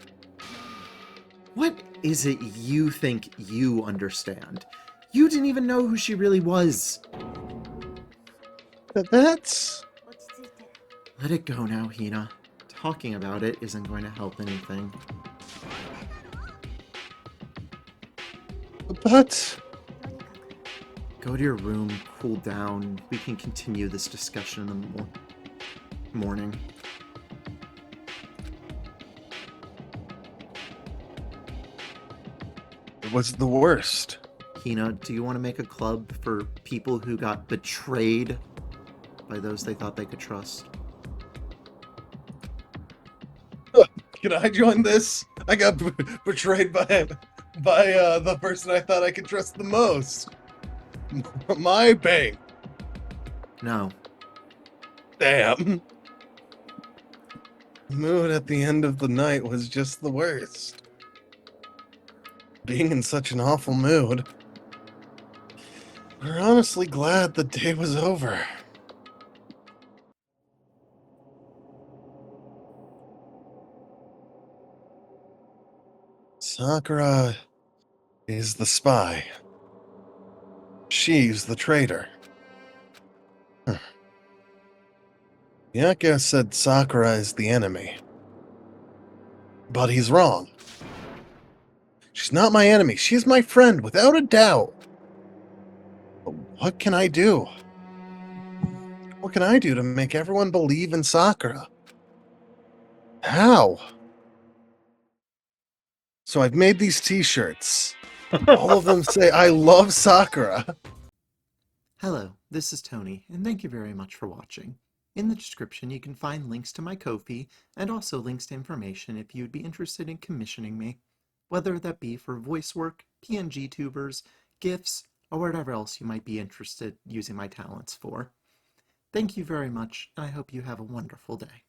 S1: What is it you think you understand? You didn't even know who she really was.
S3: That's...
S1: Let it go now, Hina. Talking about it isn't going to help anything.
S3: But...
S1: Go to your room, cool down. We can continue this discussion in the morning.
S3: It was the worst.
S1: Hina, do you want to make a club for people who got betrayed by those they thought they could trust?
S3: Can I join this? I got betrayed by the person I thought I could trust the most. My bank.
S1: No.
S3: Damn. The mood at the end of the night was just the worst. Being in such an awful mood. We're honestly glad the day was over. Sakura is the spy. She's the traitor. Yakuza said Sakura is the enemy. But he's wrong. She's not my enemy. She's my friend, without a doubt. But what can I do? What can I do to make everyone believe in Sakura? How? So I've made these t-shirts. All of them say, I love Sakura.
S1: Hello, this is Tony, and thank you very much for watching. In the description, you can find links to my Ko-fi, and also links to information if you'd be interested in commissioning me, whether that be for voice work, PNG tubers, GIFs, or whatever else you might be interested using my talents for. Thank you very much, and I hope you have a wonderful day.